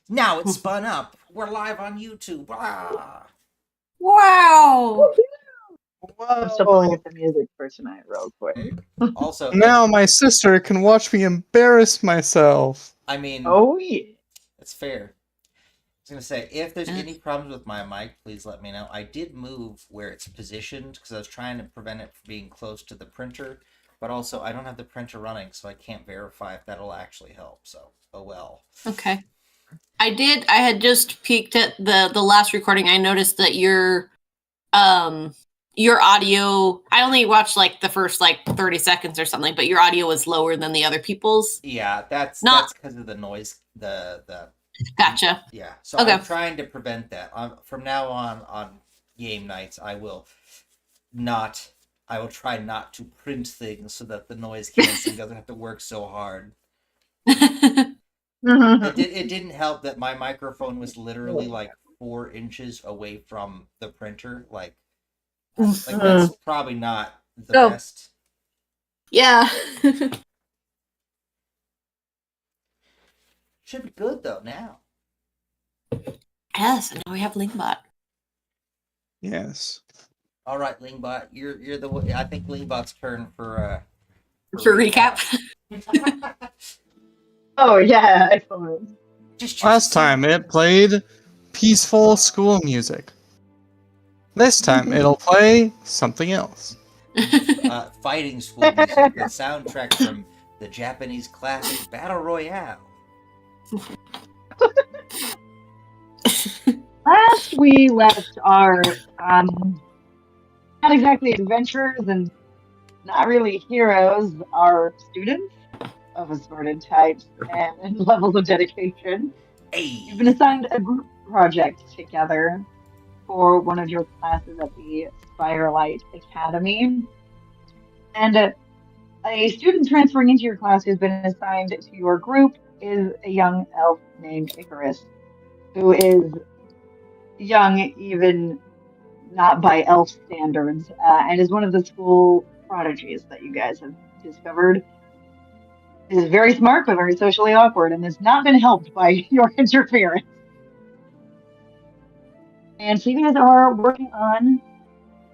Now it's spun up. We're live on YouTube. Ah. Wow. I'm still pulling Whoa! up the music for tonight real quick. Also, Now my sister can watch me embarrass myself. I mean, Oh yeah. it's fair. I was gonna say, if there's any problems with my mic, please let me know. I did move where it's positioned because I was trying to prevent it from being close to the printer, but also I don't have the printer running, so I can't verify if that'll actually help. So, oh well. Okay. I had just peeked at the last recording. I noticed that your audio, I only watched like the first like 30 seconds or something, but your audio was lower than the other people's. Yeah, that's Not because of the noise. The Gotcha. Yeah, so Okay. I'm trying to prevent that. From now on game nights, I will try not to print things so that the noise canceling doesn't have to work so hard. It didn't help that my microphone was literally like 4 inches away from the printer. Like that's probably not the best. Yeah. Should be good though now. Yes, and now we have Lingbot. Yes. All right, Lingbot, you're the I think Lingbot's turn for recap. Oh yeah, excellent. Last time it played peaceful school music. This time it'll play something else. Fighting school music, the soundtrack from the Japanese classic Battle Royale. Last we left our not exactly adventurers and not really heroes, our students of assorted types and levels of dedication. Hey. You've been assigned a group project together for one of your classes at the Spirelight Academy. And a student transferring into your class who's been assigned to your group is a young elf named Icarus, who is young, even not by elf standards, and is one of the school prodigies that you guys have discovered. Is very smart, but very socially awkward, and has not been helped by your interference. And so you guys are working on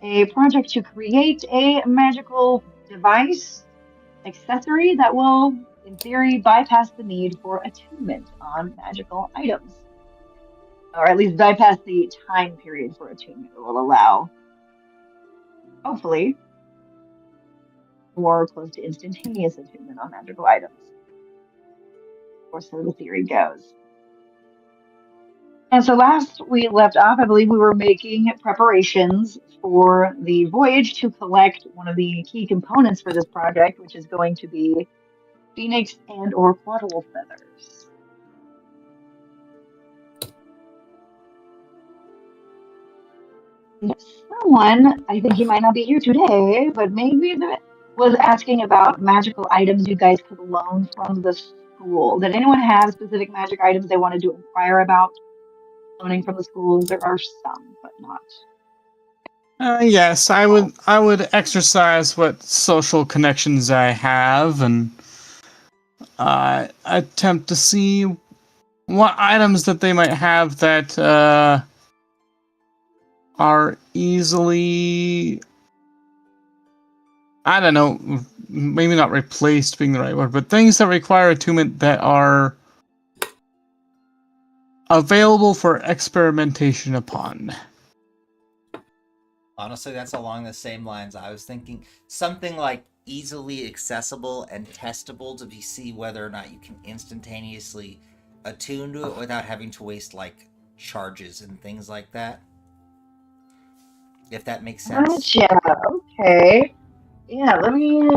a project to create a magical device accessory that will, in theory, bypass the need for attunement on magical items. Or at least bypass the time period for attunement. It will allow, hopefully, more close to instantaneous attunement on magical items. Or so the theory goes. And so last we left off, I believe we were making preparations for the voyage to collect one of the key components for this project, which is going to be phoenix and or quaddle feathers. Someone, I think he might not be here today, but maybe was asking about magical items you guys could loan from the school. Did anyone have specific magic items they wanted to inquire about loaning from the schools? There are some, but not. Yes, I would exercise what social connections I have and attempt to see what items that they might have that are easily, I don't know, maybe not replaced being the right word, but things that require attunement that are available for experimentation upon. Honestly, that's along the same lines. I was thinking something like easily accessible and testable to see whether or not you can instantaneously attune to it without having to waste like charges and things like that. If that makes sense. Gotcha. Okay. Yeah, let me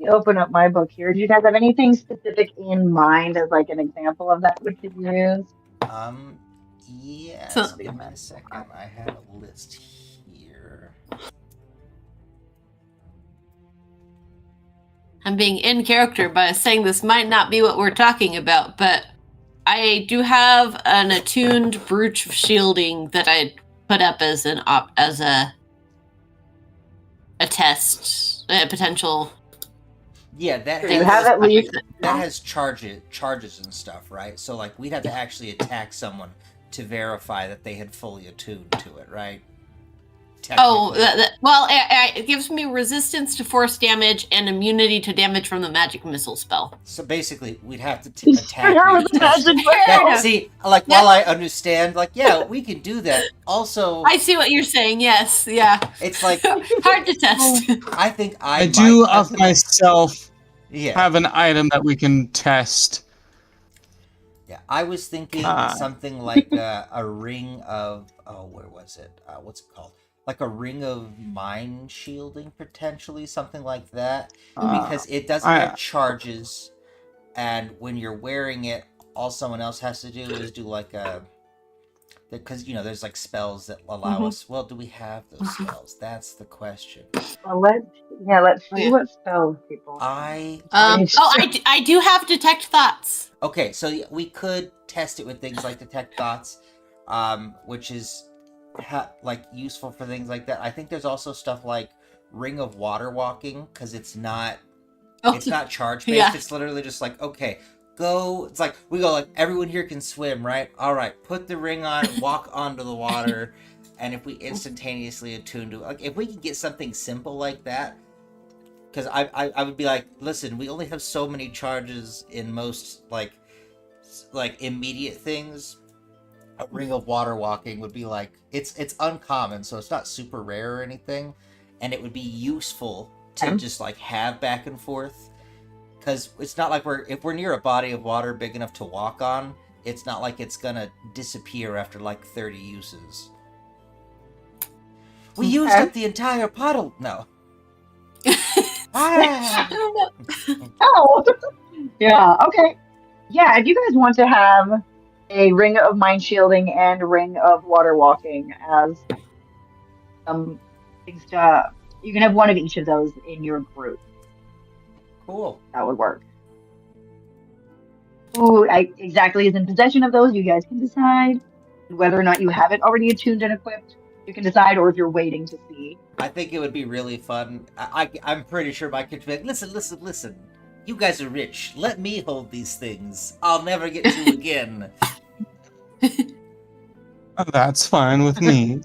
open up my book here. Do you guys have anything specific in mind as like an example of that we could use? Yes. Give me a second. I have a list here. I'm being in character by saying this might not be what we're talking about, but I do have an attuned brooch of shielding that I put up as a test, a potential Yeah, that So has you have at least that has charges and stuff, right? So like we'd have to actually attack someone to verify that they had fully attuned to it, right? Oh, Technically. well, it gives me resistance to force damage and immunity to damage from the magic missile spell. So basically, we'd have to you attack start you with to the test magic it. Fair That, enough. see, like Yeah. while I understand, like yeah, we can do that. Also, I see what you're saying. Yes, yeah. it's like Hard to test. I think I might do have of the- myself Yeah, have an item that we can test. yeah. I was thinking Ah. something like a ring of where was it? What's it called? Like a ring of mind shielding, potentially something like that, because it doesn't have charges, and when you're wearing it, all someone else has to do is do like a. Because there's like spells that allow us. Well, do we have those spells? That's the question. Well, let's see Yeah. what spells people. I I do have detect thoughts. Okay, so we could test it with things like detect thoughts, which is like useful for things like that. I think there's also stuff like ring of water walking because it's not charge based. Yeah. It's literally just like okay, go. It's like we go like everyone here can swim, right? All right, put the ring on, walk onto the water, and if we instantaneously attune to like if we could get something simple like that. Because I would be like, listen, we only have so many charges in most like immediate things. A ring of water walking would be like it's uncommon, so it's not super rare or anything, and it would be useful to just like have back and forth. Because it's not like if we're near a body of water big enough to walk on, it's not like it's gonna disappear after like 30 uses. We used up the entire puddle. No. I don't know. Oh, yeah. Okay. Yeah. If you guys want to have a ring of mind shielding and a ring of water walking as things to, you can have one of each of those in your group. Cool. That would work. Who exactly is in possession of those? You guys can decide whether or not you have it already attuned and equipped. You can decide, or if you're waiting to see. I think it would be really fun. I'm pretty sure my kids would be like, listen. You guys are rich. Let me hold these things. I'll never get to again. That's fine with me.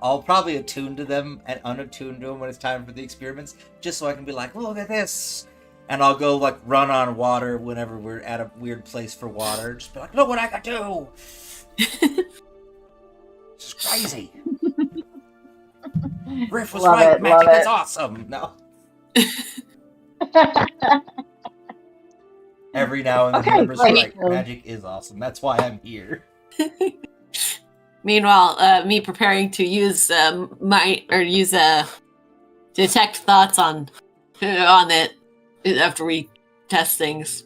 I'll probably attune to them and unattune to them when it's time for the experiments, just so I can be like, look at this. And I'll go like run on water whenever we're at a weird place for water. Just be like, look what I can do. This is crazy. Riff was Love right. it, Magic love is it. awesome. No. Every now and then, Okay, Riff is great. right. Magic is awesome. That's why I'm here. Meanwhile, me preparing to use detect thoughts on it after we test things.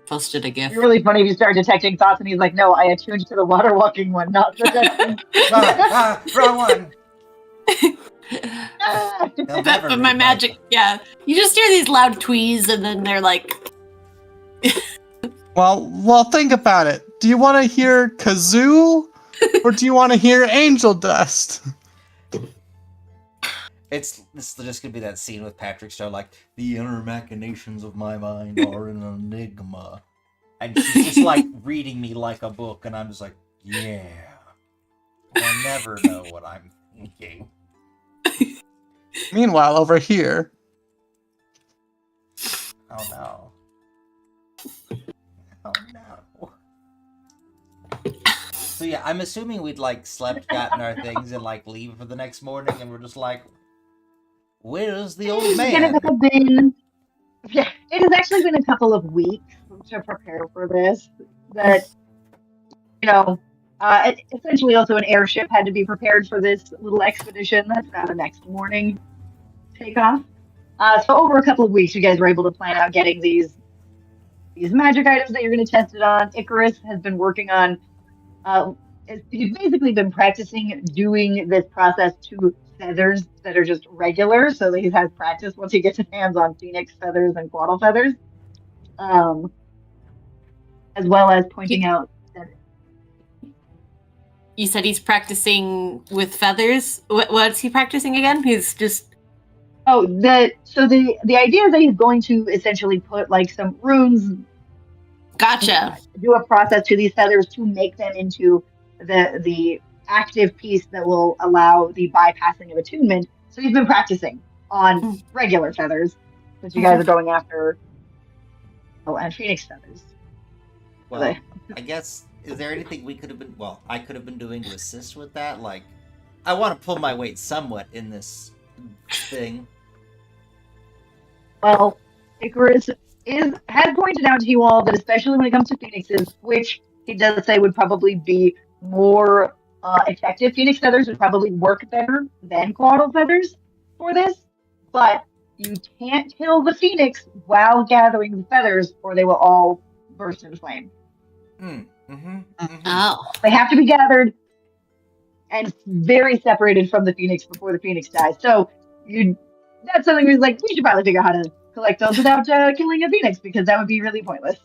Posted a It'd GIF. be really funny if you start detecting thoughts and he's like, no, I attuned to the water walking one, not the testing. Wrong one. They'll never But my read magic, yeah. You just hear these loud twees, and then they're like, Well, think about it. Do you want to hear kazoo, or do you want to hear angel dust? This is just gonna be that scene with Patrick Star, like the inner machinations of my mind are an enigma, and she's just like reading me like a book, and I'm just like, yeah, I'll never know what I'm thinking. Meanwhile, over here, Oh no! Oh no! So yeah, I'm assuming we'd like slept, gotten our things, and like leave for the next morning, and we're just like, where's the old man? It has actually been a couple of weeks to prepare for this. That, essentially also an airship had to be prepared for this little expedition. That's now the next morning takeoff. So over a couple of weeks, you guys were able to plan out getting these magic items that you're going to test it on. Icarus has been working on. He's basically been practicing doing this process to feathers that are just regular, so that he has practice once he gets his hands on phoenix feathers and quaddle feathers, as well as pointing out that you said he's practicing with feathers. What's he practicing again? He's just Oh, the idea is that he's going to essentially put like some runes, Gotcha. do a process to these feathers to make them into the active piece that will allow the bypassing of attunement. So he's been practicing on regular feathers, since you guys are going after and phoenix feathers. Well, I guess, is there anything we could have been, well, I could have been doing to assist with that? Like, I want to pull my weight somewhat in this thing. Well, Icarus has pointed out to you all that especially when it comes to phoenixes, which he does say would probably be more effective, phoenix feathers would probably work better than caudal feathers for this. But you can't kill the phoenix while gathering the feathers, or they will all burst into flame. Oh. They have to be gathered and very separated from the phoenix before the phoenix dies. So that's something where he's like, we should probably figure out how to collect those without killing a phoenix, because that would be really pointless.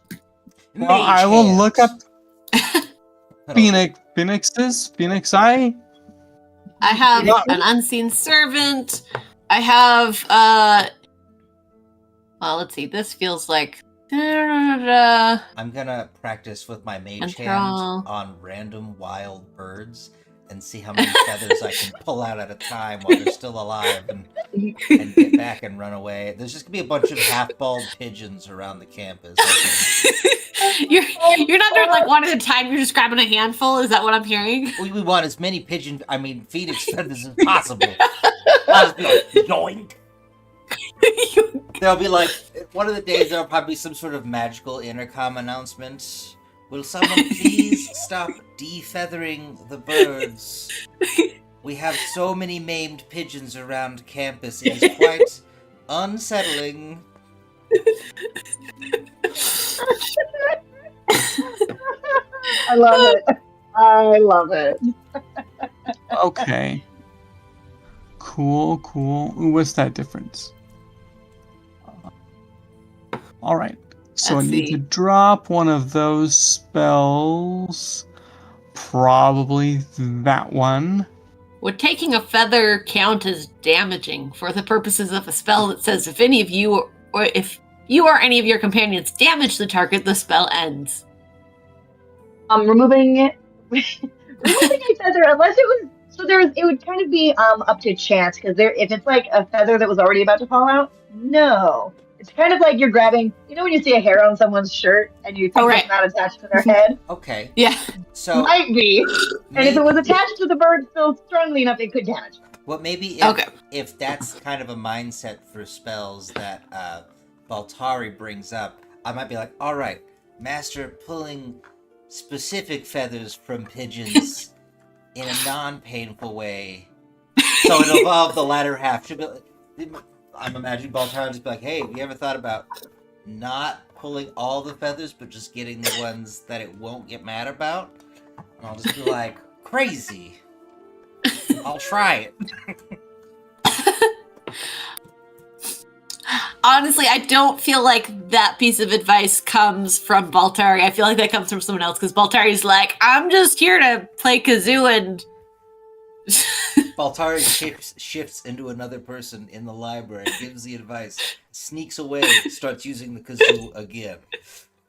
Well, I will look up Phoenix Eye. I have an unseen servant. I have well, let's see. This feels like I'm gonna practice with my mage hand on random wild birds and see how many feathers I can pull out at a time while they're still alive and get back and run away. There's just gonna be a bunch of half-bald pigeons around the campus. You're not doing like one at a time, you're just grabbing a handful, is that what I'm hearing? We want as many phoenix feathers as possible. I'll just be like, yoink! There'll be like, one of the days there'll probably be some sort of magical intercom announcement. Will someone please stop defeathering the birds? We have so many maimed pigeons around campus, it is quite unsettling. I love it. Okay. Cool. Ooh, what's that difference? Alright. So Let's I need see. to drop one of those spells. Probably that one. Would taking a feather count as damaging for the purposes of a spell that says if any of you or if you or any of your companions damage the target, the spell ends? Removing a feather, unless it was it would kind of be up to chance, because if it's like a feather that was already about to fall out, no. It's kind of like you're grabbing, when you see a hair on someone's shirt and you think it's not attached to their head? Okay. Yeah. So might be. And if it was attached to the bird still strongly enough, it could damage them. Well, maybe if that's kind of a mindset for spells that Baltari brings up, I might be like, all right, master pulling specific feathers from pigeons in a non-painful way. So it'll involve the latter half. I'm imagining Baltari just be like, hey, have you ever thought about not pulling all the feathers, but just getting the ones that it won't get mad about? And I'll just be like, crazy. I'll try it. Honestly, I don't feel like that piece of advice comes from Baltari. I feel like that comes from someone else, because Baltari's like, I'm just here to play kazoo and... Baltari shifts into another person in the library, gives the advice, sneaks away, starts using the kazoo again.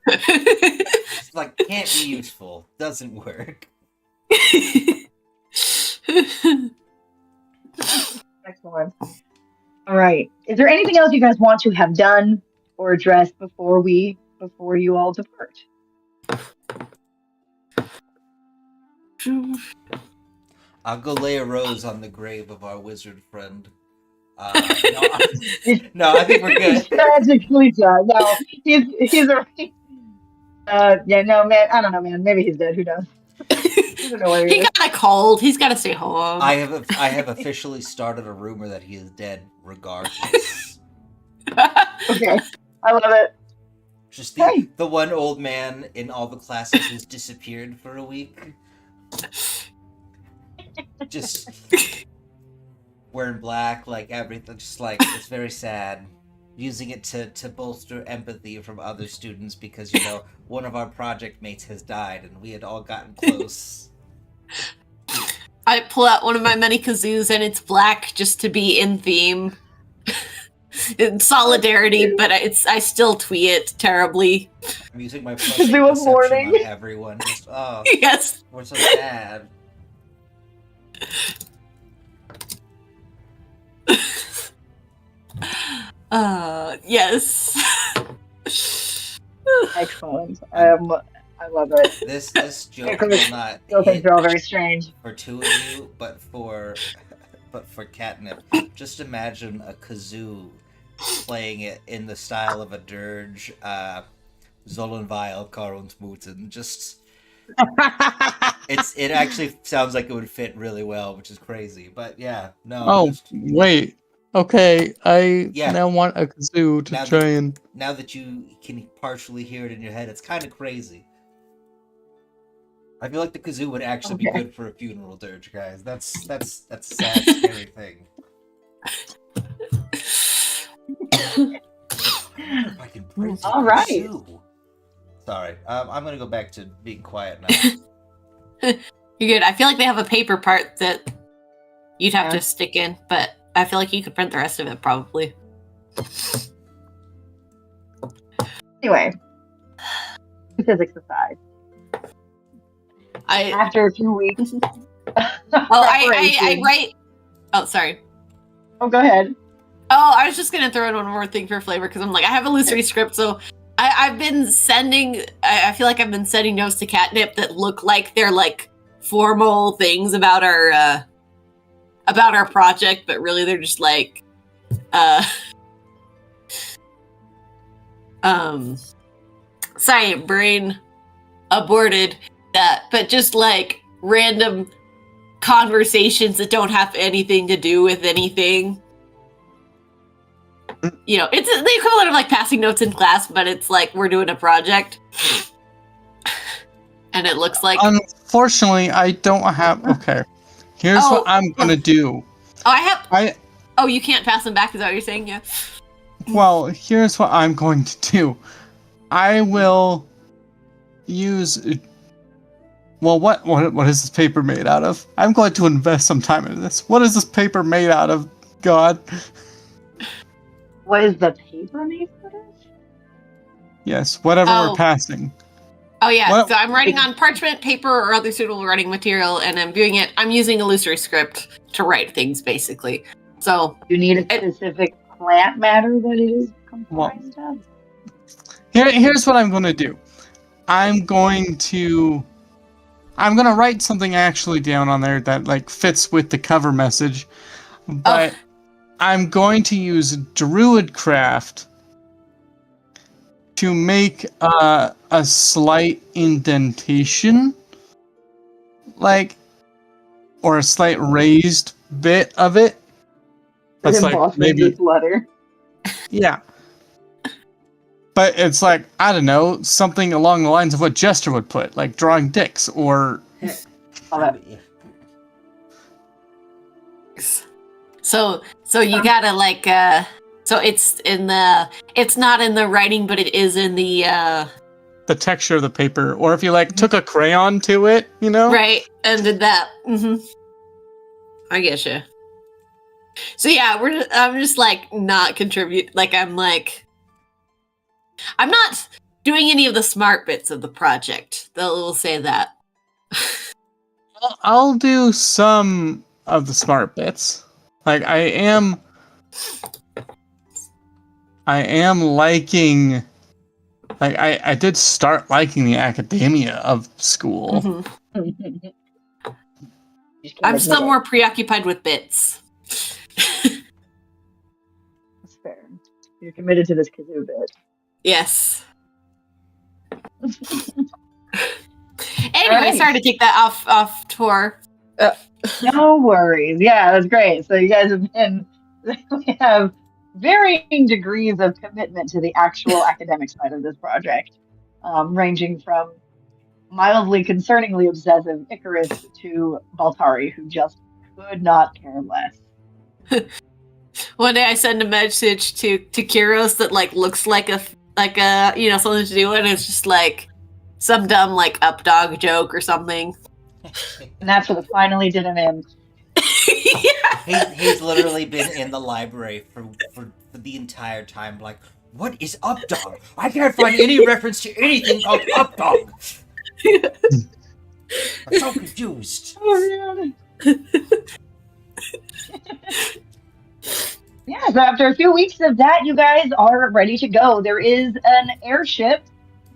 It's like, can't be useful. Doesn't work. Excellent. All right. Is there anything else you guys want to have done or addressed before you all depart? I'll go lay a rose on the grave of our wizard friend. No, I think we're good. Tragically done. No, he's alright. Yeah, no, man. I don't know, man. Maybe he's dead. Who knows? I don't know where he got a cold. He's got to stay home. I have officially started a rumor that he is dead, regardless. Okay, I love it. Just the one old man in all the classes who's disappeared for a week. Just wearing black, like everything. Just like, it's very sad. Using it to bolster empathy from other students because, one of our project mates has died and we had all gotten close. I pull out one of my many kazoos and it's black just to be in theme. in solidarity, but I still tweet it terribly. I'm using my plus Kazoo of perception mourning. on everyone. Just, oh, Yes. we're so sad. Yes. Excellent. I love it. This joke Icarus will not Still think hit they're all very strange. for two of you, but for Catnip, just imagine a kazoo playing it in the style of a dirge, Sollen Weil Karonsmuten. Just it actually sounds like it would fit really well, which is crazy. But yeah, no. Oh, just- wait. Okay, I Yeah. now want a kazoo to Now try that- and... now that you can partially hear it in your head, it's kind of crazy. I feel like the kazoo would actually be Okay. good for a funeral dirge, guys. That's a sad, scary thing. If I can praise a All right. kazoo. Sorry, I'm gonna go back to being quiet now. You're good. I feel like they have a paper part that you'd have Yeah. to stick in, but I feel like you could print the rest of it probably. Anyway, physics aside, after a few weeks. I write. Oh, sorry. Oh, go ahead. Oh, I was just gonna throw in one more thing for flavor because I'm like I have a illusory script, so I've been sending. I feel like I've been sending notes to Catnip that look like they're like formal things about our project, but really they're just like science brain aborted that, but just like random conversations that don't have anything to do with anything. You know, it's the equivalent of like passing notes in class, but it's like we're doing a project. And it looks like Unfortunately, I don't have... Okay. Here's Oh. what I'm gonna do. Oh, you can't pass them back, is that what you're saying? Yeah. Well, here's what I'm going to do. I will use... Well, what is this paper made out of? I'm going to invest some time into this. What is this paper made out of, God? What is the paper made out of? Yes, whatever Oh. we're passing. Oh yeah, What- so I'm writing on parchment, paper, or other suitable writing material, and I'm using illusory script to write things, basically. So, You need a specific plant matter that it is comprised of? Here's what I'm going to do. I'm going to write something actually down on there that like fits with the cover message, but I'm going to use Druidcraft to make a slight indentation, like, or a slight raised bit of it. That's like Embossing maybe, this letter. yeah. But it's like, I don't know, something along the lines of what Jester would put, like drawing dicks, or... Oh, that- so you gotta like, so it's not in the writing, but it is in the, the texture of the paper, or if you like took a crayon to it, you know? right, and did that. I get you. So yeah, I'm just like not contribute. Like I'm not doing any of the smart bits of the project. They'll say that. I'll do some of the smart bits. Like I am liking. Like I did start liking the academia of school. Mhm. I'm still more preoccupied with bits. That's fair. You're committed to this kazoo bit. Yes. Anyway, Alright. sorry to take that off tour. No worries. Yeah, that's great. So you guys we have varying degrees of commitment to the actual academic side of this project, ranging from mildly concerningly obsessive Icarus to Baltari, who just could not care less. One day I send a message to Kiros that like looks like a something to do, and it's just like some dumb like up dog joke or something. And that's what finally did him in. Yeah. He's literally been in the library for for the entire time, like, what is up dog? I can't find any reference to anything called up dog. I'm so confused. Oh, man. Yeah, so after a few weeks of that, you guys are ready to go. There is an airship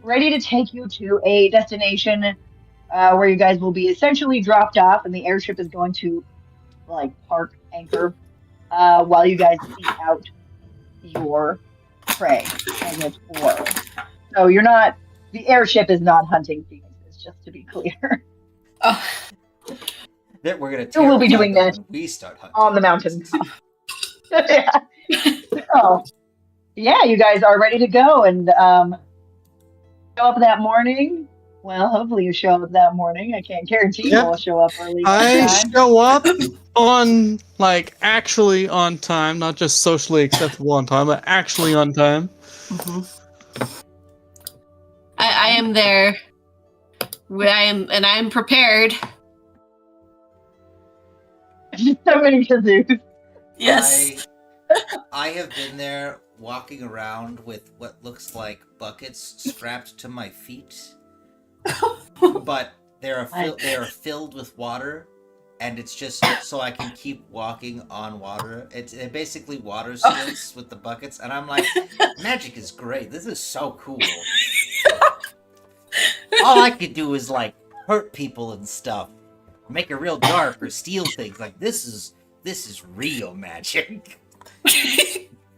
ready to take you to a destination where you guys will be essentially dropped off, and the airship is going to like park anchor while you guys seek out your prey, as it were. So you're not, the airship is not hunting phoenixes, just to be clear. Oh, That we're gonna So we'll be terrify doing them that when we start hunting. on the mountaintop. Yeah. So, yeah, you guys are ready to go and show up that morning. Well, hopefully you show up that morning. I can't guarantee Yep. you'll show up early. I Time. show up on, like, actually on time, not just socially acceptable on time, but actually on time. I am there. I am prepared. So many kazoos. Yes. I have been there walking around with what looks like buckets strapped to my feet, but they are filled with water, and it's just so I can keep walking on water. It's basically water seals with the buckets, and I'm like, magic is great. This is so cool. All I could do is like hurt people and stuff, make it real dark or steal things. Like this is real magic.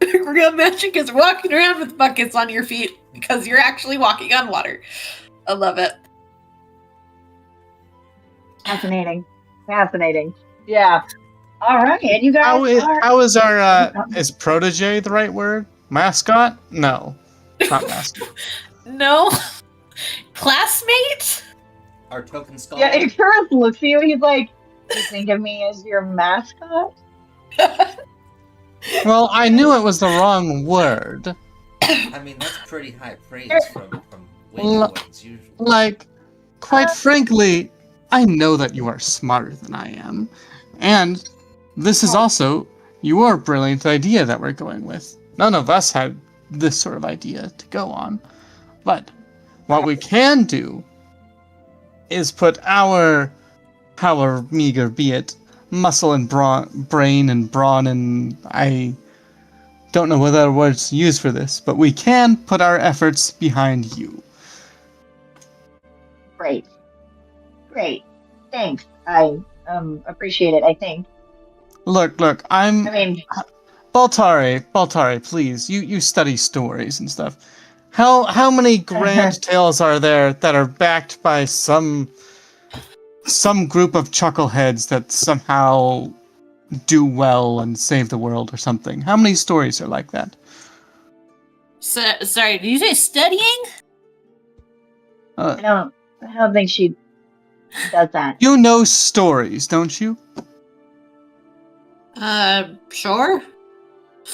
Real magic is walking around with buckets on your feet because you're actually walking on water. I love it. Fascinating. Yeah. All right, and you guys How is our, is protege the right word? Mascot? No. Not mascot. No. Classmate? Our token skull. Yeah, Icarus looks at you. He's like, "You think of me as your mascot?" Well, I knew it was the wrong word. I mean, that's pretty high praise from Waypoints usually. Like, quite frankly, I know that you are smarter than I am. And this is also your brilliant idea that we're going with. None of us had this sort of idea to go on. But what we can do is put our, however meager be it, muscle and brain and brawn and I don't know what other words to use for this, but we can put our efforts behind you. Great. Thanks. I appreciate it. I think. Look, I mean, Baltari, please, you study stories and stuff. How many grand tales are there that are backed by some group of chuckleheads that somehow do well and save the world or something? How many stories are like that? Sorry, did you say studying? I don't think she does that. You know stories, don't you? Sure.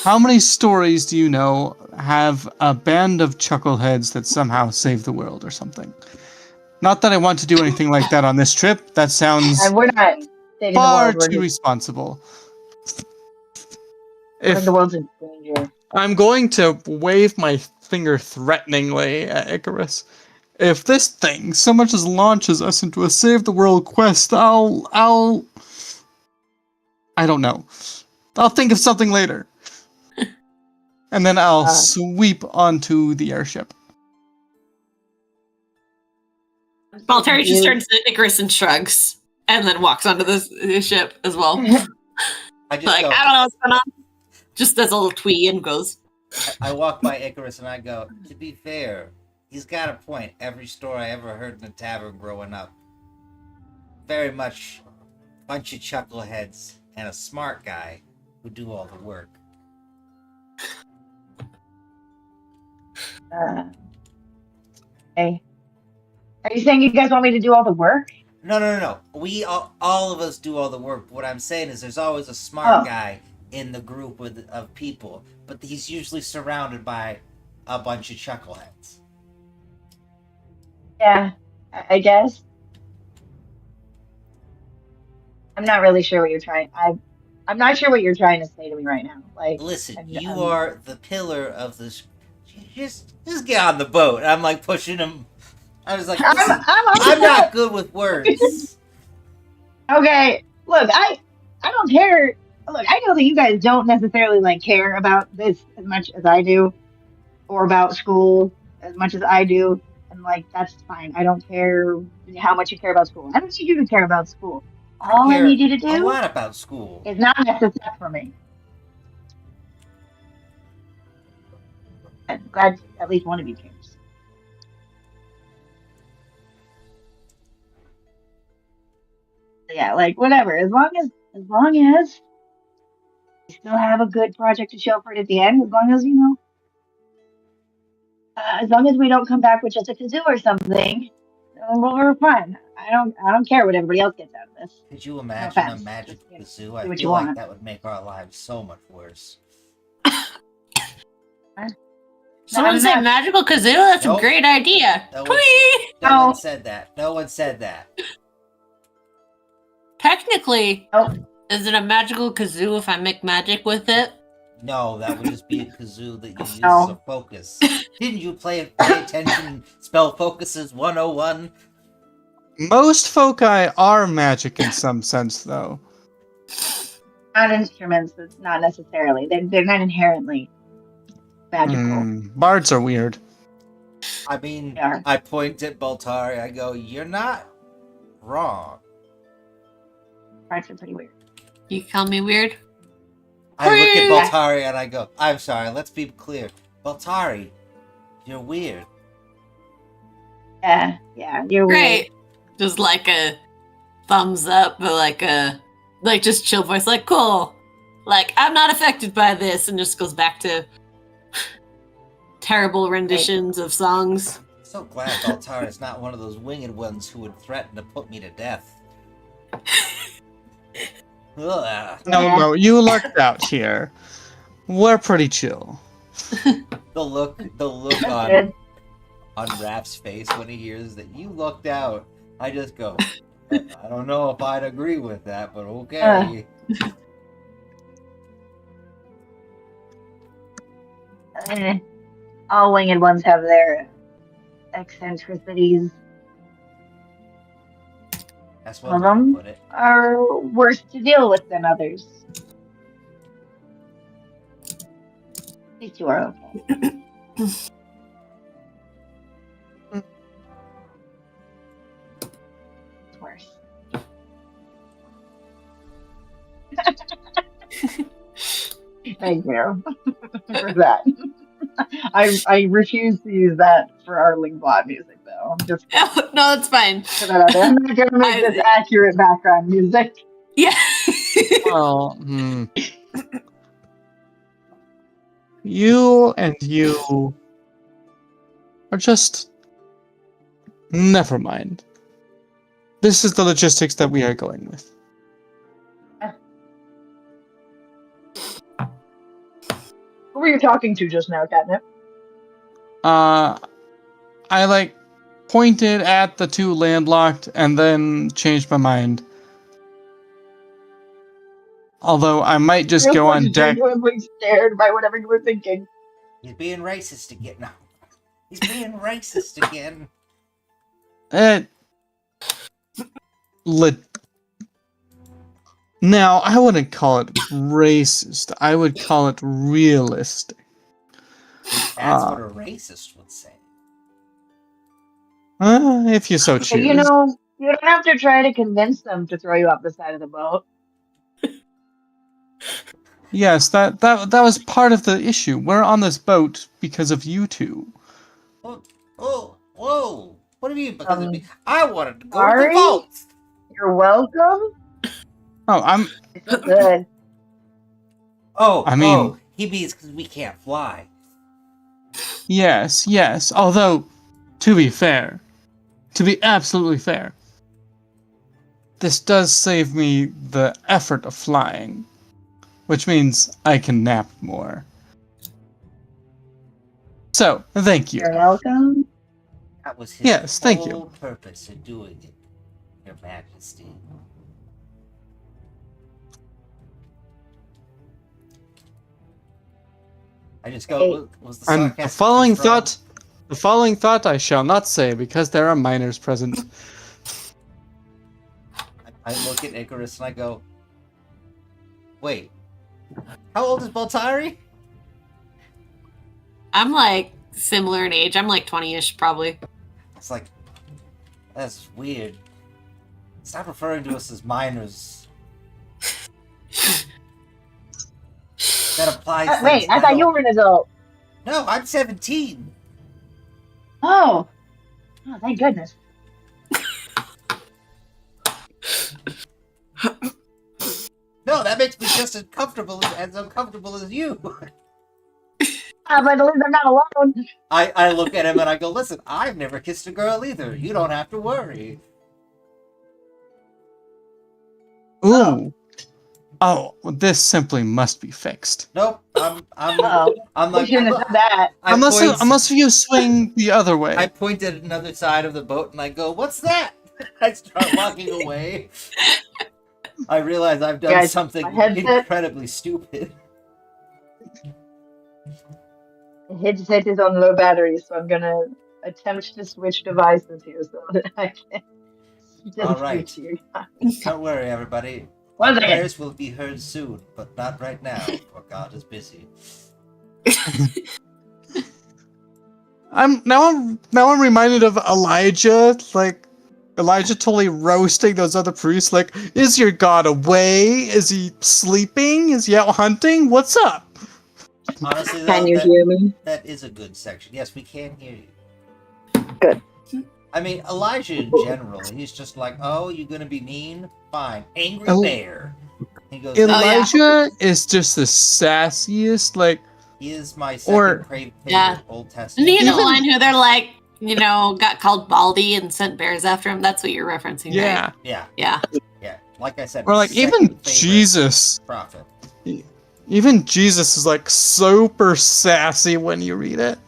How many stories do you know have a band of chuckleheads that somehow save the world or something? Not that I want to do anything like that on this trip. That sounds We're not saving far the world. too responsible. The world's in danger. I'm going to wave my finger threateningly at Icarus. If this thing so much as launches us into a save the world quest, I don't know. I'll think of something later. And then I'll sweep onto the airship. Baltari just turns to Icarus and shrugs, and then walks onto the ship as well. I just Like, go, I don't know what's going on. Just does a little twee and goes. I walk by Icarus and I go, to be fair, he's got a point. Every story I ever heard in a tavern growing up, very much a bunch of chuckleheads and a smart guy who do all the work. Hey, are you saying you guys want me to do all the work? No. We all of us do all the work. What I'm saying is, there's always a smart guy in the group of people, but he's usually surrounded by a bunch of chuckleheads. Yeah, I guess. I'm not really sure what you're trying. I'm not sure what you're trying to say to me right now. Like, Listen, I'm, you I'm, are the pillar of this. Just get on the boat. I'm like pushing him. I was like, listen, I'm on I'm the not boat. good with words. Okay, look, I don't care. Look, I know that you guys don't necessarily like care about this as much as I do, or about school as much as I do, and like that's fine. I don't care how much you care about school. I don't need you to care about school. I All I care need you to a do lot about school. is not mess this up for me. I'm glad at least one of you cares. So yeah, like whatever. As long as we still have a good project to show for it at the end, as long as as long as we don't come back with just a kazoo or something, we're fine. I don't care what everybody else gets out of this. Could you No imagine a offense. magic Just kazoo? I do what you feel like want. that would make our lives so much worse. Someone I'm say not. magical kazoo? That's Nope. a great idea. No one, Tweet! no No. one said that. No one said that. Technically, Nope. is it a magical kazoo if I make magic with it? No, that would just be a kazoo that you use No. as a focus. Didn't you pay attention? Spell focuses 101. Most foci are magic in some sense, though. Not instruments. Not necessarily. They're not inherently magical. Bards are weird. I mean, They are. I point at Baltari. I go, "You're not wrong." Parts are pretty weird. You call me weird? I look at Whee! Baltari and I go, "I'm sorry. Let's be clear, Baltari, you're weird." Yeah. You're weird. Great. Just like a thumbs up, but like just chill voice, like cool. Like I'm not affected by this, and just goes back to terrible renditions of songs. So glad Baltari is not one of those winged ones who would threaten to put me to death. Ugh. No, you lucked out here. We're pretty chill. The look That's on good. Raph's face when he hears that you lucked out. I just go, I don't know if I'd agree with that, but okay. All winged ones have their eccentricities. That's Some of one way them to put it. are worse to deal with than others. These two are okay. It's worse. Thank you for that. I refuse to use that for our Lingblad music, though. I'm just No, that's fine. put that out there. I'm not gonna make this accurate background music. Yeah. Well, you and you are just... Never mind. This is the logistics that we are going with. Who were you talking to just now, Catnip? I pointed at the two landlocked and then changed my mind. Although I might just go on deck. Genuinely scared by whatever you were thinking. He's being racist again. No. He's being racist again. Now, I wouldn't call it racist. I would call it realistic. That's what a racist would say. If you so So, choose. you don't have to try to convince them to throw you off the side of the boat. Yes, that was part of the issue. We're on this boat because of you two. Whoa. What do you mean because of me? I wanted to go to sorry? the vault. You're welcome. Oh, It's good. I mean- he means because we can't fly. yes. Although, to be absolutely fair, this does save me the effort of flying, which means I can nap more. So, thank you. You're welcome. That was his Yes, thank you. whole purpose in doing it, Your Majesty. I just go, Hey. was the And sarcasm too strong? the following thought I shall not say, because there are minors present. I look at Icarus and I go, wait, how old is Baltari? I'm like similar in age. I'm like 20-ish probably. It's like, that's weird. Stop referring to us as minors. That applies things. Wait, I thought you were an adult. No, I'm 17. Oh, thank goodness. No, that makes me just as uncomfortable as you. But at least I'm not alone. I look at him and I go, listen, I've never kissed a girl either. You don't have to worry. Ooh. Oh, this simply must be fixed. Nope, I'm Oh, we like, shouldn't have done that. Unless you swing the other way. I point at another side of the boat and I go, what's that? I start walking away. I realize I've done Guys, something my headset- incredibly stupid. The headset is on low battery, so I'm gonna attempt to switch devices here so that I can All right. speak to you. Don't worry, everybody. One Our second. prayers will be heard soon, but not right now, for God is busy. I'm reminded of Elijah, like Elijah totally roasting those other priests. Like, is your God away? Is he sleeping? Is he out hunting? What's up? Honestly, though, Can you hear me? that is a good section. Yes, we can hear you. Good. I mean, Elijah in general, he's just like, oh, you gonna be mean? Fine. Angry Oh. bear. He goes, Elijah is just the sassiest, like, he is my Or- second favorite Yeah. Old And Testament. you know Even- one who they're like, got called Baldy and sent bears after him? That's what you're referencing, yeah. right? Yeah, Yeah. yeah. Like I said, Or like second even favorite Jesus. prophet. Even Jesus is like super sassy when you read it.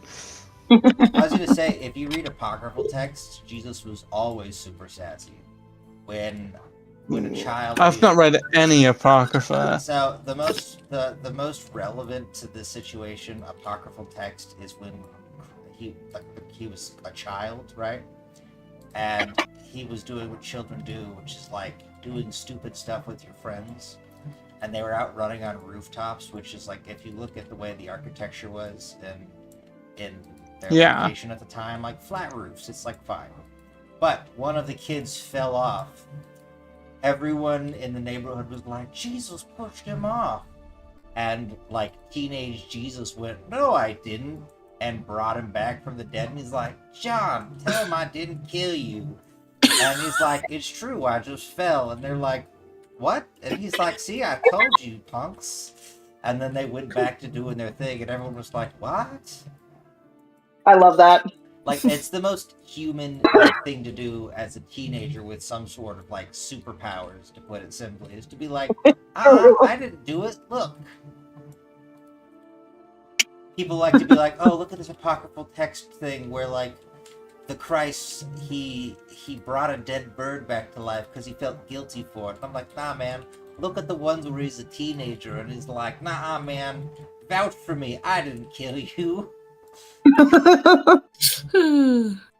I was gonna say, if you read apocryphal texts, Jesus was always super sassy. When a child. I've not read any apocrypha. So the most relevant to this situation apocryphal text is when he was a child, right? And he was doing what children do, which is like doing stupid stuff with your friends. And they were out running on rooftops, which is like, if you look at the way the architecture was in their location at the time, like flat roofs, it's like fine. But one of the kids fell off. Everyone in the neighborhood was like, Jesus pushed him off. And like teenage Jesus went, no, I didn't, and brought him back from the dead. And he's like, John, tell him I didn't kill you. And he's like, it's true, I just fell. And they're like, what? And he's like, see, I told you, punks. And then they went back to doing their thing, and everyone was like, what? I love that. Like, it's the most human thing to do as a teenager with some sort of, like, superpowers, to put it simply, is to be like, I didn't do it, look. People like to be like, oh, look at this apocryphal text thing where, like, the Christ, he brought a dead bird back to life because he felt guilty for it. And I'm like, nah, man, look at the ones where he's a teenager and he's like, nah, man, vouch for me, I didn't kill you.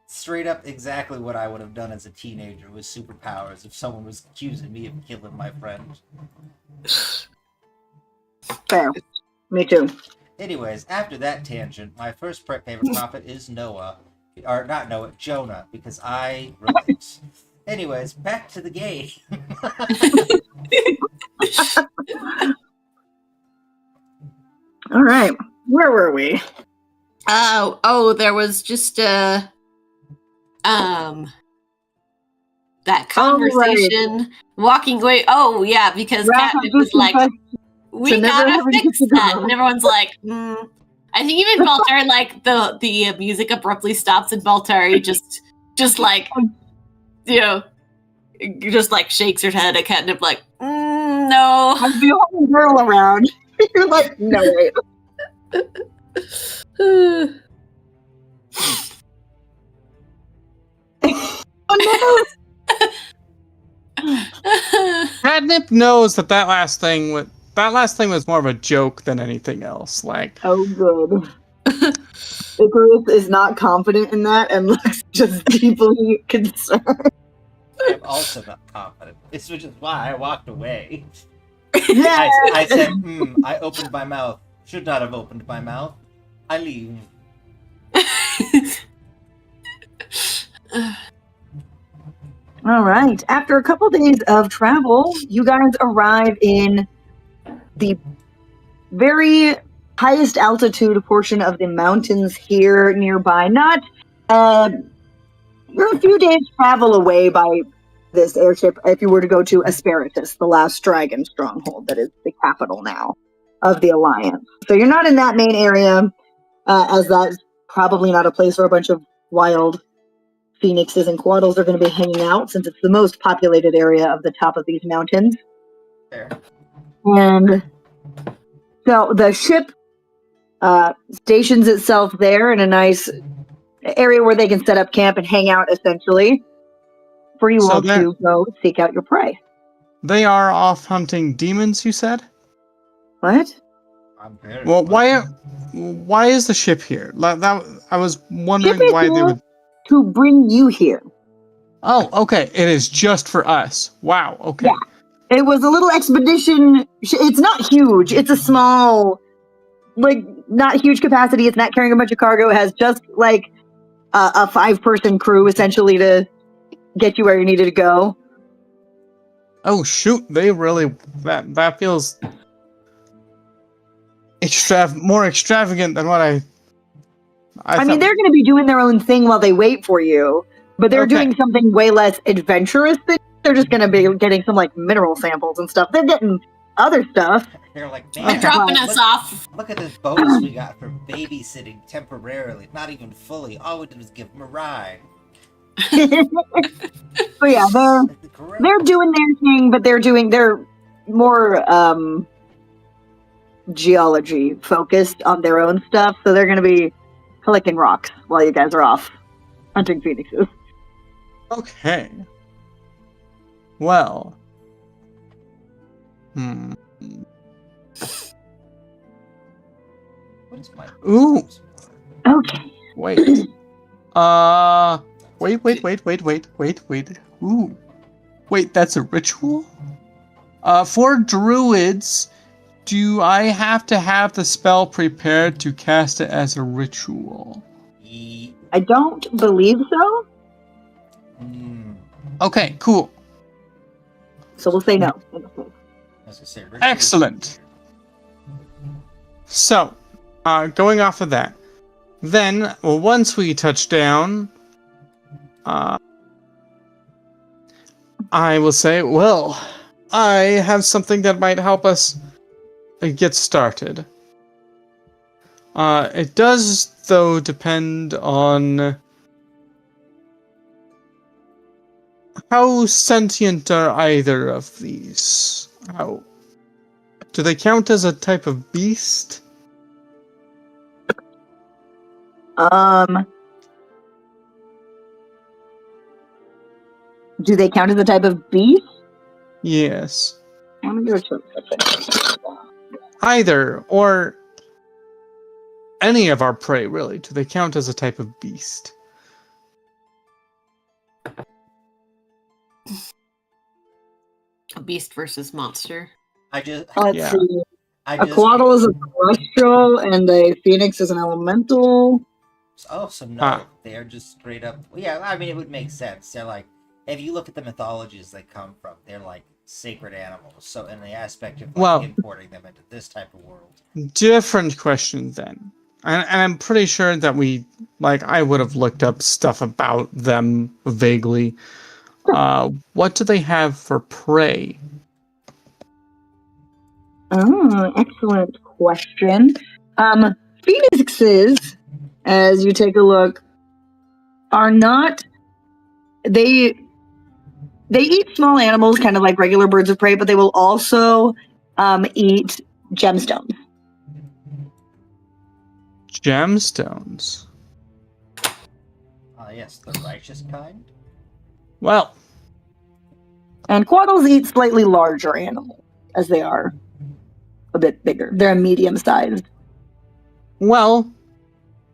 Straight up exactly what I would have done as a teenager with superpowers if someone was accusing me of killing my friend. Fair. Me too. Anyways, after that tangent, my first favorite prophet is Noah. Or not Noah, Jonah, because I relate. Anyways, back to the game. All right. Where were we? There was just that conversation walking away. Oh yeah, because Catnip was like, we gotta fix that, and everyone's like, I think even Baltari, like the music abruptly stops, and Baltari just like, just like shakes her head at Catnip, like, no. I'm the only girl around. You're like, no way. Oh no! Catnip knows that last thing that last thing was more of a joke than anything else. Like, Oh, good. Icarus is not confident in that and looks just deeply concerned. I'm also not confident. This which is why I walked away. Yeah. I said, I opened my mouth. Should not have opened my mouth. I leave. All right. After a couple days of travel, you guys arrive in the very highest altitude portion of the mountains here nearby. You're a few days travel away by this airship if you were to go to Asperitus, the last dragon stronghold that is the capital now of the Alliance. So you're not in that main area, as that's probably not a place where a bunch of wild phoenixes and quaddles are going to be hanging out, since it's the most populated area of the top of these mountains. Fair. And so the ship stations itself there in a nice area where they can set up camp and hang out, essentially, for you all to go seek out your prey. They are off hunting demons, you said? What? I'm very Well, why is the ship here? I was wondering Ship is why they here would... to bring you here. Oh, okay. It is just for us. Wow, okay. Yeah. It was a little expedition. It's not huge. It's a small, not huge capacity. It's not carrying a bunch of cargo. It has just, a 5-person crew, essentially, to get you where you needed to go. Oh, shoot. They really... That feels... more extravagant than what I mean, they're going to be doing their own thing while they wait for you, but they're doing something way less adventurous than they're just going to be getting some, mineral samples and stuff. They're getting other stuff. They're like, They're man, dropping us off. look at this bonus we got for babysitting temporarily. Not even fully. All we did was give them a ride. But yeah, they're doing their thing, but they're more geology focused on their own stuff, so they're going to be collecting rocks while you guys are off hunting phoenixes. Okay. Well. What is my... Ooh. Okay. Wait. Wait. Ooh. Wait, that's a ritual? For druids, do I have to have the spell prepared to cast it as a ritual? I don't believe so. Okay, cool. So we'll say no. Excellent. So, going off of that, then, once we touch down, I will say, well, I have something that might help us get started. It does, though, depend on how sentient are either of these. How do they count as a type of beast? Do they count as a type of beast? Yes. Let me do a check. Either, or any of our prey, really. Do they count as a type of beast? A beast versus monster. Let's see. A quaddle is a celestial, and a phoenix is an elemental. Oh, so no, they're just straight up... Yeah, I mean, it would make sense. They're like, if you look at the mythologies they come from, they're like sacred animals. So in the aspect of importing them into this type of world. Different question then. And I'm pretty sure that I would have looked up stuff about them vaguely. What do they have for prey? Oh, excellent question. Phoenixes, as you take a look, are not... They eat small animals, kind of like regular birds of prey, but they will also eat gemstones. Gemstones? Yes, the righteous kind. Well. And quaddles eat slightly larger animals, as they are a bit bigger. They're medium sized. Well,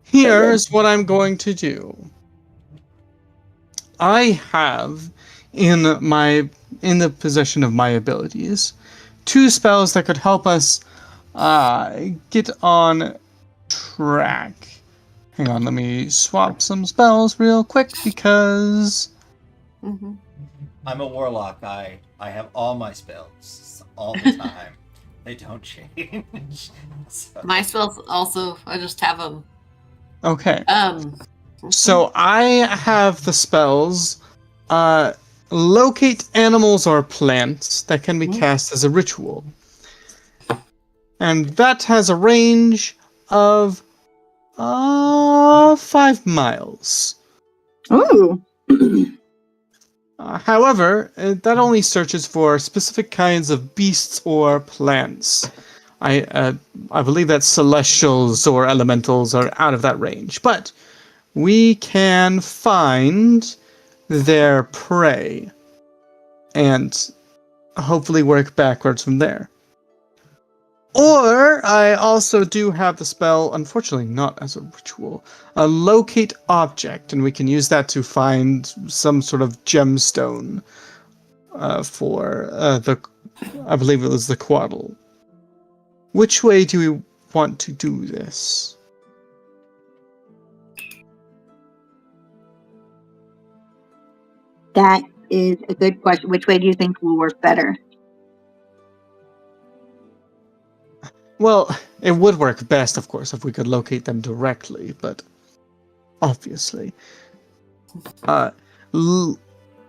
here's what I'm going to do. I have in the possession of my abilities 2 spells that could help us get on track. Hang on, let me swap some spells real quick because Mm-hmm. I'm a warlock. I have all my spells all the time. They don't change. So. My spells also, I just have them. okay. So I have the spells locate animals or plants that can be cast as a ritual. And that has a range of 5 miles. Ooh. However, that only searches for specific kinds of beasts or plants. I believe that celestials or elementals are out of that range, but we can find their prey and hopefully work backwards from there. Or I also do have the spell, unfortunately not as a ritual, a locate object, and we can use that to find some sort of gemstone for I believe it was the Quaddle. Which way do we want to do this? That is a good question. Which way do you think will work better? Well, it would work best, of course, if we could locate them directly, but obviously.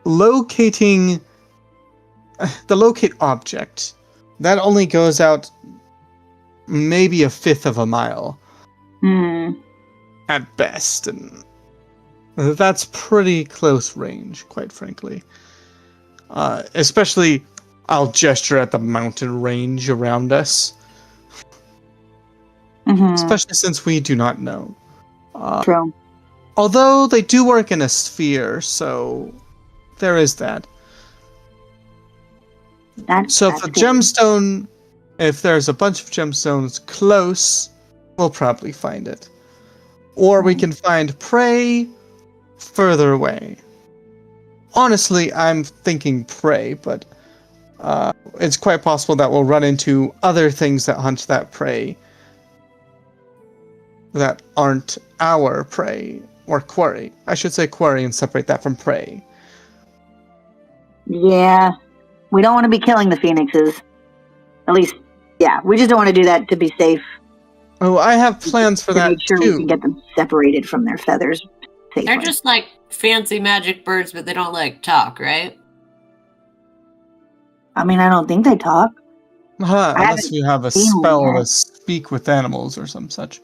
Locating the locate object, that only goes out maybe 1/5 of a mile. At best, and that's pretty close range, quite frankly. Especially, I'll gesture at the mountain range around us. Especially since we do not know. True. Although they do work in a sphere, so there is that. So for gemstone, if there's a bunch of gemstones close, we'll probably find it. Or we can find prey further away. Honestly, I'm thinking prey, but it's quite possible that we'll run into other things that hunt that prey that aren't our prey, or quarry. I should say quarry and separate that from prey. Yeah. We don't want to be killing the phoenixes. At least, yeah. We just don't want to do that to be safe. Oh, I have plans for to that make sure too. we can get them separated from their feathers safely. They're just like fancy magic birds, but they don't like talk, right? I mean, I don't think they talk. Unless you have a seen one spell yet. to speak with animals or some such.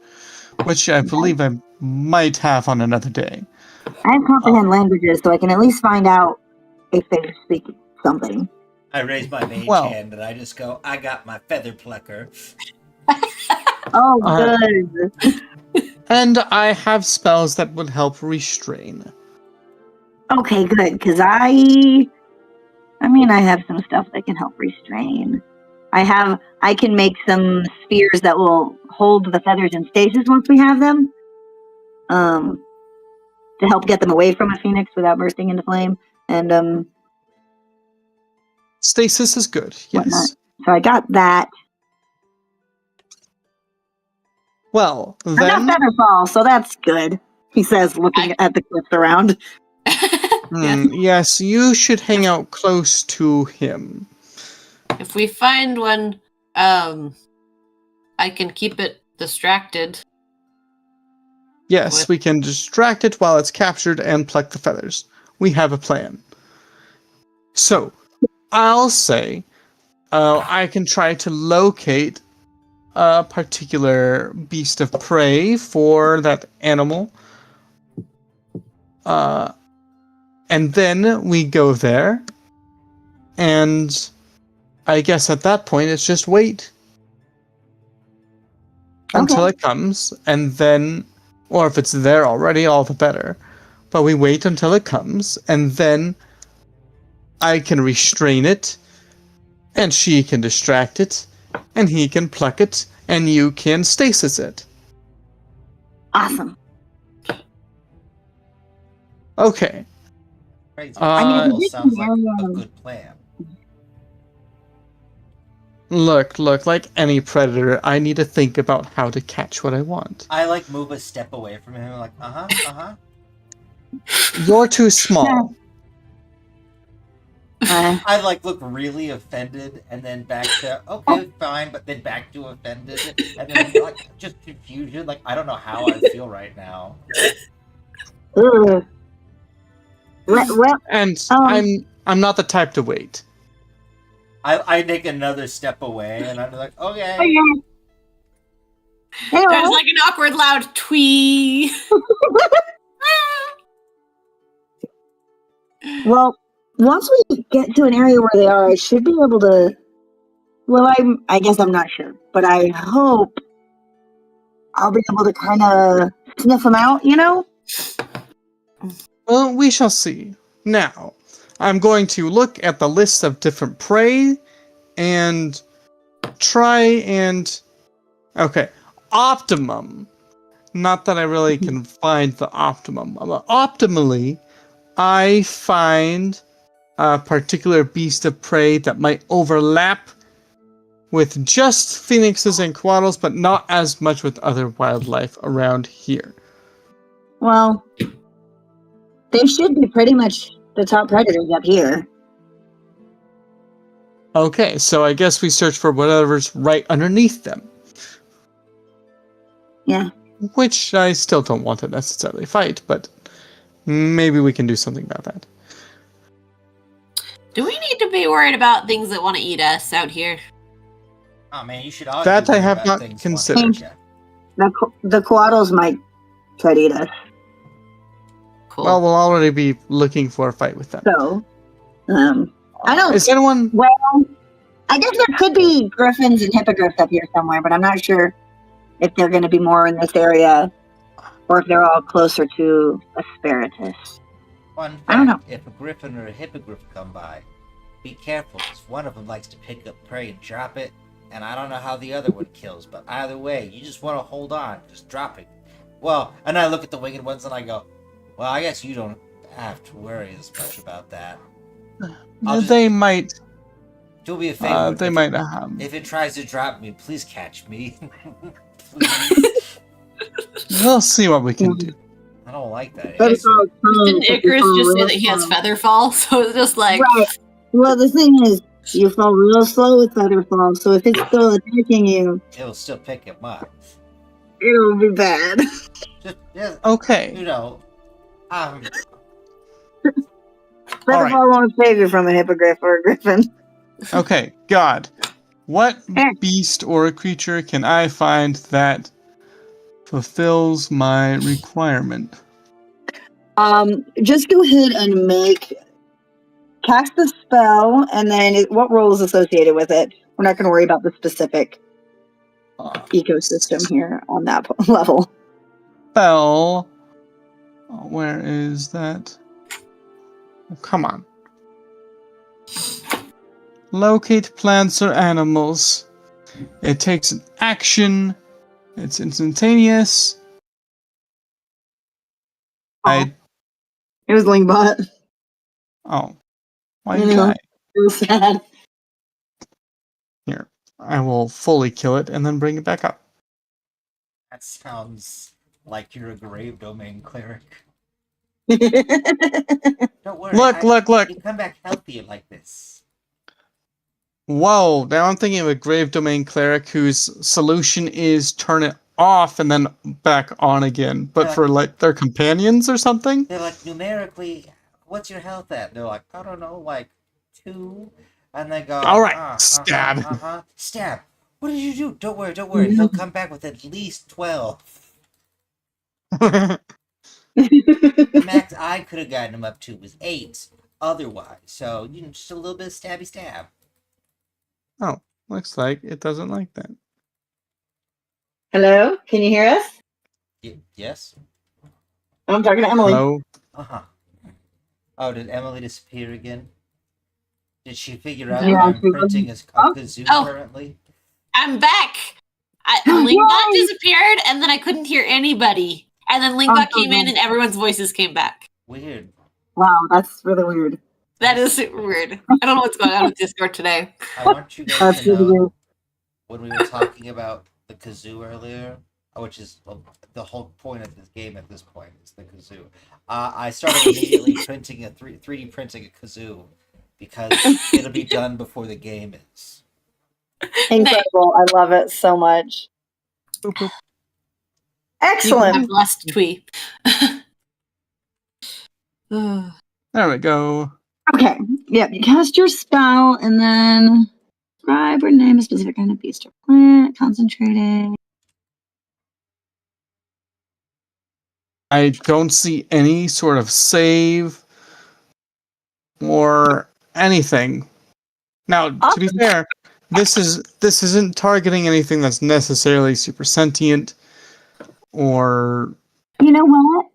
Which I believe I might have on another day. I have comprehend languages, so I can at least find out if they speak something. I raise my mage Well- hand and I just go, I got my feather plucker. Oh, good. And I have spells that would help restrain. Okay, good, because I have some stuff that can help restrain. I can make some spheres that will hold the feathers in stasis once we have them. To help get them away from a phoenix without bursting into flame. And Stasis is good, yes. whatnot. So I got that. Well, I got then... feather fall, so that's good. He says, looking at the cliffs around. Yes, you should hang out close to him. If we find one, I can keep it distracted. Yes, What? we can distract it while it's captured and pluck the feathers. We have a plan. So, I'll say I can try to locate a particular beast of prey for that animal. And then we go there, and I guess at that point it's just wait until it comes, and then, or if it's there already, all the better. But we wait until it comes, and then I can restrain it, and she can distract it, and he can pluck it, and you can stasis it. Awesome. Crazy. Okay. Well, sounds like a good plan. Look, like any predator, I need to think about how to catch what I want. I like move a step away from him, like, You're too small. I like look really offended, and then back to okay, fine, but then back to offended, and then like just confusion. Like I don't know how I feel right now. Ugh. Well, And I'm not the type to wait. I take another step away, and I'm like, okay. anyway. There's like an awkward loud twee. Well, once we get to an area where they are, I should be able to. Well, I guess I'm not sure, but I hope I'll be able to kind of sniff them out. Well, we shall see. Now, I'm going to look at the list of different prey and try and... Okay, optimum. Not that I really can find the optimum. Optimally, I find a particular beast of prey that might overlap with just phoenixes and koalas, but not as much with other wildlife around here. Well, they should be pretty much the top predators up here. Okay, so I guess we search for whatever's right underneath them. Yeah. Which I still don't want to necessarily fight, but maybe we can do something about that. Do we need to be worried about things that want to eat us out here? Oh man, you should always That be I worried have about not things considered. once you- The koalas might try to eat us. Cool. Well, we'll already be looking for a fight with them. So, I don't. Is anyone... Well, I guess there could be griffins and hippogriffs up here somewhere, but I'm not sure if they're going to be more in this area or if they're all closer to asparagus. Fun fact, I don't know. if a griffin or a hippogriff come by, be careful, because one of them likes to pick up prey and drop it, and I don't know how the other one kills, but either way, you just want to hold on, just drop it. Well, and I look at the winged ones and I go, well, I guess you don't have to worry as much about that. They might... Do me a favor. they might... If it tries to drop me, please catch me. Please. We'll see what we can do. I don't like that. Didn't Icarus just say that he has feather fall? So it's just like... Right. Well, the thing is, you fall real slow with feather fall, so if it's still attacking you, It'll still pick him up. it'll be bad. Just, Okay. you know, Feather Alright. fall won't save you from a hippogriff or a griffin. Okay, God. What Eh. beast or creature can I find that fulfills my requirement? Just go ahead and cast the spell, and then what role is associated with it? We're not going to worry about the specific ecosystem here on that level. Spell. Oh, where is that? Oh, come on. Locate plants or animals. It takes an action. It's instantaneous. It was Lingbot. Oh. Why Yeah. did I? It was sad. Here. I will fully kill it and then bring it back up. that sounds like you're a grave domain cleric. Look, Don't worry. Look. You come back healthier like this. Whoa, now I'm thinking of a grave domain cleric whose solution is turn it off and then back on again, but Yeah. for like their companions or something? They're like, numerically, what's your health at? They're like, I don't know, like 2. And they go, All right, stab. Stab. What did you do? Don't worry. He'll come back with at least 12. The max I could have gotten him up to was 8 otherwise. So, just a little bit of stabby stab. Oh, looks like it doesn't like that. Hello? Can you hear us? Yes? I'm talking to Emily. Hello? Uh-huh. Oh, did Emily disappear again? Did she figure out Yeah, that I'm she printing a kazoo Oh. currently? I'm back. Lingbot disappeared, and then I couldn't hear anybody. And then Lingbot came in, and everyone's voices came back. Weird. Wow, that's really weird. That is super weird. I don't know what's going on with Discord today. I want you guys That's to really know weird. when we were talking about the kazoo earlier, which is the whole point of this game at this point is the kazoo. I started immediately printing 3D printing a kazoo because it'll be done before the game is. Incredible. I love it so much. Excellent. I'm blessed, Twee. There we go. Okay. Yep. You cast your spell and then describe or name a specific kind of beast or plant. Concentrating. I don't see any sort of save or anything. Now, to be fair, this isn't targeting anything that's necessarily super sentient or. You know what?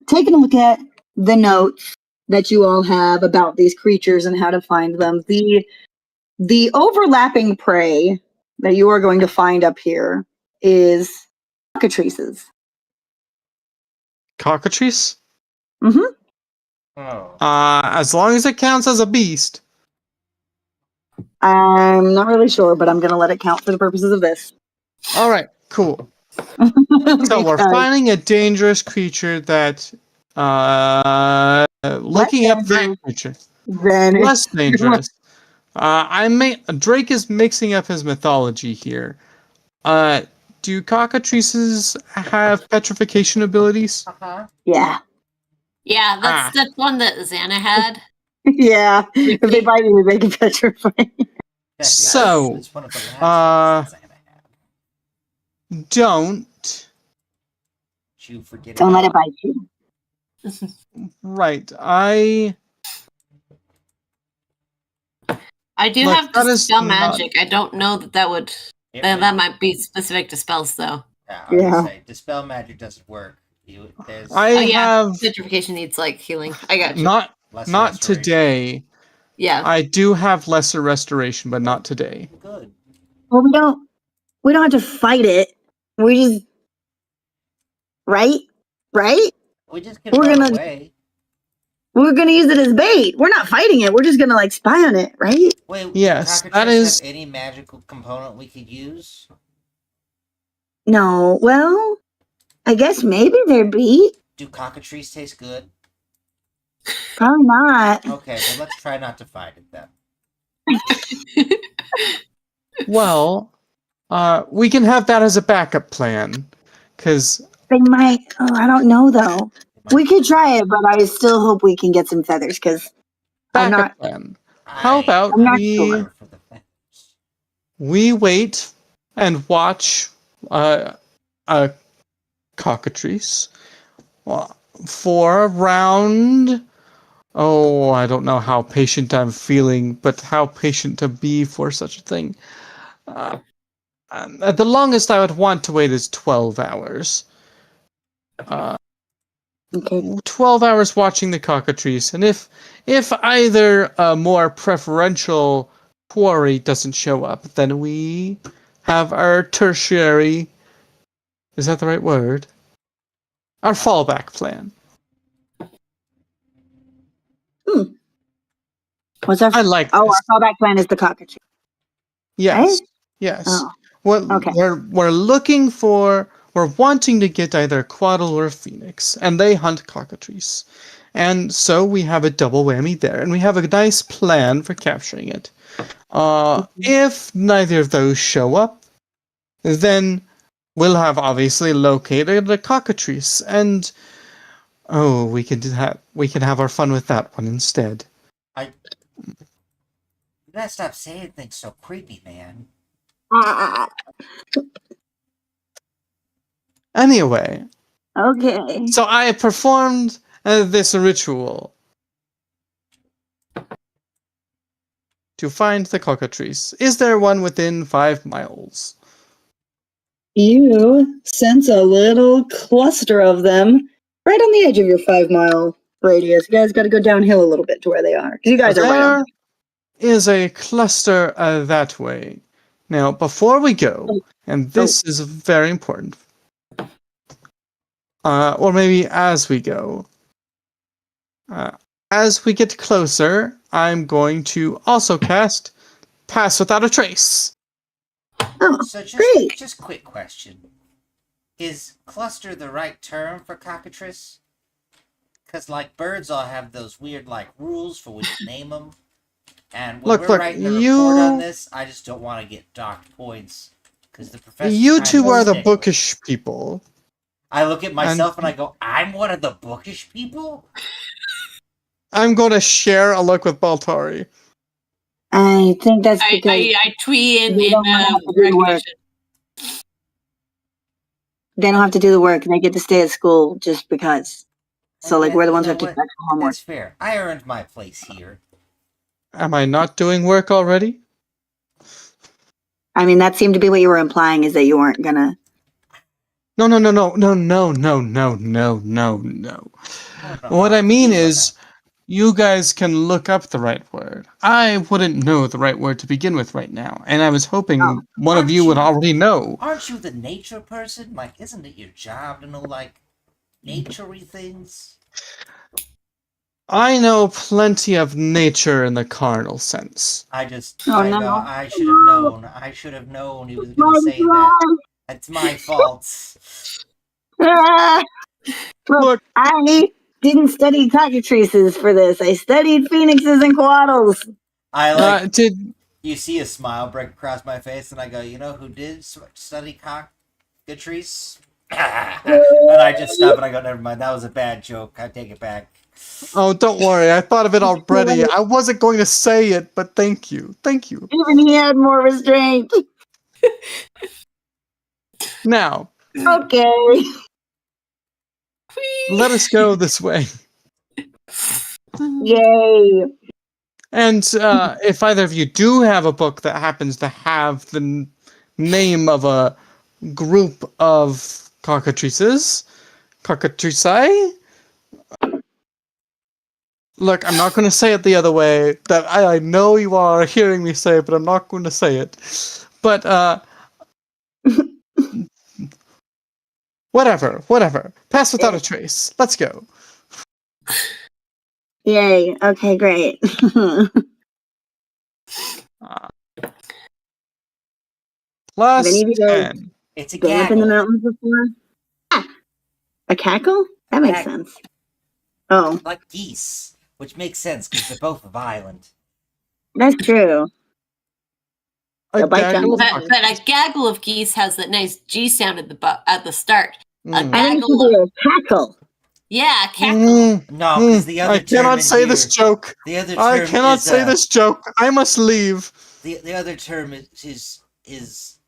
Taking a look at the notes that you all have about these creatures and how to find them, the overlapping prey that you are going to find up here is cockatrices. Cockatrice? Mm-hmm. Oh. As long as it counts as a beast. I'm not really sure, but I'm going to let it count for the purposes of this. All right, cool. So we're finding a dangerous creature that, looking up that creature, Then less dangerous. Drake is mixing up his mythology here. Do cockatrices have petrification abilities? Uh-huh. yeah. Yeah, that's one that Xana had. Yeah. If they bite you, they can petrify. So, it's one of the last ones I had. don't. You forget Don't let it about bite you. Right, I do Look, have that is dispel not- magic. I don't know that would. That might be specific to spells, though. Yeah, I was gonna say, dispel magic doesn't work. I have Petrification needs like healing. I got you. not restoration. today. Yeah. I do have lesser restoration, but not today. Good. Well, we don't have to fight it. We just right? We just can We're run gonna- away. We're gonna use it as bait. We're not fighting it. We're just gonna like spy on it, right? Wait, Yes, do that cockatrices is- have any magical component we could use? No. Well, I guess maybe they're beat. Do cockatrices taste good? Probably not. Okay, well let's try not to fight it then. Well, we can have that as a backup plan, because They might. Oh, I don't know though. We could try it, but I still hope we can get some feathers because I'm backup not. plan. How about I'm not we sure. For the feathers. we wait and watch a cockatrice for around. Oh, I don't know how patient I'm feeling, but how patient to be for such a thing. At the longest I would want to wait is 12 hours. Okay. 12 hours watching the cockatrice, and if either a more preferential quarry doesn't show up, then we have our tertiary. Is that the right word? Our fallback plan. What's our? I like Oh, this. our fallback plan is the cockatrice. Yes. Right? Yes. Oh. Well, Okay. we're wanting to get either a quaddle or a phoenix, and they hunt cockatrice. And so we have a double whammy there, and we have a nice plan for capturing it. If neither of those show up, then we'll have obviously located a cockatrice, and we can have our fun with that one instead. You gotta stop saying things so creepy, man. Anyway, Okay. so I performed this ritual to find the cockatrice. Is there one within 5 miles? You sense a little cluster of them right on the edge of your 5-mile radius. You guys got to go downhill a little bit to where they are. 'Cause you guys are right on. There is a cluster that way. Now, before we go, and this is very important, or maybe as we go, as we get closer, I'm going to also cast Pass Without a Trace. Oh, So great. just quick question. Is cluster the right term for cockatrice? Because, like, birds all have those weird, like, rules for when you name them. And when we're writing the report on this, I just don't want to get docked points. Because the professor's You kind two of are the stickler. bookish people. I look at myself and I go, I'm one of the bookish people? I'm going to share a look with Baltari. I think that's because I tweet in they don't have to do the work. recognition. They don't have to do the work. They get to stay at school just because. So, like, we're the ones who have to do extra homework. That's fair. I earned my place here. Am I not doing work already? I mean, that seemed to be what you were implying, is that you weren't gonna. No. Oh, What I mean you know is, you guys can look up the right word. I wouldn't know the right word to begin with right now, and I was hoping one of you would already know. Aren't you the nature person? Like, isn't it your job to know, like, nature-y things? I know plenty of nature in the carnal sense. I should have known. I should have known he was going to say that. That's my fault. Look, I didn't study cockatrices for this. I studied phoenixes and coatls. You see a smile break across my face, and I go, you know who did study cockatrice? And I just stop and I go, never mind, that was a bad joke. I take it back. Oh, don't worry. I thought of it already. I wasn't going to say it, but thank you. Thank you. Even he had more restraint. Now. Okay. Let us go this way. Yay. And if either of you do have a book that happens to have the name of a group of cockatrices, look, I'm not going to say it the other way. That I know you are hearing me say it, but I'm not going to say it. But, whatever. Pass without a trace. Let's go. Yay. Okay, great. Plus Have any of you guys 10. It's a been up in the gaggle. mountains before? Ah, a cackle? That makes sense. Oh, Like geese, which makes sense because they're both violent. that's true. A bite gaggle down. of But a gaggle of geese has that nice G sound at the start. A I think gaggle it's of a cackle. yeah, cackle. No, because the other I cannot say term in this here- joke. The other I term cannot is, say this joke. I must leave. The other term is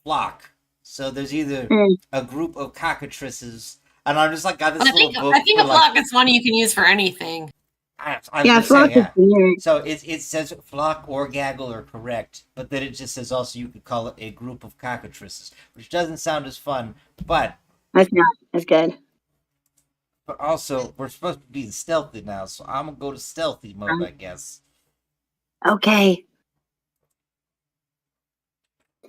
flock. So there's either a group of cockatrices, and I'm just like got this I little think book. I think a where, like, flock is one you can use for anything. I'm Yeah, just saying, flock is generic. So it says flock or gaggle are correct, but then it just says also you could call it a group of cockatrices, which doesn't sound as fun, but That's not as good. but also we're supposed to be stealthy now, so I'm gonna go to stealthy mode, I guess. Okay.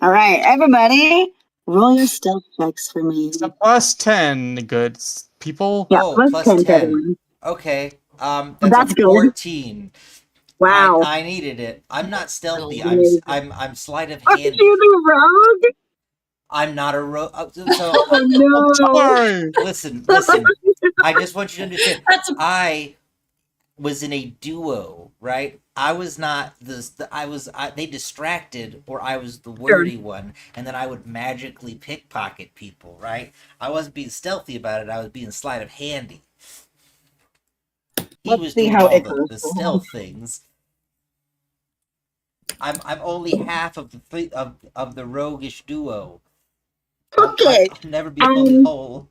All right, everybody, roll your stealth checks for me. It's a plus 10, good people. Yeah, Oh, plus plus 10 to 10. everyone. Okay, that's That's a good. 14. Wow. I needed it. I'm not stealthy. Amazing. I'm sleight of Are hand. you the rogue? I'm not a rogue. So Oh no. Sorry. listen. I just want you to understand. I was in a duo, right? I was not they distracted, or I was the wordy one, and then I would magically pickpocket people, right? I wasn't being stealthy about it. I was being sleight of handy. He Let's was see doing how all it the goes. stealth things. I'm only half of the roguish duo. Okay. I'll never be fully whole.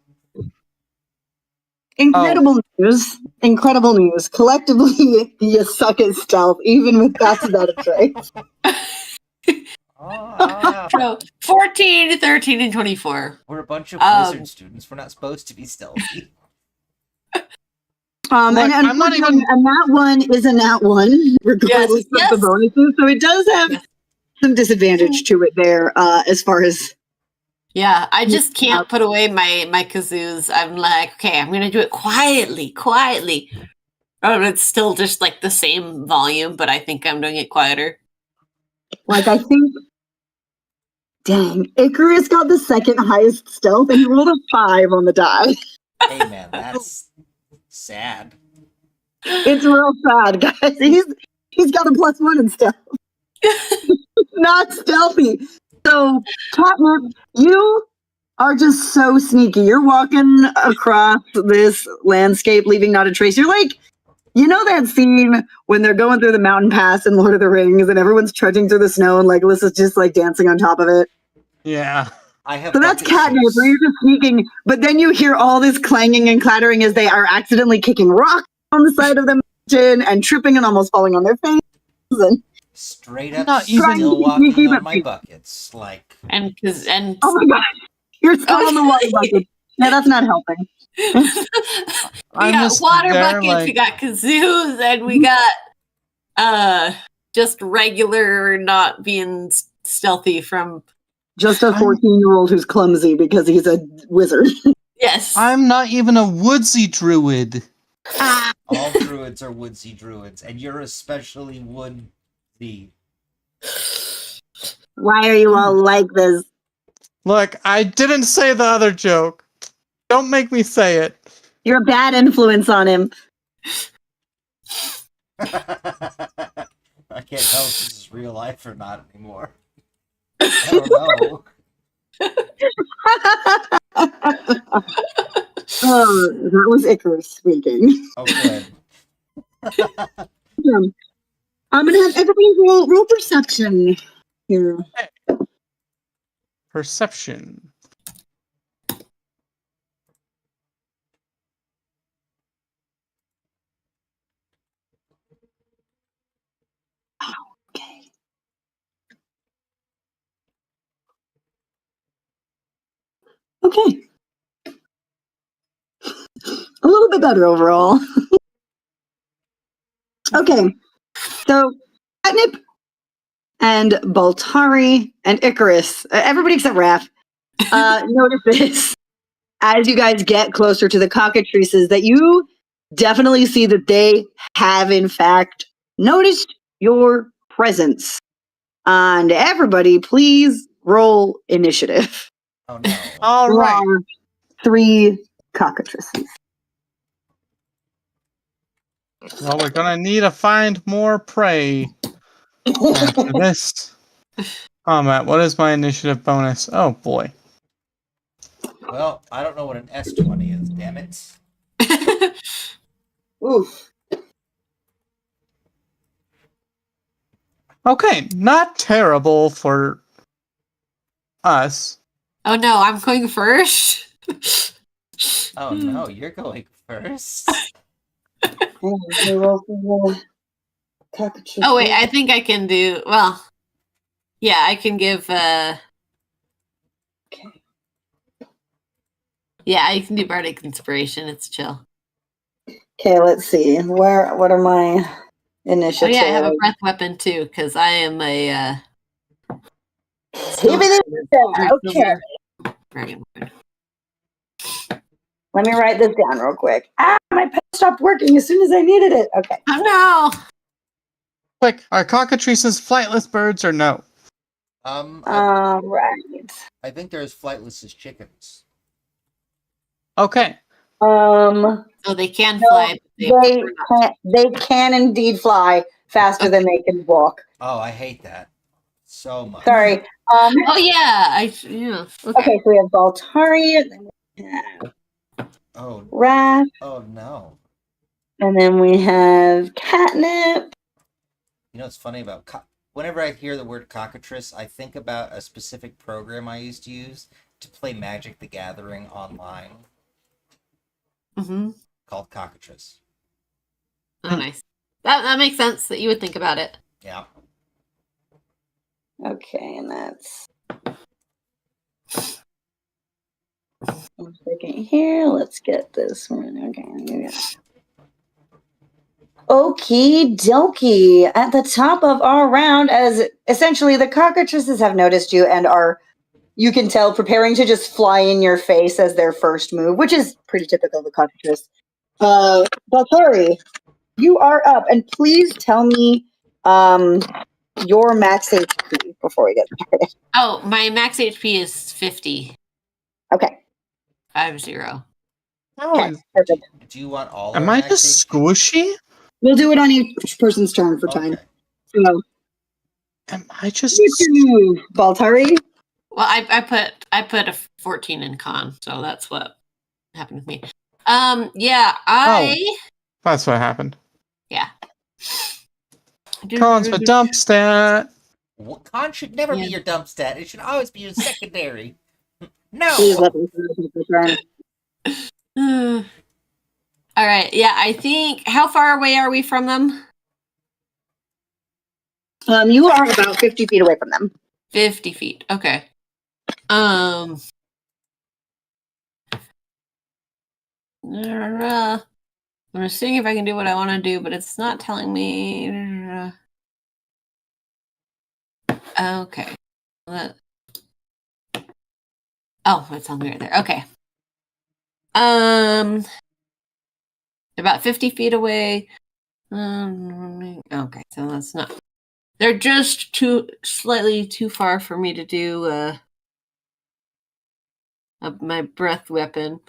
Incredible news. Incredible news. Collectively, you suck at stealth, even with Pass Without a Trace. So 14, 13, and 24. We're a bunch of wizard students. We're not supposed to be stealthy. And Look, I'm not unfortunately, even- a nat one is a nat one, regardless of the bonuses. So it does have some disadvantage to it there, as far as Yeah, I just can't put away my kazoos. I'm like, okay, I'm gonna do it quietly. Oh, it's still just like the same volume, but I think I'm doing it quieter. like I think. Dang, Icarus got the second highest stealth, and he rolled a 5 on the die. Hey man, that's sad. It's real sad, guys. He's got a +1 in stealth. Not stealthy. So, Catnip, you are just so sneaky. You're walking across this landscape, leaving not a trace. You're like, you know that scene when they're going through the mountain pass in Lord of the Rings and everyone's trudging through the snow and Legolas is just like dancing on top of it? Yeah. I have So that's bucket Catnip, shoes. where you're just sneaking, but then you hear all this clanging and clattering as they are accidentally kicking rocks on the side of the mountain and tripping and almost falling on their faces. And Straight up Not still even- walking on my buckets. Like, And oh my god, you're still on the water bucket. Yeah, that's not helping. we I'm got just water there, buckets, we like- got kazoos, and we got just regular not being stealthy from Just a 14-year-old who's clumsy because he's a wizard. yes. I'm not even a woodsy druid. all druids are woodsy druids, and you're especially woodsy. Why are you all like this? Look, I didn't say the other joke. Don't make me say it. You're a bad influence on him. I can't tell if this is real life or not anymore. I don't know. Oh, that was Icarus speaking. Oh, good. I'm gonna have everybody roll perception here. Perception. Okay. Okay. A little bit better overall. Okay. So, Catnip and Baltari and Icarus, everybody except Raph, notice this as you guys get closer to the cockatrices that you definitely see that they have, in fact, noticed your presence. And everybody, please roll initiative. Oh no. All There right. are 3 cockatrices. Well, we're gonna need to find more prey after this. Oh, Matt, what is my initiative bonus? Oh boy. Well, I don't know what an S20 is, damn it. Oof. Okay, not terrible for us. Oh no, I'm going first. Oh no, you're going first. Oh wait, I think I can do well. Yeah, I can give Okay. yeah, I can do Bardic Inspiration, it's chill. Okay, let's see. What are my Oh initiatives? yeah, I have a breath weapon too, because I am a Okay. dragon. Let me write this down real quick. Ah, my pen stopped working as soon as I needed it. Okay. Oh no! Quick, are cockatrices flightless birds or no? Right. I think they're as flightless as chickens. Okay. So they can No, fly. But they can indeed fly faster than they can walk. Oh, I hate that so much. Sorry. Oh yeah, yeah. Okay, so we have Baltari, and then we have Oh, Wrath, oh no. and then we have Catnip. You know what's funny about whenever I hear the word cockatrice, I think about a specific program I used to use to play Magic the Gathering online Mm-hmm. called Cockatrice. Oh nice. That makes sense that you would think about it. Yeah. Okay, and that's 1 second here. Let's get this one. Okay, here we go. Okie dokie. At the top of our round, as essentially the cockatrices have noticed you and are, you can tell, preparing to just fly in your face as their first move, which is pretty typical of the cockatrice. Baltari, you are up, and please tell me your max HP before we get started. Oh, my max HP is 50. Okay. 50. Okay, perfect. Do you want all Am our I max just HP? squishy? We'll do it on each person's turn for time. Okay. So, Am I just? what's your move, Baltari? Well, I put a 14 in con, so that's what happened with me. Yeah, That's what happened. yeah. Con's a dump stat. Well, con should never be Yeah. your dump stat. It should always be your secondary. Please No. let me finish the turn. All right. Yeah, I think. How far away are we from them? You are about 50 feet away from them. 50 feet. Okay. I'm seeing if I can do what I want to do, but it's not telling me. Okay. Oh, it's on me right there. Okay. About 50 feet away. Okay, so that's not. They're just slightly too far for me to do my breath weapon.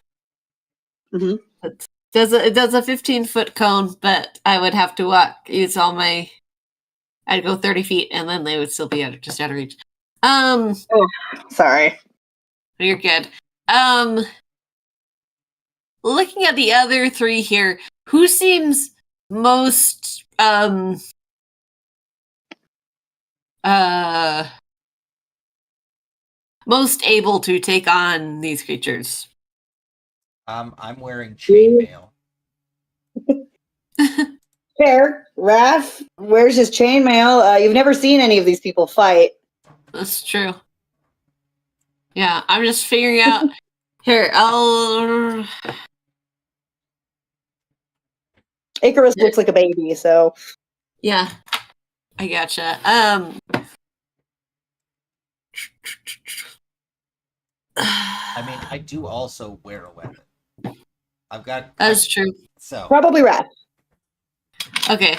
Mhm. It does a 15-foot cone, but I would have to use all my. I'd go 30 feet, and then they would still be just out of reach. Sorry. You're good. Looking at the other three here, who seems most most able to take on these creatures? I'm wearing chainmail. Fair. Raph, where's his chainmail? You've never seen any of these people fight. That's true. Yeah, I'm just figuring out. Here, I'll. Icarus looks like a baby, so. Yeah, I gotcha. I mean, I do also wear a weapon. I've got. That's true. So Probably Raph. Okay.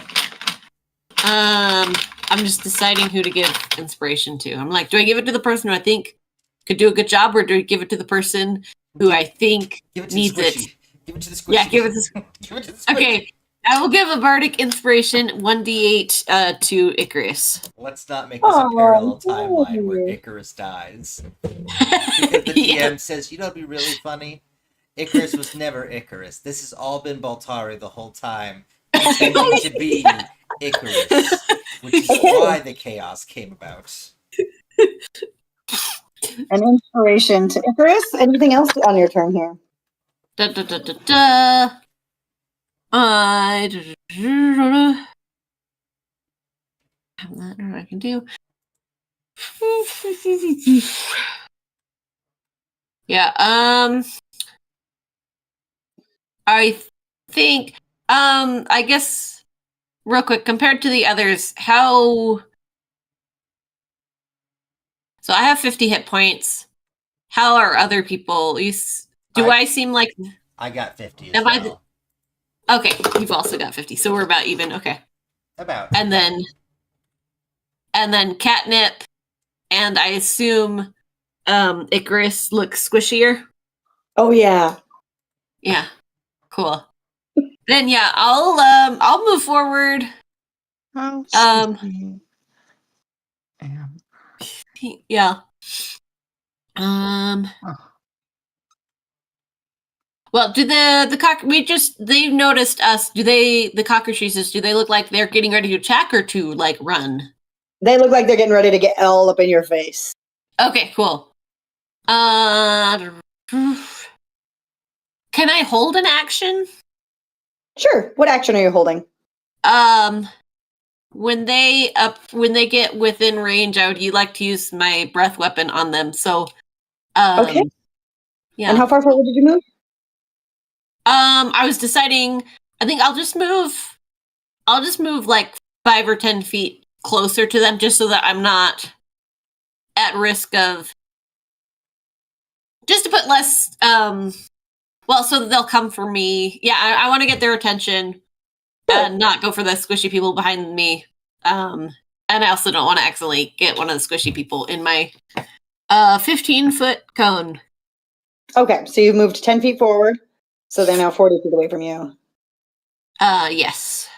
I'm just deciding who to give inspiration to. I'm like, do I give it to the person who I think could do a good job, or do I give it to the person who I think give it to needs the it? squishy. Give it to the squishy. Yeah, give it to. Give it to the squishy. Okay, I will give a bardic inspiration 1d8 to Icarus. Let's not make this a parallel Oh, timeline where yay. Icarus dies. Because the Yeah. DM says, you know, it'd be really funny. Icarus was never Icarus. This has all been Baltari the whole time, pretending to be Icarus, which is why the chaos came about. An inspiration to Icarus. Anything else on your turn here? Da, da, da, da, da. That I can do. Yeah. I think. I guess. Real quick, compared to the others, how. So I have 50 hit points. How are other people? Do I seem like? I got 50 as Am I well. Okay, you've also got 50, so we're about even. Okay. About. And then Catnip, and I assume Icarus looks squishier. Oh yeah. Yeah, cool. Then yeah, I'll move forward. How Um, squishy am Yeah. Well, do they've noticed us? The cockatrices? Do they look like they're getting ready to attack or to like run? They look like they're getting ready to get all up in your face. Okay, cool. Can I hold an action? Sure. What action are you holding? When they get within range, I would like to use my breath weapon on them. So, Okay. Yeah. And how far forward did you move? I was deciding. I think I'll just move I'll just move like 5 or 10 feet closer to them, just so that I'm not at risk of. Just to put less. Well, so that they'll come for me. Yeah, I want to get their attention and not go for the squishy people behind me. And I also don't want to accidentally get one of the squishy people in my 15-foot cone. Okay, so you've moved 10 feet forward, so they're now 40 feet away from you. Yes.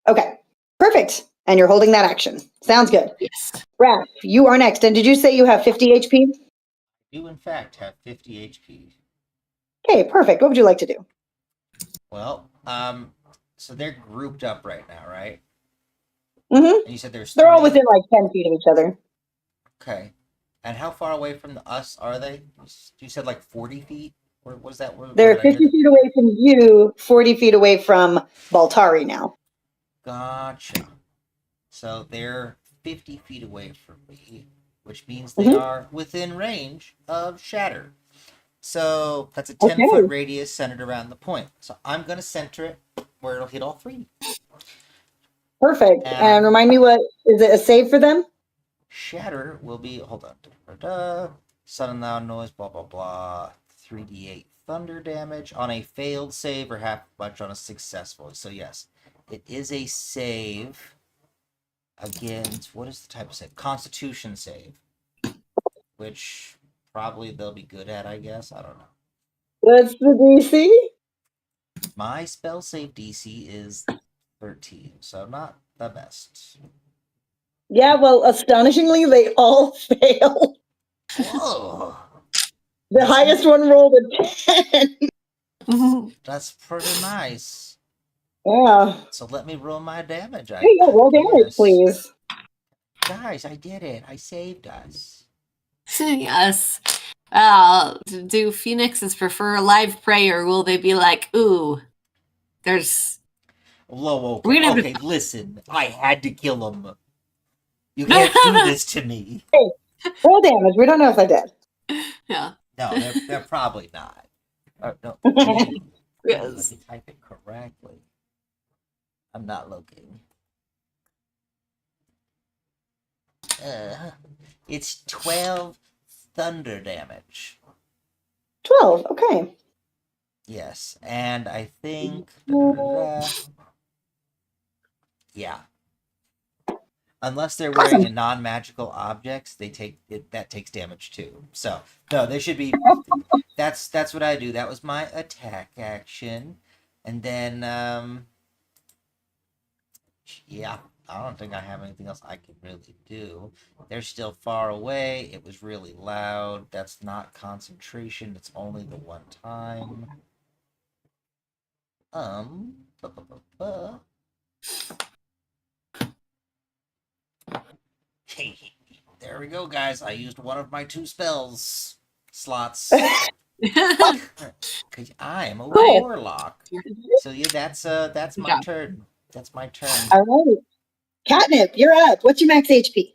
Okay, perfect. And you're holding that action. Sounds good. Yes. Raph, you are next. And did you say you have 50 HP? You, in fact, have 50 HP. Okay, perfect. What would you like to do? Well, so they're grouped up right now, right? Mm-hmm. And you said there's They're all three? within like 10 feet of each other. Okay. And how far away from us are they? You said like 40 feet? Or was that? They're 50 feet away from you, 40 feet away from Baltari now. Gotcha. So they're 50 feet away from me, which means they are within range of Shatter. So that's a 10-foot radius centered around the point. So I'm going to center it where it'll hit all three. Perfect. And remind me, what is it, a save for them? Shatter will be, hold on. Sudden loud noise, blah, blah, blah. 3d8 thunder damage on a failed save or half much on a successful. So yes, it is a save against, what is the type of save? Constitution save. Which probably they'll be good at, I guess. I don't know. What's the DC? My spell save DC is 13, so not the best. Yeah, well, astonishingly, they all fail. Whoa! The highest one rolled a 10. That's pretty nice. Yeah. So let me roll my damage. Hey, yeah, roll damage, please. Guys, I did it. I saved us. Yes. Do phoenixes prefer live prey, or will they be like, ooh, there's... Whoa, We're okay, listen. I had to kill him. You can't do this to me. Hey, roll damage. We don't know if they're dead. Yeah. No, they're probably not. No. Yes. Let me type it correctly. I'm not looking. It's 12 thunder damage. 12, okay. Yes, and I think... Yeah. Unless they're wearing a non-magical objects, they take it. That takes damage too. So no, they should be. That's what I do. That was my attack action, and then yeah, I don't think I have anything else I can really do. They're still far away. It was really loud. That's not concentration. It's only the one time. Ba, ba, ba, ba. There we go, guys. I used one of my 2 spells slots. Because I am a warlock. So yeah, that's my turn. That's my turn. All right. Catnip, you're up. What's your max HP?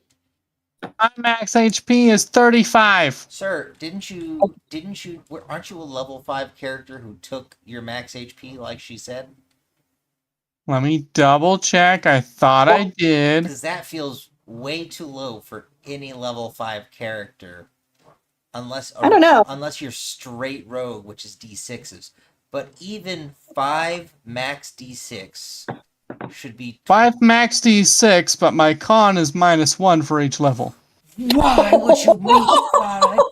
My max HP is 35. Sir, aren't you a level 5 character who took your max HP like she said? Let me double check. I thought I did. Because that feels way too low for any level 5 character. I don't know. Unless you're straight rogue, which is D6s. But even 5 max D6 should be... 5 max D6, but my con is -1 for each level. Why would you make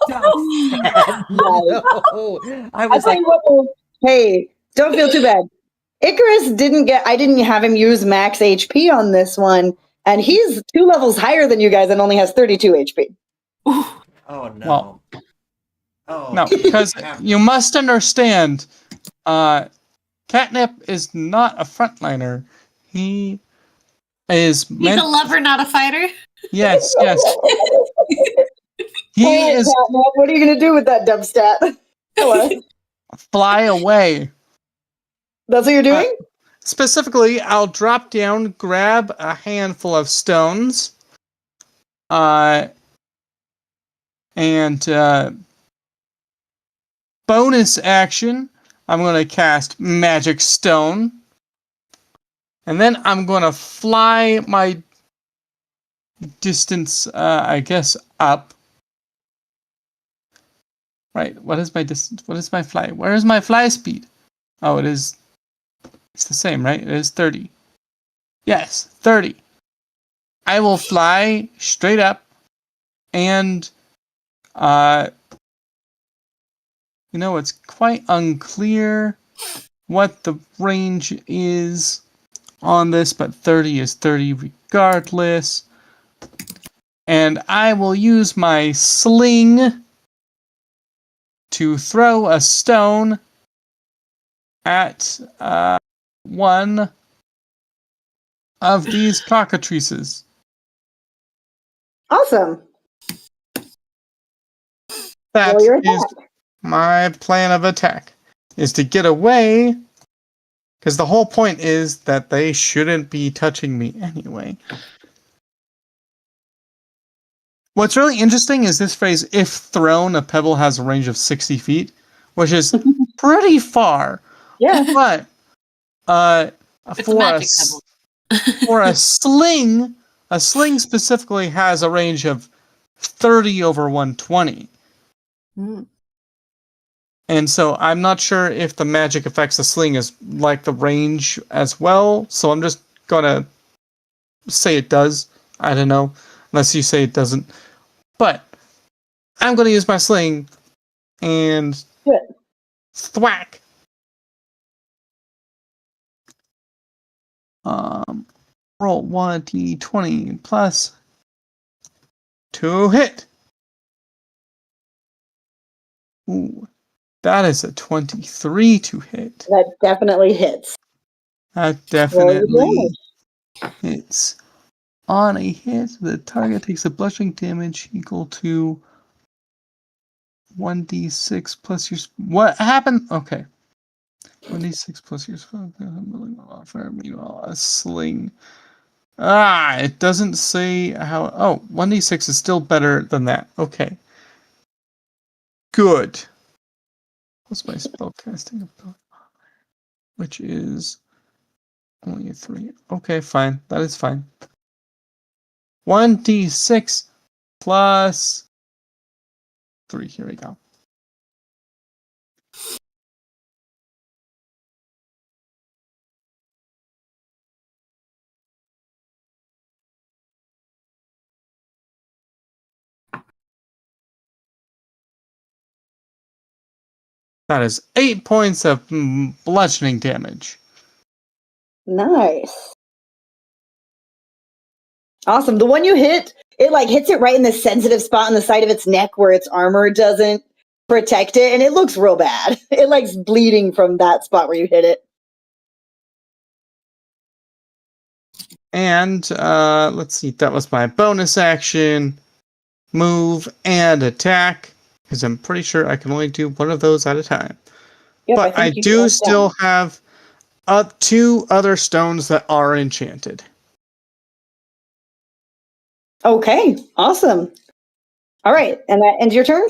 that? No. I was like... Hey, don't feel too bad. Icarus I didn't have him use max HP on this one, and he's 2 levels higher than you guys and only has 32 HP. Oh, no. Well, no, because you must understand, Catnip is not a frontliner. He is... He's a lover, not a fighter? Yes. He is... Catnip, what are you going to do with that dumb stat? Fly away. That's what you're doing? Specifically, I'll drop down, grab a handful of stones, and bonus action, I'm going to cast Magic Stone, And then I'm going to fly my distance, I guess, up. Right, what is my distance? What is my fly? Where is my fly speed? Oh, it's the same, right? It is 30. Yes, 30. I will fly straight up and, it's quite unclear what the range is on this, but 30 is 30 regardless. And I will use my sling to throw a stone at one of these cockatrices. Awesome. That Roll your is my plan of attack, is to get away, because the whole point is that they shouldn't be touching me anyway. What's really interesting is this phrase, if thrown, a pebble has a range of 60 feet, which is pretty far. Yeah. But It's a magic pebble. for a sling specifically has a range of 30 over 120. Mm. And so I'm not sure if the magic affects the sling is like the range as well. So I'm just gonna say it does. I don't know, unless you say it doesn't. But I'm gonna use my sling and thwack. Roll 1d20 plus 2 hit. Ooh, that is a 23 to hit. That definitely hits. That Roll your definitely damage. hits. On a hit, the target takes a bludgeoning damage equal to 1d6 plus your... What happened? Okay. 1d6 plus your... Meanwhile, a sling. It doesn't say how... Oh, 1d6 is still better than that. Okay. Good. What's my spellcasting ability? Which is only a 3. Okay, fine. That is fine. 1d6 plus 3. Here we go. That is 8 points of bludgeoning damage. Nice. Awesome. The one you hit, it like hits it right in the sensitive spot on the side of its neck where its armor doesn't protect it, and it looks real bad. It like's bleeding from that spot where you hit it. And let's see, that was my bonus action, move, and attack, because I'm pretty sure I can only do one of those at a time. Yep, but I think you do got still that. have 2 other stones that are enchanted. Okay, awesome. All right, and that ends your turn?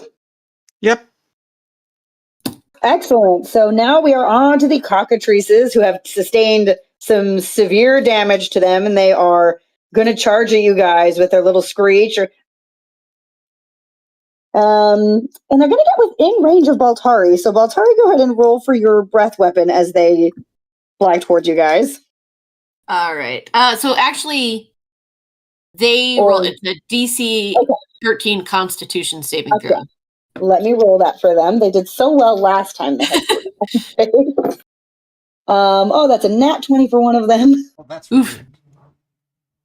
Yep. Excellent. So now we are on to the cockatrices who have sustained some severe damage to them, and they are going to charge at you guys with their little screech. And they're going to get within range of Baltari. So Baltari, go ahead and roll for your breath weapon as they fly towards you guys. All right. So actually, they roll. It's a DC 13 Constitution saving throw. Let me roll that for them. They did so well last time they had 40. That's a nat 20 for one of them. Well, that's weird.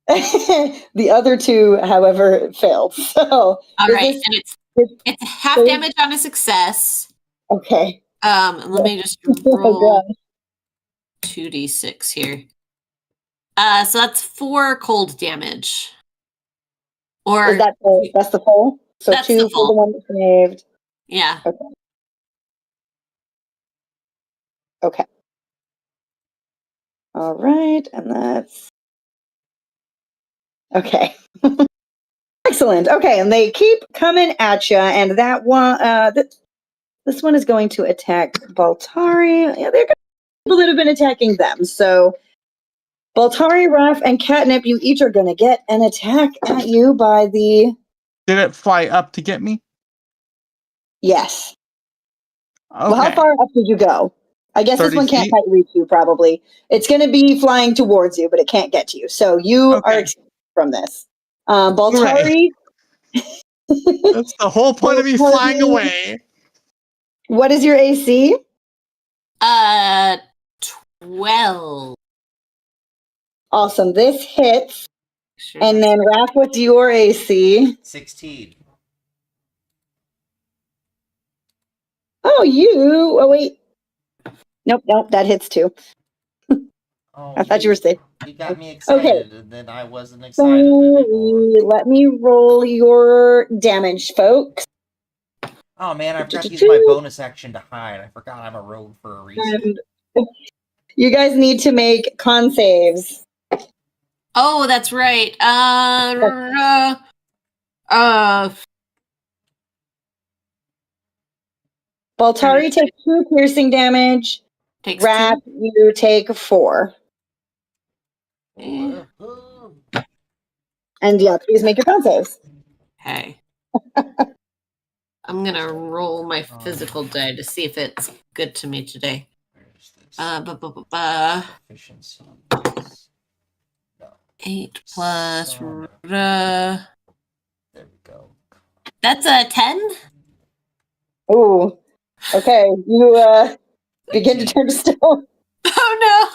The other 2, however, failed. So all right, and it's half damage on a success. Okay. Let me just roll 2d6 here. So that's 4 cold damage. Or is that's the full? So that's 2 the for the one that saved. Yeah. Okay. All right, and that's okay. Excellent. Okay, and they keep coming at you, and that one, this one is going to attack Baltari. Yeah, they're people that have been attacking them. So Baltari, Raph, and Catnip, you each are going to get an attack at you by the... Did it fly up to get me? Yes. Okay. Well, how far up did you go? I guess this 30 one can't feet? quite reach you, probably. It's going to be flying towards you, but it can't get to you. So you are Okay. exempt from this. Baltari, That's the whole point of me flying away. what is your AC? 12. Awesome. This hits. Sure. And then Raph, what's your AC? 16. Oh, wait. Nope, that hits too. Oh, I thought you were safe. You got me excited, and then I wasn't So excited anymore. let me roll your damage, folks. Oh man, I forgot to use my bonus action to hide. I forgot I'm a rogue for a reason. And you guys need to make con saves. Oh, that's right. Baltari takes 2 piercing damage. Takes Raph, 2. you take 4. Yeah. And yeah, please make your con saves. Okay. I'm gonna roll my physical die to see if it's good to me today. Efficiency. No. 8 plus. There we go. That's a 10. Ooh. Okay, you begin to turn to stone. Oh no!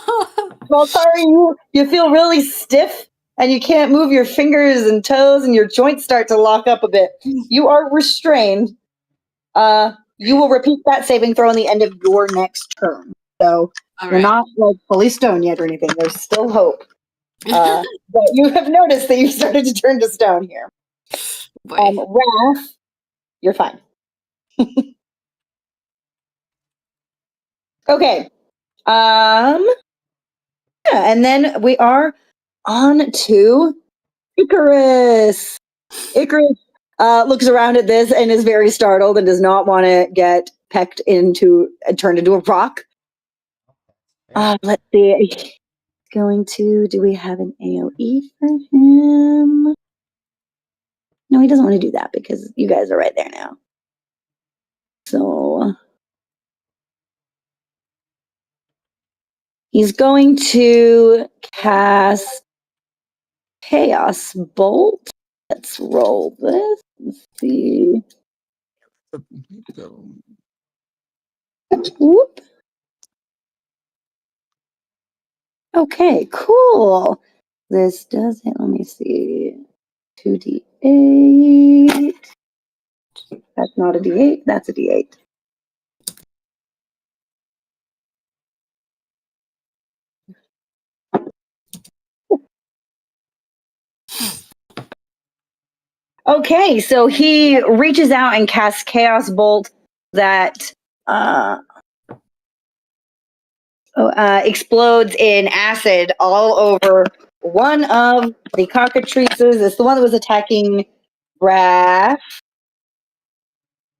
Baltari, you feel really stiff and you can't move your fingers and toes and your joints start to lock up a bit. You are restrained. You will repeat that saving throw on the end of your next turn. So All you're right. not like fully stoned yet or anything. There's still hope. But you have noticed that you started to turn to stone here. Boy. Raph, you're fine. Okay. Yeah, and then we are on to Icarus. Icarus looks around at this and is very startled and does not want to get pecked into and turned into a rock. Let's see. Do we have an AoE for him? No, he doesn't want to do that because you guys are right there now. So he's going to cast Chaos Bolt. Let's roll this. Let's see. Whoop. Okay, cool. This does it. Let me see. 2d8. That's not a d8. That's a d8. Okay, so he reaches out and casts Chaos Bolt that explodes in acid all over one of the cockatrices. It's the one that was attacking Raph.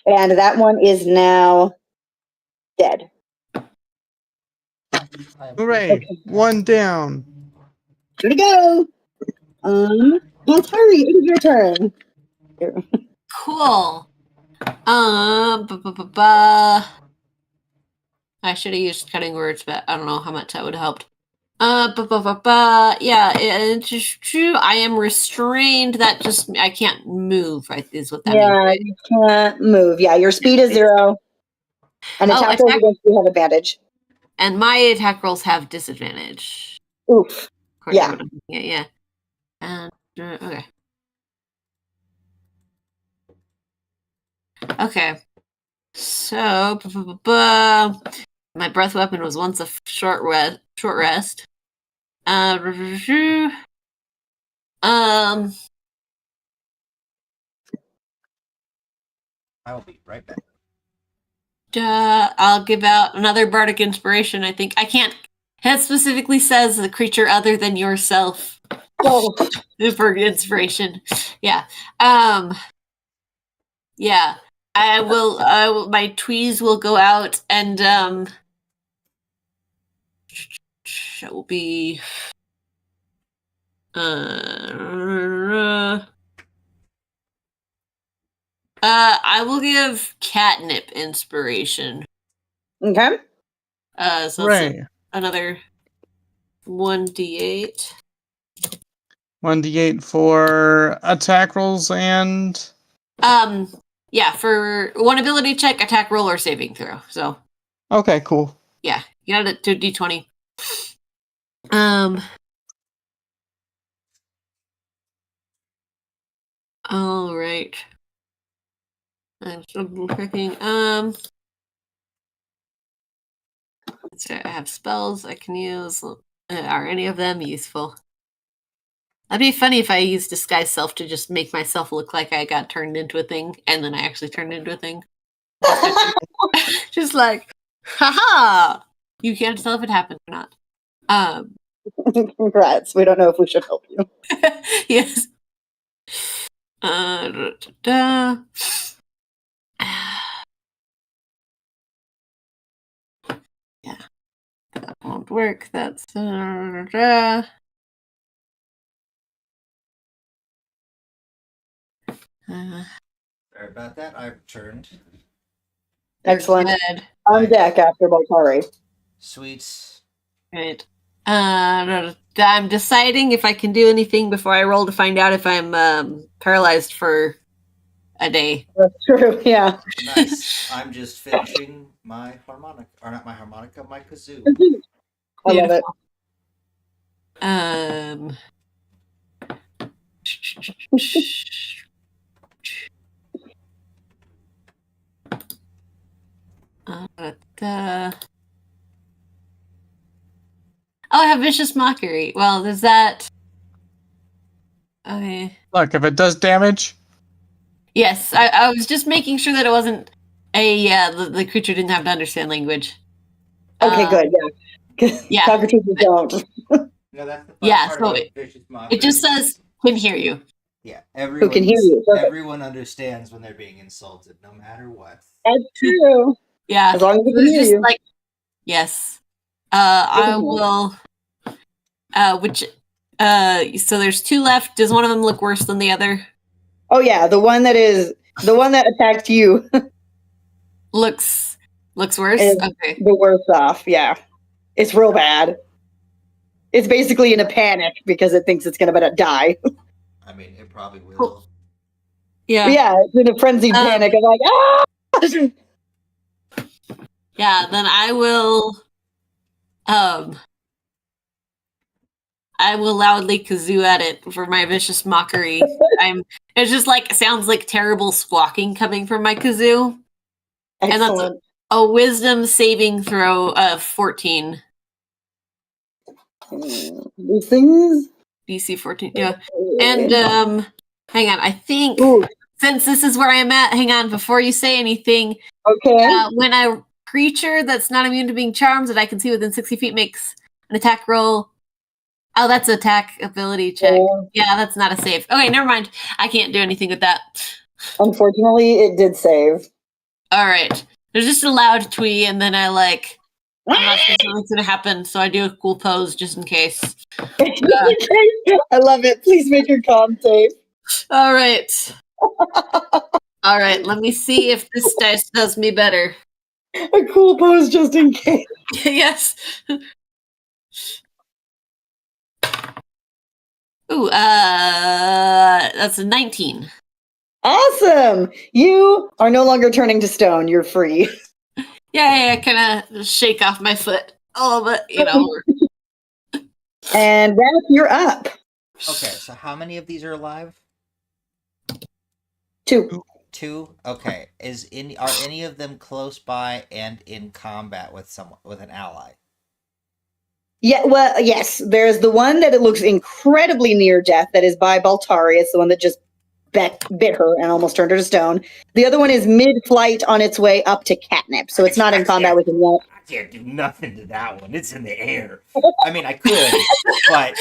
And that one is now dead. Hooray! Okay. One down. Here to go. Baltari, it is your turn. Cool. I should have used cutting words, but I don't know how much that would have helped. Yeah, it's just true. I am restrained. That just I can't move. Right, is what that means. Yeah, you can't move. Yeah, your speed is 0. And attack rolls against you have advantage. And my attack rolls have disadvantage. Oof. Yeah. Yeah. And okay. Okay. So my breath weapon was once a short rest. I will be right back. I'll give out another bardic inspiration. I think I can't. It specifically says the creature other than yourself. Oh. For inspiration. Yeah. Yeah. I will. My tweeze will go out, and it will be I will give catnip inspiration. Okay. So Right. that's another 1d8. 1d8 for attack rolls and. Yeah, for one ability check, attack roll, or saving throw. So Okay, cool. yeah, you got it to d20. All right. I'm double checking. Let's see, I have spells I can use. Are any of them useful? That'd be funny if I used disguise self to just make myself look like I got turned into a thing, and then I actually turned into a thing. Just like, haha! You can't tell if it happened or not. Congrats. We don't know if we should help you. Yes. Yeah, that won't work. That's Sorry about that. I returned. Excellent. good. On deck after Baltari. Sweets. Right. I'm deciding if I can do anything before I roll to find out if I'm paralyzed for a day. That's true, yeah. Nice. I'm just finishing my harmonica, or not my harmonica, my kazoo. I love it. Oh, I have vicious mockery. Well, there's that. Okay. Look, if it does damage, Yes, I was just making sure that it wasn't the creature didn't have to understand language. Okay, good, yeah. Yeah. Cockatoos don't. No, that's the fun Yeah, part so about vicious mockery. It just says can hear you. Yeah, Who can hear you? Perfect. Everyone understands when they're being insulted, no matter what. That's true. Yeah. As long as we It can was hear just you. like yes. I will so there's two left. Does one of them look worse than the other? Oh yeah, the one that attacked you Looks worse? is Okay. the worst off, yeah. It's real bad. It's basically in a panic because it thinks it's gonna die. I mean, it probably will. Yeah. Yeah, it's in a frenzied panic. I'm like, ah! Yeah, then I will loudly kazoo at it for my vicious mockery. It's just like sounds like terrible squawking coming from my kazoo. Excellent. And that's a wisdom saving throw of 14. These things? DC 14, yeah. And hang on, I think since this is where I'm at, hang on, before you say anything. Okay. When a creature that's not immune to being charmed that I can see within 60 feet makes an attack roll. Oh, that's attack ability check. Yeah, that's not a save. Okay, never mind. I can't do anything with that. Unfortunately, it did save. All right. There's just a loud twee, and then I'm not sure what's going to happen, so I do a cool pose just in case. I love it. Please make your con save. All right. All right, let me see if this dice does me better. A cool pose just in case. Yes. Ooh, that's a 19. Awesome! You are no longer turning to stone. You're free. Yeah, I kind of shake off my foot a little bit, And Raph, you're up. Okay, so how many of these are alive? 2. 2? Okay. Are any of them close by and in combat with an ally? Yeah, well, yes. There's the one that it looks incredibly near death that is by Baltari. It's the one that just bit her and almost turned her to stone. The other one is mid-flight on its way up to Catnip, so it's not in combat with him yet. I can't do nothing to that one. It's in the air. I mean, I could, but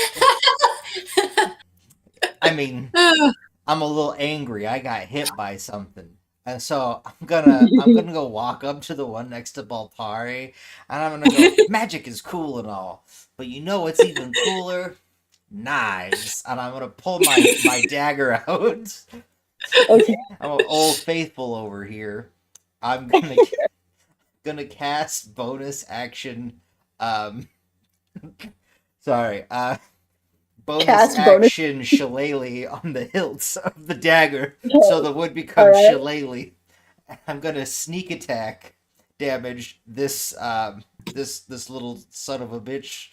I mean, I'm a little angry. I got hit by something. And so I'm gonna go walk up to the one next to Baltari, and I'm gonna go, magic is cool and all, but you know what's even cooler? knives, and I'm gonna pull my dagger out. Okay. I'm old faithful over here. I'm gonna cast bonus action. Um, sorry. Bonus Cast bonus. action shillelagh on the hilts of the dagger, Okay. so the wood becomes Alright. shillelagh. I'm gonna sneak attack damage this this little son of a bitch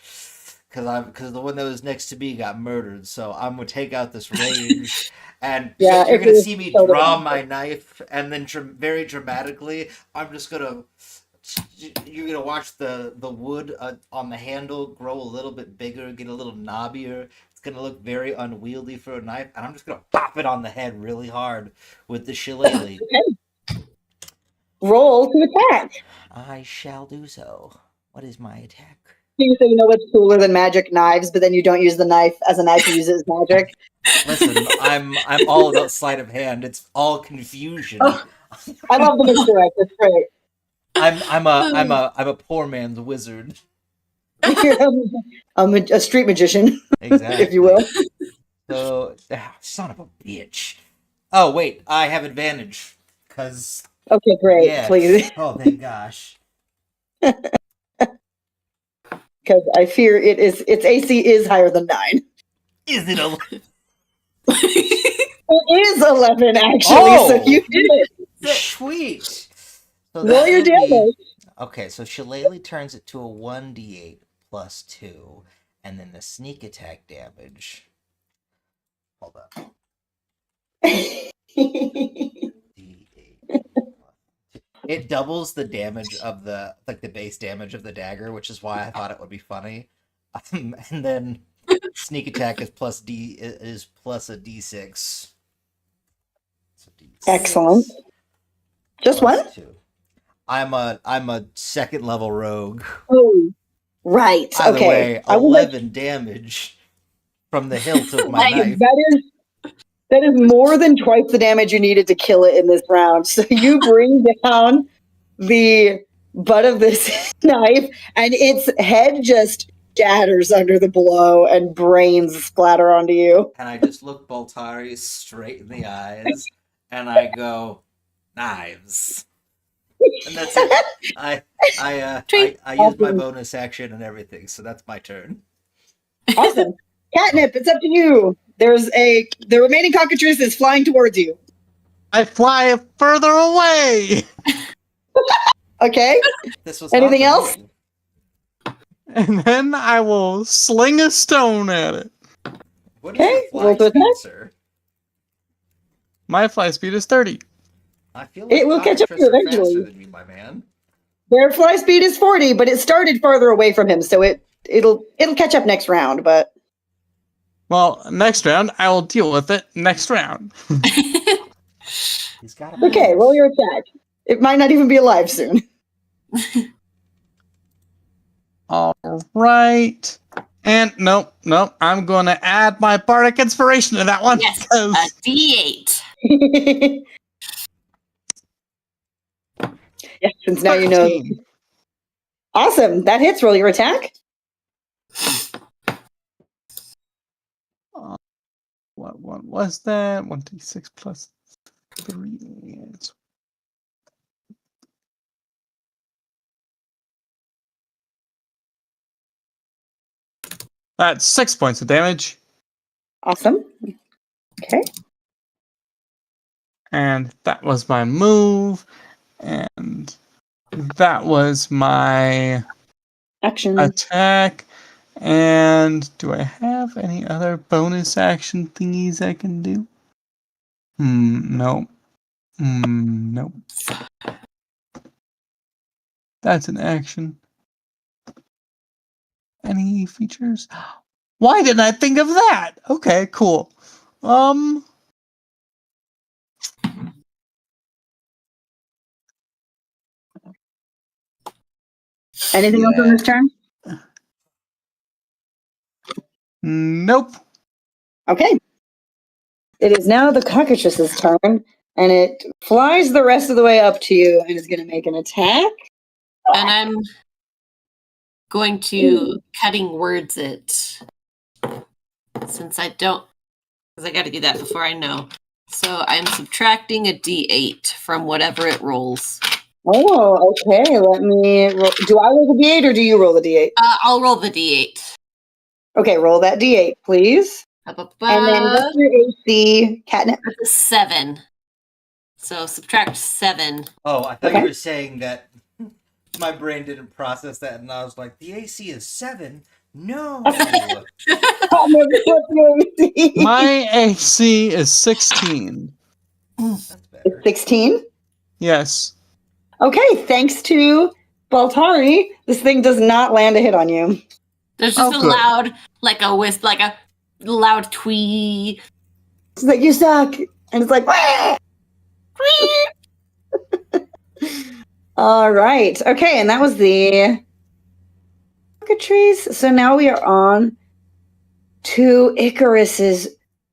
because the one that was next to me got murdered. So I'm gonna take out this rage, and Yeah, you're if gonna it was see me so draw bad. my knife, and then very dramatically, I'm just gonna. You're gonna watch the wood on the handle grow a little bit bigger, get a little knobbier. It's gonna look very unwieldy for a knife, and I'm just gonna pop it on the head really hard with the shillelagh. Roll to attack. I shall do so. What is my attack? So you know what's cooler than magic knives, but then you don't use the knife as a knife, you use it as magic. Listen, I'm all about sleight of hand. It's all confusion. Oh, I love the misdirect. That's great. I'm a poor man's wizard. I'm a street magician, Exactly. if you will. So, son of a bitch. Oh wait, I have advantage because Okay, great. yeah. Please, Oh thank gosh. because I fear its AC is higher than 9. Is it a It is 11 actually. Oh! So you did it. sweet? So Roll that your would be- damage. Okay, so Shillelagh turns it to a 1d8 plus 2, and then the sneak attack damage. Hold up. D8 plus 2. It doubles the damage of the base damage of the dagger, which is why I thought it would be funny. And then sneak attack is plus a d6. So d6 Excellent. Just plus one? 2. I'm a second level rogue. Oh, right. Either Okay. way, I will let 11 damage from the hilt of my knife. That is more than twice the damage you needed to kill it in this round. So you bring down the butt of this knife, and its head just shatters under the blow, and brains splatter onto you. And I just look Boltari straight in the eyes, and I go, knives. And that's it. I use my bonus action and everything, so that's my turn. Awesome. Catnip, it's up to you. The remaining cockatrice is flying towards you. I fly further away. Okay. This was Anything not the else? move. And then I will sling a stone at it. What is your Okay, fly roll to speed, attack. sir? My fly speed is 30. I feel It will catch up to you cockatrices are eventually. faster than you, my man. Their fly speed is 40, but it started farther away from him, so it'll catch up next round, but Well, next round, I will deal with it next round. He's got a okay, roll your attack. It might not even be alive soon. All right. And nope, I'm going to add my bardic inspiration to that one. Yes, 'cause a D8. Yes, since now you know. 13. Awesome. That hits. Roll your attack. What was that? 1d6 plus 3. It's- That's 6 points of damage. Awesome. Okay. And that was my move. And that was my Action. attack. And do I have any other bonus action thingies I can do? No. Nope. That's an action. Any features? Why didn't I think of that? Okay, cool. Anything else on this turn? Nope. Okay. It is now the cockatrice's turn, and it flies the rest of the way up to you and is going to make an attack. And I'm going to cutting words it. since I don't, because I got to do that before I know. So I'm subtracting a d8 from whatever it rolls. Oh, okay. Let me roll. Do I roll the d8 or do you roll the d8? I'll roll the d8. Okay, roll that d8, please. Ba-ba-ba. And then what's your AC, Catnip? That's a 7. So subtract 7. Oh, I thought Okay. you were saying that my brain didn't process that, and I was like, the AC is 7? No. Catnip, what's your AC? My AC is 16. That's better. 16? Yes. Okay, thanks to Baltari, this thing does not land a hit on you. There's just Oh, a good. loud, like a wisp, like a loud twee. It's like, you suck. And it's like, "Wah!" All right. Okay, and that was the trees. So now we are on to Icarus's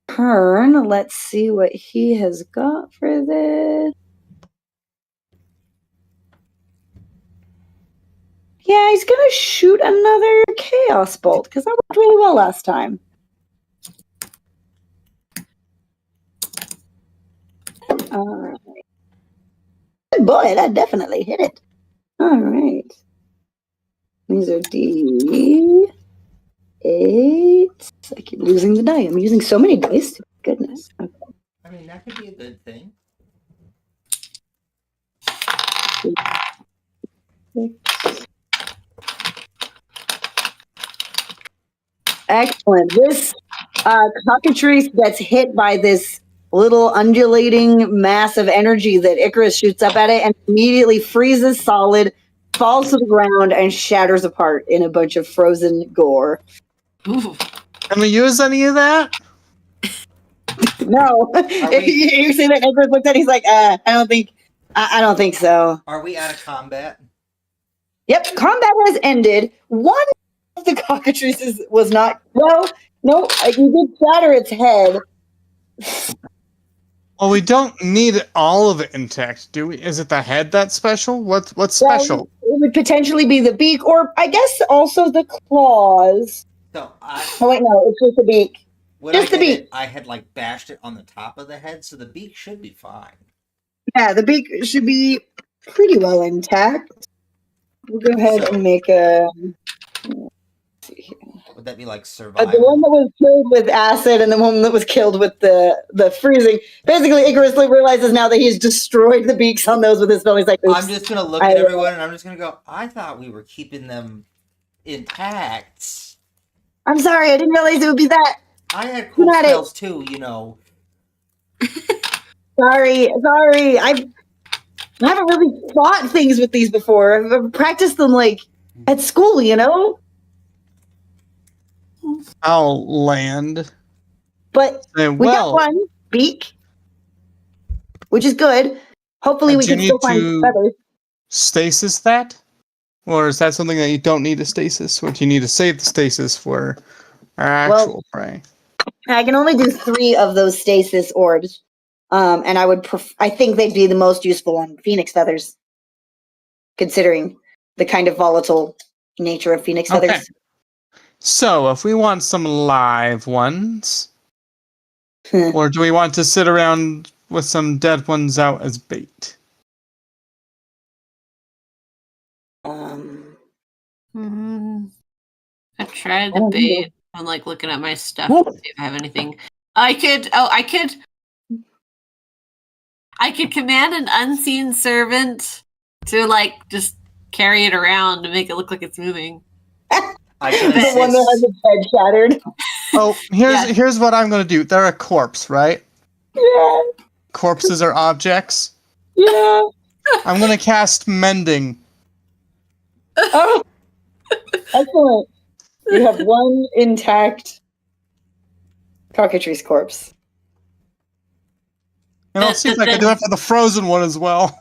turn. Let's see what he has got for this. Yeah, he's gonna shoot another chaos bolt because that worked really well last time. All right. Good boy, that definitely hit it. All right. These are D8. I keep losing the die. I'm using so many dice. Goodness. Okay. I mean, that could be a good thing. Excellent. This cockatrice gets hit by this little undulating mass of energy that Icarus shoots up at it and immediately freezes solid, falls to the ground, and shatters apart in a bunch of frozen gore. Ooh. Can we use any of that? No. You see that Icarus looks at it, he's like, I don't think so. Are we out of combat? Yep, combat has ended. One of the cockatrices was not. Well, no, you did shatter its head. Well, we don't need all of it intact, do we? Is it the head that's special? What's special? It would potentially be the beak, or I guess also the claws. So Oh wait, no, it's just the beak. when Just I the hit beak. it, I had like bashed it on the top of the head, so the beak should be fine. Yeah, the beak should be pretty well intact. We'll go ahead and make a. Would that be like The survival? one that was killed with acid and the one that was killed with the freezing. Basically, Icarus realizes now that he's destroyed the beaks on those with his spell. He's like, oops. I'm just gonna look at everyone and I'm just gonna go, I thought we were keeping them intact. I'm sorry, I didn't realize it would be that. I had cool Not it. spells too, you know. Sorry. I haven't really fought things with these before. I've practiced them like at school, you know? I'll land. But Say, we got one beak, which is good. Hopefully, we do you can still need find to- feathers. stasis that? Or is that something that you don't need to stasis? Or do you need to save the stasis for our actual prey? I can only do 3 of those stasis orbs, and I think they'd be the most useful on phoenix feathers, considering the kind of volatile nature of phoenix Okay. feathers. So, if we want some live ones, or do we want to sit around with some dead ones out as bait? I tried I the don't bait. I'm like looking at my stuff to see if I have anything. I could command an unseen servant to like just carry it around to make it look like it's moving. I can The one that has assist. its head shattered. Oh, here's what I'm gonna do. They're a corpse, right? Yeah, Corpses are objects. yeah. I'm gonna cast mending. Oh, excellent. You have one intact cockatrice corpse. And I'll see if I can do it for the frozen one as well.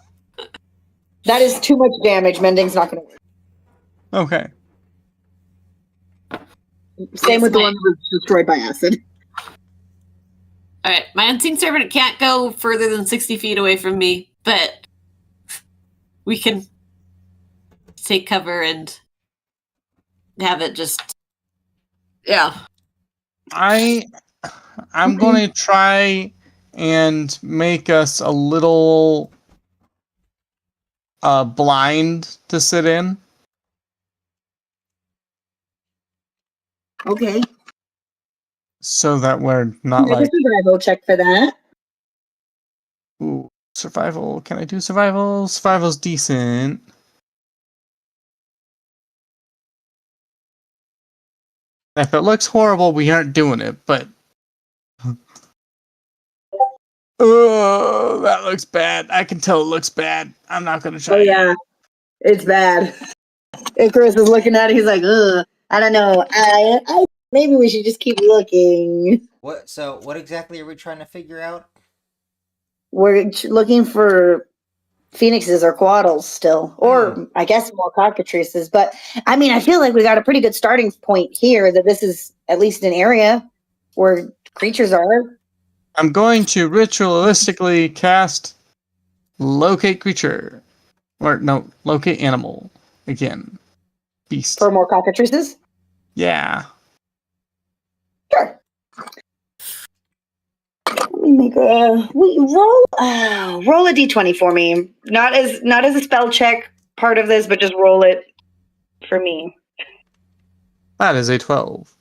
That is too much damage. Mending's not going to work. Okay. Same with the one that was destroyed by acid. Alright, my unseen servant can't go further than 60 feet away from me, but we can take cover and have it just... Yeah. I'm going to try and make us a little blind to sit in. Okay. So that we're not Make a like, survival check for that. ooh, survival. Can I do survival? Survival's decent. If it looks horrible, we aren't doing it, but oh, that looks bad. I can tell it looks bad. I'm not gonna try Oh it. yeah, it's bad. Icarus is looking at it. He's like, ugh, I don't know. I maybe we should just keep looking. What exactly are we trying to figure out? We're looking for phoenixes or quaddles still, or I guess more cockatrices. But I mean, I feel like we got a pretty good starting point here. That this is at least an area where creatures are. I'm going to ritualistically cast locate creature. Or no, locate animal. Again. Beast. For more cockatrices? Yeah. Sure. Let me make a roll a d20 for me. Not as a spell check part of this, but just roll it for me. That is a 12.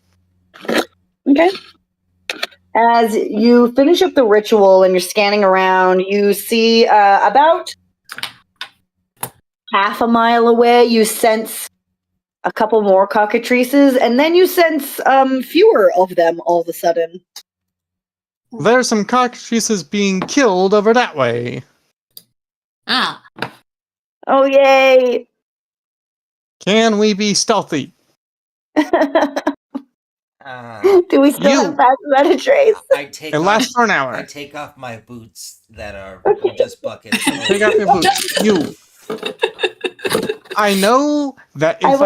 Okay. As you finish up the ritual and you're scanning around, you see about half a mile away, you sense a couple more cockatrices, and then you sense fewer of them all of a sudden. There's some cockatrices being killed over that way. Ah, Oh, yay! Can we be stealthy? Do we still have passive meta trace? I take It off, lasts for an hour. I take off my boots that are just buckets. Take off your boots. You. I know that if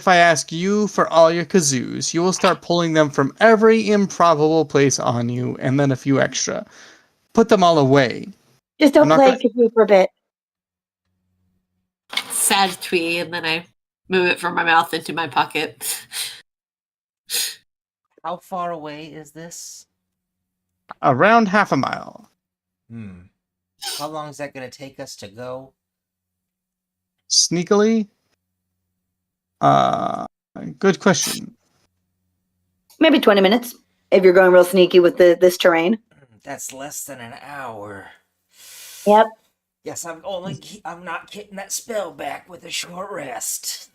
I ask you for all your kazoos, you will start pulling them from every improbable place on you, and then a few extra. Put them all away. Just don't play kazoo for a bit. sad twee, and then I move it from my mouth into my pocket. How far away is this? Around half a mile. How long is that going to take us to go? Sneakily? Good question. Maybe 20 minutes if you're going real sneaky with this terrain. That's less than an hour. Yep. Yes, I'm not getting that spell back with a short rest.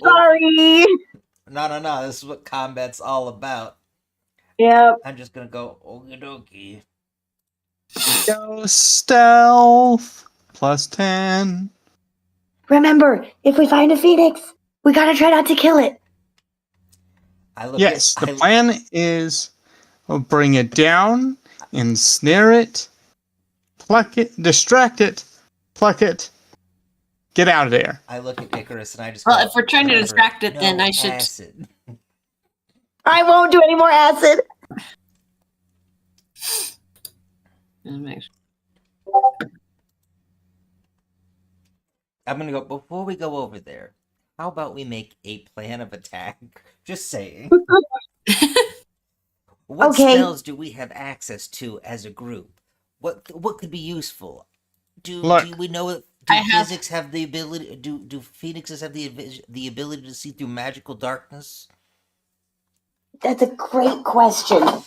Sorry. No. This is what combat's all about. Yep. I'm just gonna go okie dokie. Go stealth. +10. Remember, if we find a phoenix, we gotta try not to kill it. The plan is we'll bring it down, ensnare it, pluck it, distract it, pluck it, get out of there. I look at Icarus and I just Well, if we're trying to distract it, then I should. Acid. I won't do any more acid. I'm gonna go before we go over there. How about we make a plan of attack? Just saying. What spells do we have access to as a group? What could be useful? Do we know? Do physics have the ability? Do phoenixes have the ability to see through magical darkness? That's a great question.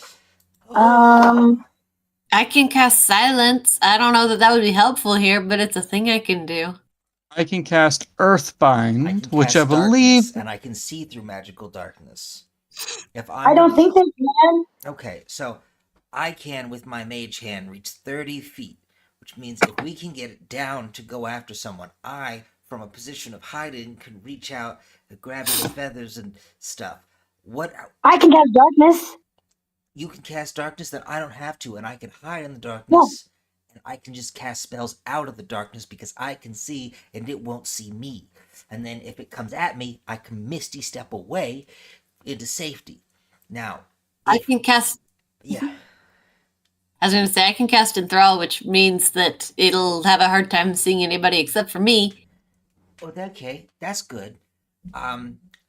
I can cast silence. I don't know that would be helpful here, but it's a thing I can do. I can cast Earthbind, which I believe, darkness, and I can see through magical darkness. I don't think they can. Okay, so I can, with my mage hand, reach 30 feet, which means if we can get it down to go after someone, I, from a position of hiding, can reach out and grab the feathers and stuff. I can cast darkness. You can cast darkness, then I don't have to, and I can hide in the darkness. And I can just cast spells out of the darkness because I can see and it won't see me. And then if it comes at me, I can misty step away into safety. Now, I can cast. Yeah. I was going to say, I can cast Enthrall, which means that it'll have a hard time seeing anybody except for me. Oh, okay. That's good.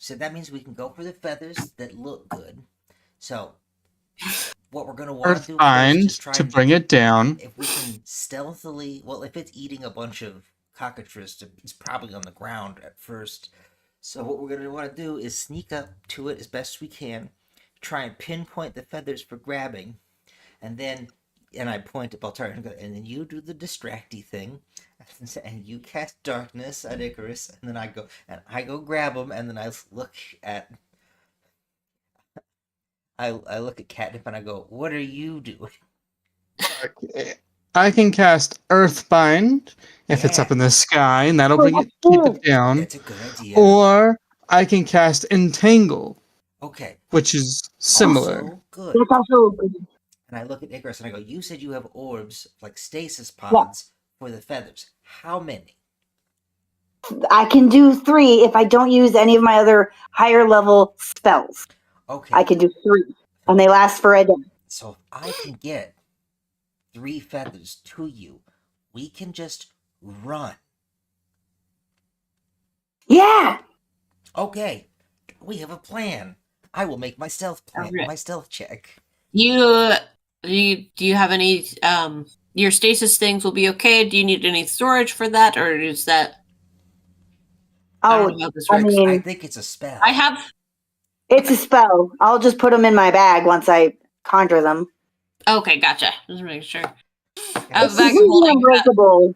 So that means we can go for the feathers that look good. So what we're gonna want to do first Earthbind is try to and bring it down. if we can stealthily. Well, if it's eating a bunch of cockatrice, it's probably on the ground at first. So what we're gonna want to do is sneak up to it as best we can, try and pinpoint the feathers for grabbing, and then I point at Baltar and then you do the distracty thing, and you cast darkness at Icarus, and then I go grab him, and then I look at I look at Catnip and I go, "What are you doing?" I can cast Earthbind if it's Yeah. up in the sky, and that'll bring it, keep it down. That's a good idea. Or I can cast Entangle, Okay. which is similar. Also good. That's also good. And I look at Icarus and I go, "You said you have orbs like stasis pods for the feathers. How many?" I can do 3 if I don't use any of my other higher level spells. Okay. I can do 3, and they last for a day. So if I can get 3 feathers to you, we can just run. Yeah. Okay. We have a plan. I will make my stealth plan, Alright. my stealth check. Do you have any your stasis things will be okay? Do you need any storage for that, or is that? I Oh, don't know how this I works. mean, I think it's a spell. I have. it's a spell. I'll just put them in my bag once I conjure them. Okay, gotcha. Just making sure. I have It's a bag of completely holding. unbreakable.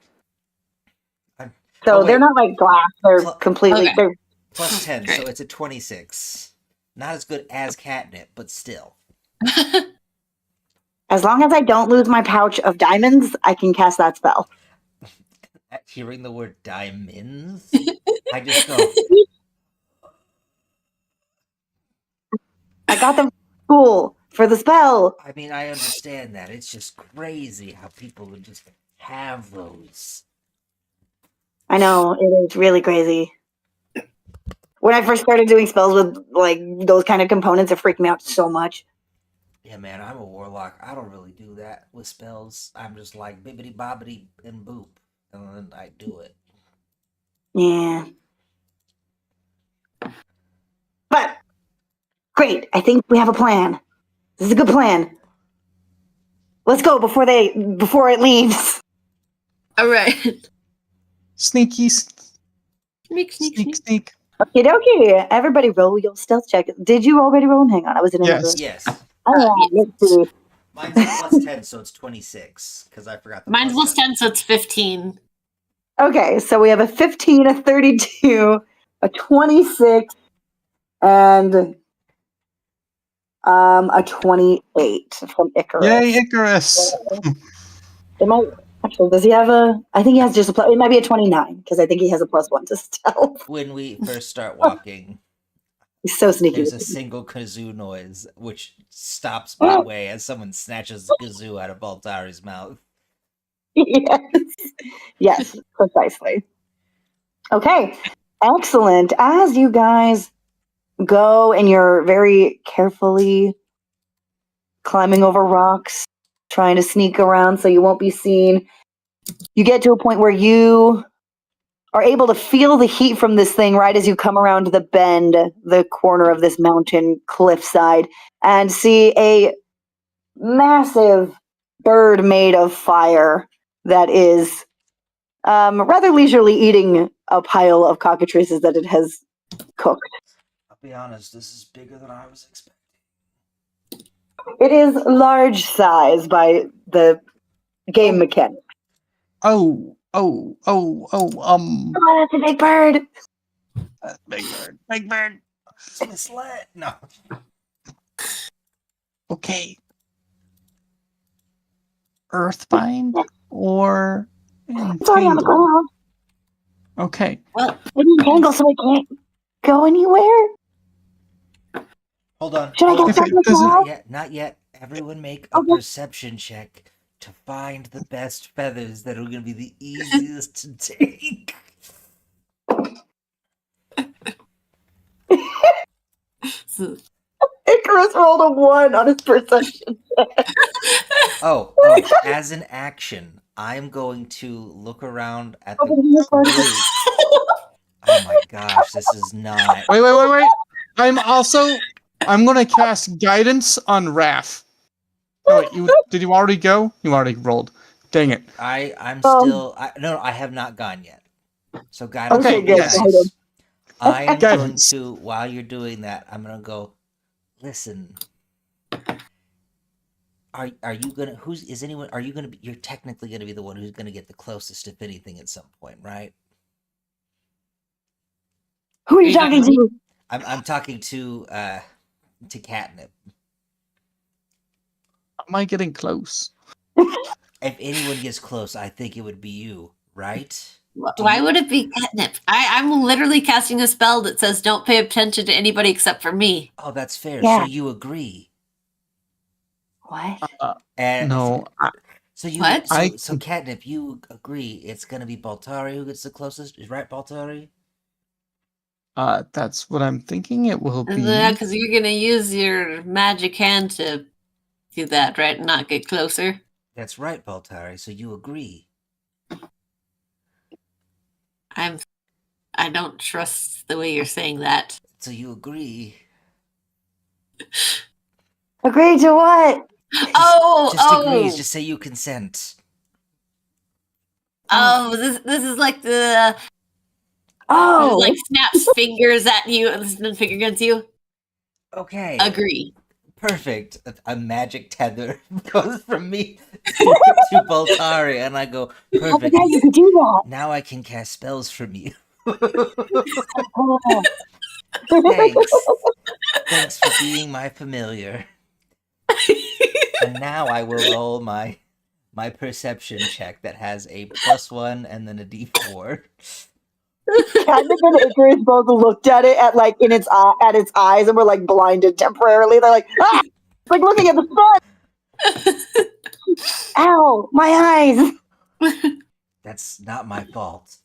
I'm- So oh, they're wait. not like glass. They're Pl- completely. Okay. They're Plus 10, so Great. it's a 26. Not as good as catnip, but still. as long as I don't lose my pouch of diamonds, I can cast that spell. At hearing the word diamonds, I just go, I got them cool for the spell. I mean, I understand that. It's just crazy how people would just have those. I know it is really crazy. When I first started doing spells with like those kind of components, it freaked me out so much. Yeah, man, I'm a warlock. I don't really do that with spells. I'm just like bibbity bobbity and boop, and then I do it. Yeah. But great. I think we have a plan. This is a good plan. Let's go before it leaves. All right. Sneaky, Sneak, sneak, sneak, sneak. sneak. Okay, dokie. Everybody roll your stealth check. Did you already roll them? Hang on, I was in Yes. Yes. Oh, let's see. Mine's a plus 10, so it's 26, because I forgot the Mine's plus plus 10, so it's 15. Okay, so we have a 15, a 32, a 26, and a 28 from Icarus. Yay, Icarus! It might actually. Does he have a? I think he has just a plus. It might be a 29 because I think he has a +1 to stealth. When we first start walking, He's so sneaky. there's a single kazoo noise, which stops midway as someone snatches the kazoo out of Baltari's mouth. yes, yes, precisely. Okay, excellent. As you guys go and you're very carefully climbing over rocks, trying to sneak around so you won't be seen, you get to a point where you are able to feel the heat from this thing right as you come around the bend, the corner of this mountain cliffside, and see a massive bird made of fire that is rather leisurely eating a pile of cockatrices that it has cooked. I'll be honest, this is bigger than I was expecting. It is large size by the game mechanic. Oh, Oh, that's a big bird. big bird. It's misled. No. Okay. Earthbind or It's already on the Entangle? ground. Okay. Well, Maybe entangle so it can't go anywhere. Hold on. Should I hold get on. If it something doesn't- else? Not yet. Everyone make a Okay. perception check to find the best feathers that are going to be the easiest to take. Icarus rolled a 1 on his perception. Oh, as an action, I'm going to look around at the Open your group. first. Oh my gosh, this is not. Wait. I'm gonna cast guidance on Raph. Oh wait, did you already go? You already rolled. Dang it. I'm still. No, I have not gone yet. So guidance Okay, would be yes. nice. I am going Guidance. to, while you're doing that, I'm gonna go. Listen. Are you gonna? Is anyone? Are you gonna be? You're technically gonna be the one who's gonna get the closest, if anything, at some point, right? Who are you talking to? I'm talking to Catnip. Am I getting close? If anyone gets close, I think it would be you, right? Why would it be catnip? I'm literally casting a spell that says don't pay attention to anybody except for me. Oh, that's fair. Yeah. So you agree. What? And No. So you What? so Catnip, you agree it's gonna be Baltari who gets the closest, right, Baltari? That's what I'm thinking it will be. Yeah, because you're gonna use your magic hand to do that, right? And not get closer. That's right, Baltari. So you agree. I don't trust the way you're saying that. So you agree. Agree to what? Just agrees. Just say you consent. This is like the like snaps fingers at you and then finger guns you. Okay. Agree. Perfect. A magic tether goes from me to Baltari, and I go, perfect. Yeah, you can do that. Now I can cast spells from you. Oh. Thanks for being my familiar. And now I will roll my perception check that has a +1 and then a d4. Catnip and Icarus both looked at it at its eyes and were like blinded temporarily. They're like, ah! It's like looking at the sun. Ow, my eyes. That's not my fault.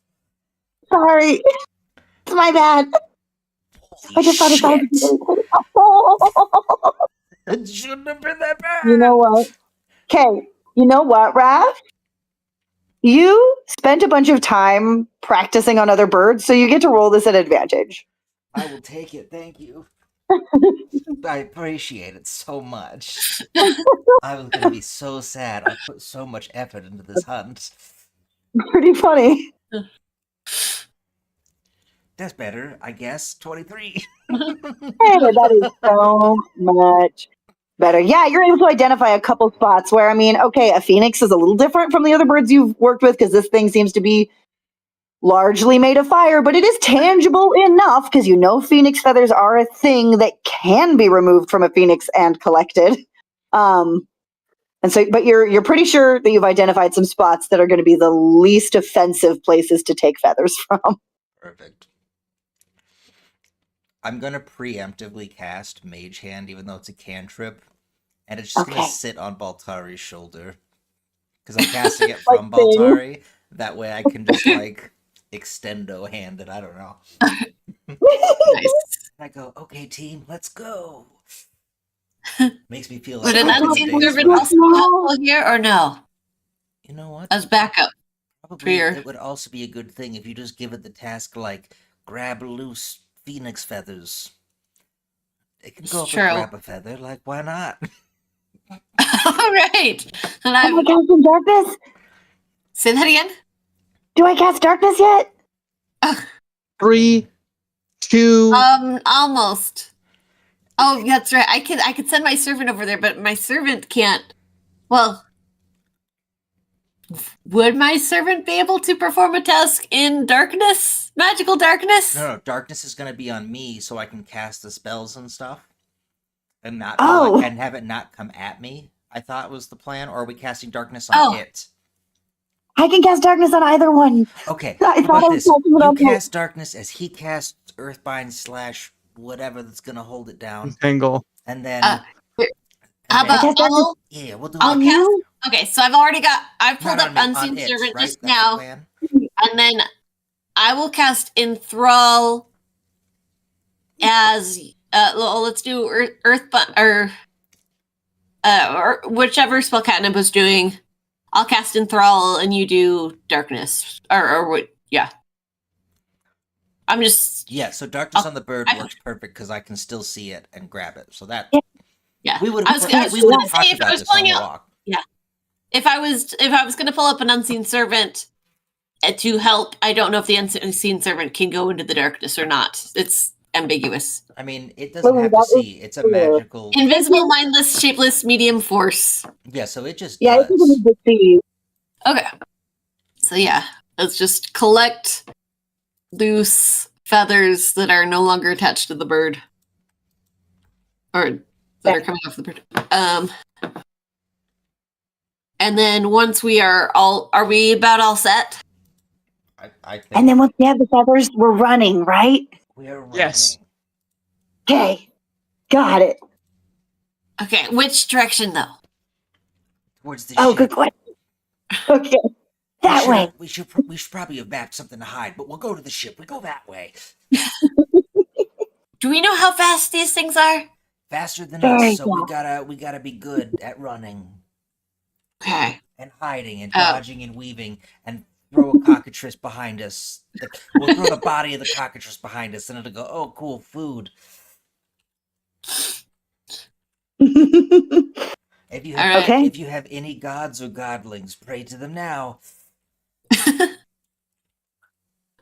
Sorry. It's my bad. I just thought It shouldn't have been that bad. You know what? Okay. You know what, Raph? You spent a bunch of time practicing on other birds, so you get to roll this at advantage. I will take it. Thank you. I appreciate it so much. I was going to be so sad. I put so much effort into this hunt. Pretty funny. That's better, I guess. 23. Hey, that is so much better. Yeah, you're able to identify a couple spots where, I mean, okay, a phoenix is a little different from the other birds you've worked with because this thing seems to be largely made of fire, but it is tangible enough because you know phoenix feathers are a thing that can be removed from a phoenix and collected. And so, but you're pretty sure that you've identified some spots that are going to be the least offensive places to take feathers from. Perfect. I'm going to preemptively cast Mage Hand, even though it's a cantrip, and it's just going to sit on Baltari's shoulder. Because I'm casting it from Baltari. That way I can just, extendo hand it. I don't know. Nice. I go, okay, team, let's go. Makes me feel Would like an I'm in unseen base servant mode. also be helpful here, or no? You know what? As backup. Probably your- it would also be a good thing if you just give it the task grab loose phoenix feathers. It can go up True. and grab a feather, why not? All right. And Am I casting darkness? say that again. Do I cast darkness yet? 3, 2. Almost. Oh, that's right. I could send my servant over there, but my servant can't. Well, would my servant be able to perform a task in darkness? Magical darkness? No, darkness is gonna be on me so I can cast the spells and stuff. And not and have it not come at me, I thought was the plan. Or are we casting darkness on it? I can cast darkness on either one. Okay, I how thought about I this? was casting it on You both. cast darkness as he casts Earthbind / whatever that's gonna hold it down. Tangle. And then... How I about cast darkness. Yeah, we'll do I'll it. cast. Okay, so I've pulled Not up on me, on Unseen it, Servant right? just That's the now, plan? and then I will cast Enthrall as let's do or whichever spell Catnip was doing. I'll cast Enthrall and you do Darkness. Or what? Yeah. I'm just Yeah, so darkness on the bird works perfect because I can still see it and grab it. So that yeah. we would I was we just would gonna have say talked if I about was this on pulling the out, walk. if I was gonna pull up an unseen servant to help, I don't know if the unseen servant can go into the darkness or not. It's ambiguous. I mean, it doesn't have to That is see. It's a true. magical. Invisible, mindless, shapeless, medium force. Yeah, so it just Yeah, it's does. even to see. Okay. So yeah, let's just collect loose feathers that are no longer attached to the bird. Or that are coming off the bird. And then once we are we about all set? I think And then once we have the feathers, we're running, right? we are running. Yes. Okay. Got it. Okay, which direction though? Towards the Oh, ship. good question. Okay. That way. We should probably have mapped something to hide, but we'll go to the ship. We go that way. Do we know how fast these things are? Faster than Very us, so we fast. gotta be good at running Okay. and hiding and Oh. dodging and weaving and throw a cockatrice behind us. We'll throw the body of the cockatrice behind us, and it'll go, "Oh, cool, food." If you have, All right. Okay. if you have any gods or godlings, pray to them now.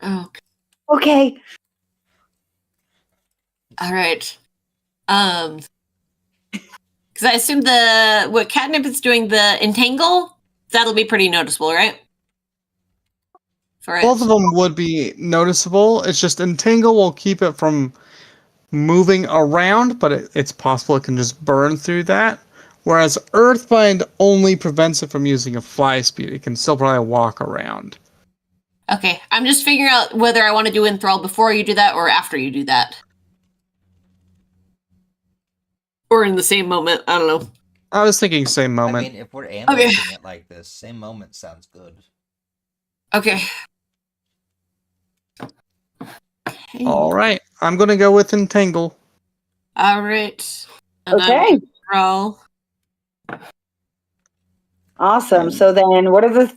Oh, Okay. all right. Because I assume what Catnip is doing, the entangle, that'll be pretty noticeable, right? For it. Both of them would be noticeable. It's just Entangle will keep it from moving around, but it's possible it can just burn through that. Whereas Earthbind only prevents it from using a fly speed. It can still probably walk around. Okay, I'm just figuring out whether I want to do enthrall before you do that or after you do that. Or in the same moment. I don't know. I was thinking same moment. I mean, if we're ambusing it like this, same moment sounds good. Okay. All right, I'm gonna go with Entangle. All right. And Okay. Roll. Awesome. So then what are those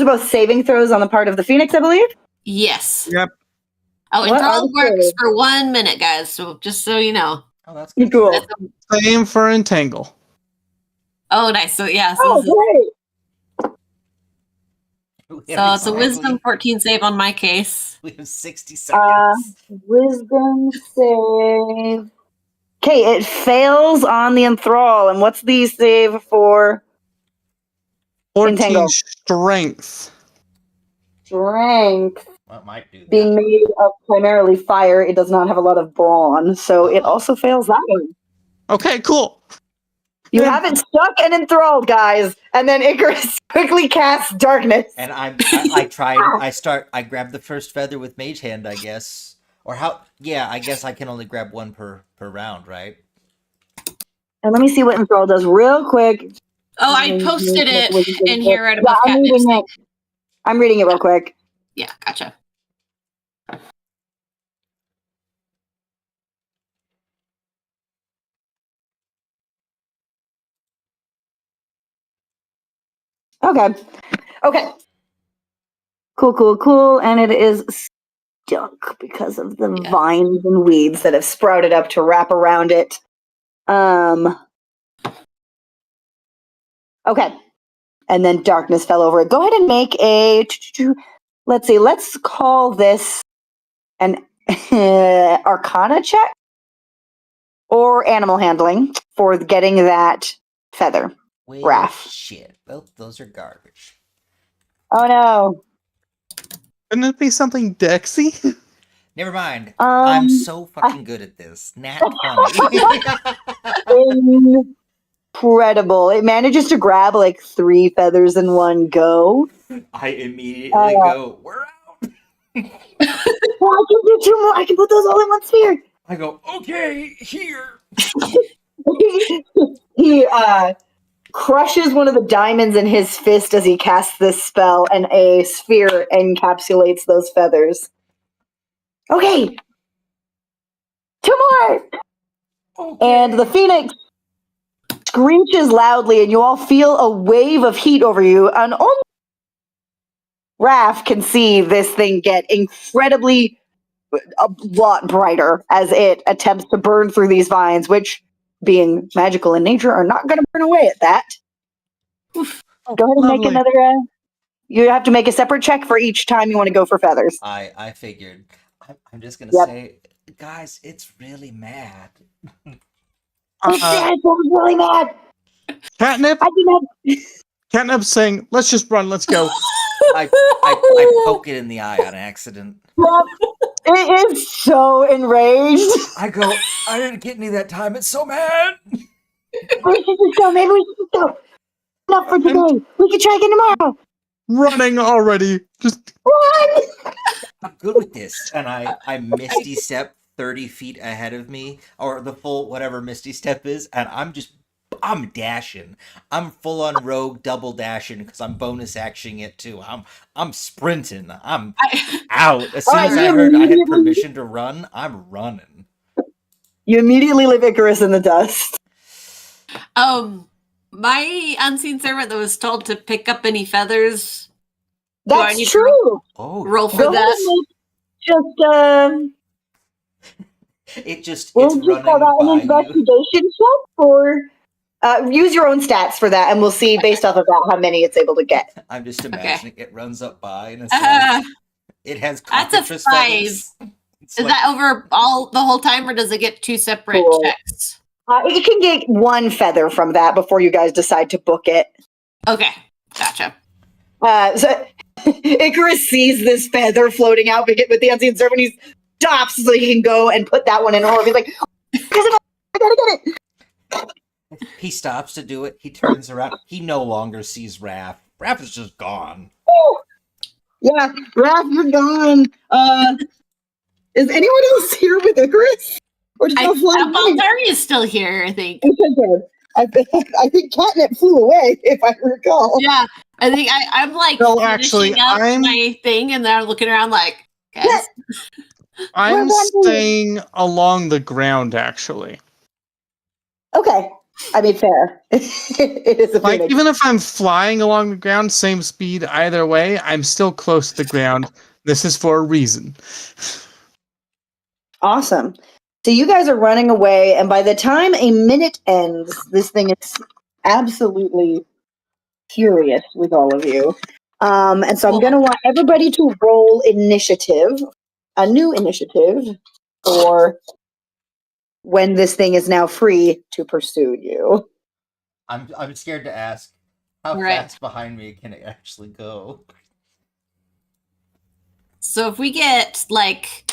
are both saving throws on the part of the Phoenix, I believe? Yes. Yep. Oh, What are enthrall the works saves? for 1 minute, guys. So just so you know. Oh, that's good. Cool. That's Same for Entangle. oh, nice. So yeah. So, Oh, great. so it's a wisdom 14 save on my case. We have 60 seconds. Wisdom save. Okay, it fails on the enthrall. And what's the save for 14 Entangle? strength. Strength? Well, it might do that. Being made of primarily fire, it does not have a lot of brawn, so it also fails that one. Okay, cool. You haven't stuck and enthralled, guys. And then Icarus quickly casts darkness. And I grab the first feather with Mage Hand, I guess. Or how? Yeah, I guess I can only grab one per round, right? And let me see what enthrall does real quick. Oh, I posted it in here right above I'm Catnip's reading thing. it. I'm reading it real quick. Yeah, gotcha. Okay. Okay. Cool. And it is stuck because of the vines and weeds that have sprouted up to wrap around it. Okay. And then darkness fell over it. Go ahead and make let's see, let's call this an Arcana check or animal handling for getting that feather. Well, Raph. shit. Both those are garbage. Oh no. Couldn't it be something Dexy? Never mind. I'm so fucking good at this. Nat 20. Incredible. It manages to grab like 3 feathers in one go. I immediately go, we're out. Oh, I can do 2 more. I can put those all in one sphere. I go, okay, here. He crushes one of the diamonds in his fist as he casts this spell, and a sphere encapsulates those feathers. Okay. 2 more. Okay. And the phoenix screeches loudly, and you all feel a wave of heat over you, and Raph can see this thing get incredibly a lot brighter as it attempts to burn through these vines, which, being magical in nature, are not going to burn away at that. Go ahead and Lovely. make another. You have to make a separate check for each time you want to go for feathers. I figured. I'm just gonna Yep. say, guys, it's really mad. That was really mad. Catnip. I did not. Catnip's saying, "Let's just run. Let's go." I poke it in the eye on accident. It is so enraged. I go, I didn't get any that time. It's so mad. We should just go. Maybe we should just go. Enough for today. We can try again tomorrow. Running already. Just Run! I'm good with this. And I misty step 30 feet ahead of me, or the full whatever misty step is, and I'm dashing. I'm full on rogue double dashing because I'm bonus actioning it too. I'm sprinting. I'm out. As soon as I heard I had permission to run, I'm running. You immediately leave Icarus in the dust. My unseen servant that was told to pick up any feathers. Do I need That's to true. Oh, roll for Go ahead that? and it just we'll it's just running call that an by you. investigation check, or use your own stats for that, and we'll see based off of that how many it's able to get. I'm just imagining it runs up by and it's Uh, like, it has that's a cockatrice 5. feathers. It's Is like, that over the whole time, or does it get 2 separate Cool. checks? You can get one feather from that before you guys decide to book it. Okay, gotcha. So Icarus sees this feather floating out with the unseen servant. He stops so he can go and put that one in order. He's like, I gotta get it. he stops to do it. He turns around. He no longer sees Raph. Raph is just gone. Oh, yeah, Raph, you're gone. Is anyone else here with Icarus? Or did you fly away? Baltari is still here, I think. I think Catnip flew away, if I recall. Yeah, I think I'm like No, finishing actually, up I'm- my thing, and then I'm looking around like, guys. I'm We're running. staying along the ground. Actually, Okay. I mean, fair. It is a like phoenix. even if I'm flying along the ground, same speed either way, I'm still close to the ground. This is for a reason. Awesome. So you guys are running away, and by the time a minute ends, this thing is absolutely furious with all of you. And so I'm going to want everybody to roll initiative, a new initiative, for when this thing is now free to pursue you. I'm scared to ask. How Right. fast behind me can it actually go? So if we get like,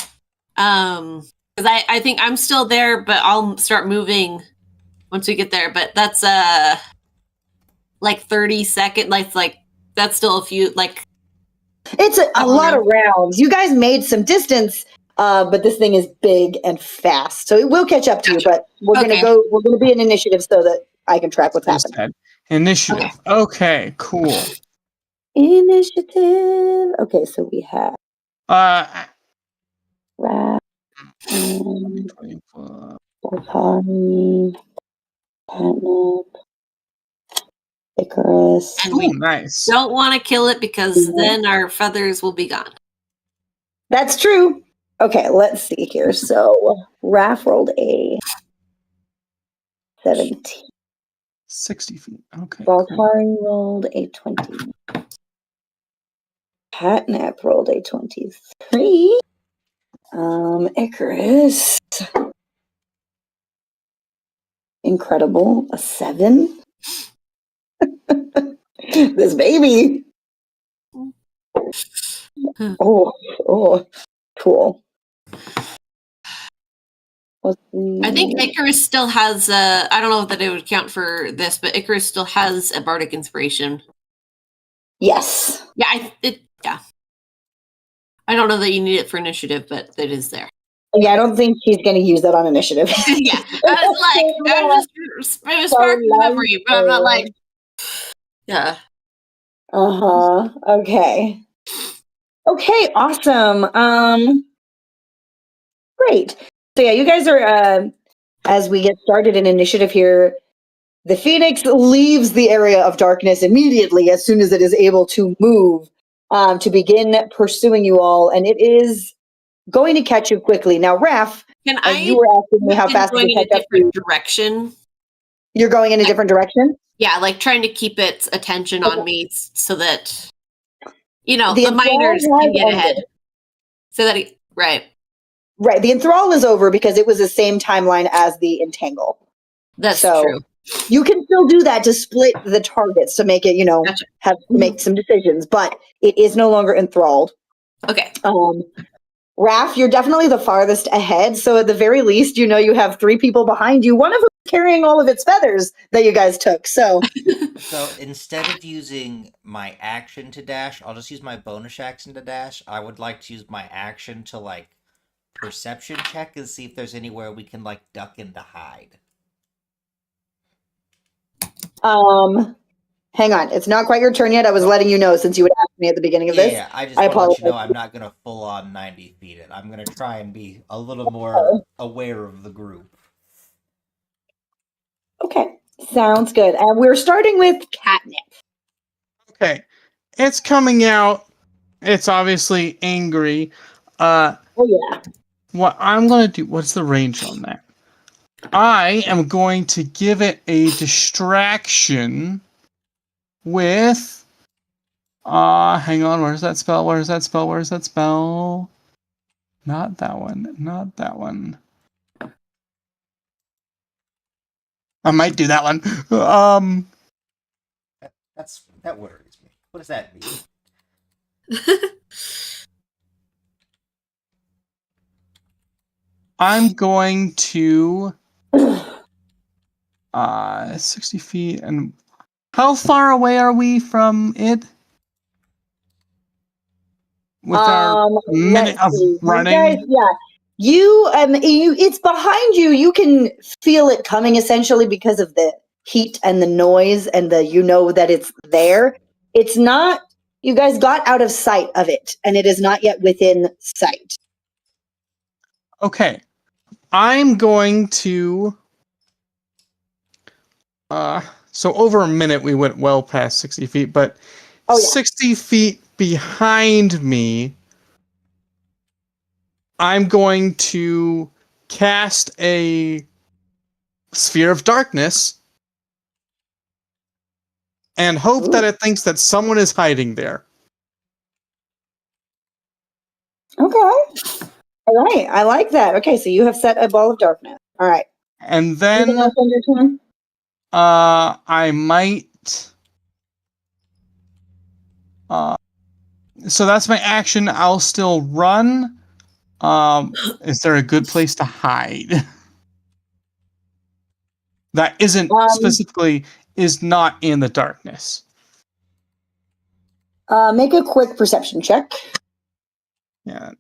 because I think I'm still there, but I'll start moving once we get there. But that's like 30 second, like that's still a few like. It's a lot of rounds. You guys made some distance, but this thing is big and fast, so it will catch up to you. But we're Okay. We're gonna be an initiative so that I can track what's Just happening. had initiative. Okay, cool. Initiative. Okay, so we have Raph, Baltari, Catnip, Icarus. And Ooh, we nice. don't want to kill it because then our feathers will be gone. That's true. Okay, let's see here. So Raph rolled a 17. 60 feet. Okay. Cool. Baltari rolled a 20. Catnip rolled a 23. Icarus. Incredible. A 7. This baby. Oh, cool. I think Icarus still has. I don't know that it would count for this, but Icarus still has a bardic inspiration. Yes. Yeah, yeah. I don't know that you need it for initiative, but it is there. Yeah, I don't think she's going to use that on initiative. Yeah, I was just sparking memory, but I'm not like. Yeah. Okay. Okay, awesome. Great. So yeah, you guys are as we get started in initiative here, the Phoenix leaves the area of darkness immediately as soon as it is able to move to begin pursuing you all, and it is going to catch you quickly. Now, Raph, Can you were asking me how fast it going can in a catch up to you. different direction? You're going in a different direction? Yeah, like trying to keep its attention on me so that, the enthrall miners can has get ended. ahead. So that right. Right. The enthrall is over because it was the same timeline as the entangle. That's So true. you can still do that to split the targets to make it, Gotcha. have to make some decisions, but it is no longer enthralled. Okay. Raph, you're definitely the farthest ahead. So at the very least, you have 3 people behind you, one of them carrying all of its feathers that you guys took. So So instead of using my action to dash, I'll just use my bonus action to dash. I would like to use my action to perception check and see if there's anywhere we can duck and hide. hang on. It's not quite your turn yet. I was letting you know since you would ask me at the beginning of this. Yeah, I just want to let you know I'm not going to full on 90 feet it. I'm going to try and be a little more aware of the group. Okay. Sounds good. And we're starting with catnip. Okay. It's coming out. It's obviously angry. Oh, yeah. What I'm going to do, what's the range on that? I am going to give it a distraction with, hang on, where's that spell? Where's that spell? Where's that spell? Not that one. Not that one. I might do that one. That worries me. What does that mean? I'm going to 60 feet. And how far away are we from it? With our minute of running? It's behind you. You can feel it coming essentially because of the heat and the noise and that it's there. It's not, you guys got out of sight of it and it is not yet within sight. Okay. I'm going to so over a minute we went well past 60 feet, but 60 feet behind me, I'm going to cast a sphere of darkness and hope that it thinks that someone is hiding there. Okay. All right. I like that. Okay, so you have set a ball of darkness. All right. And then anything else on your turn? I might so that's my action. I'll still run. Is there a good place to hide? That isn't specifically is not in the darkness. Make a quick perception check. Yeah.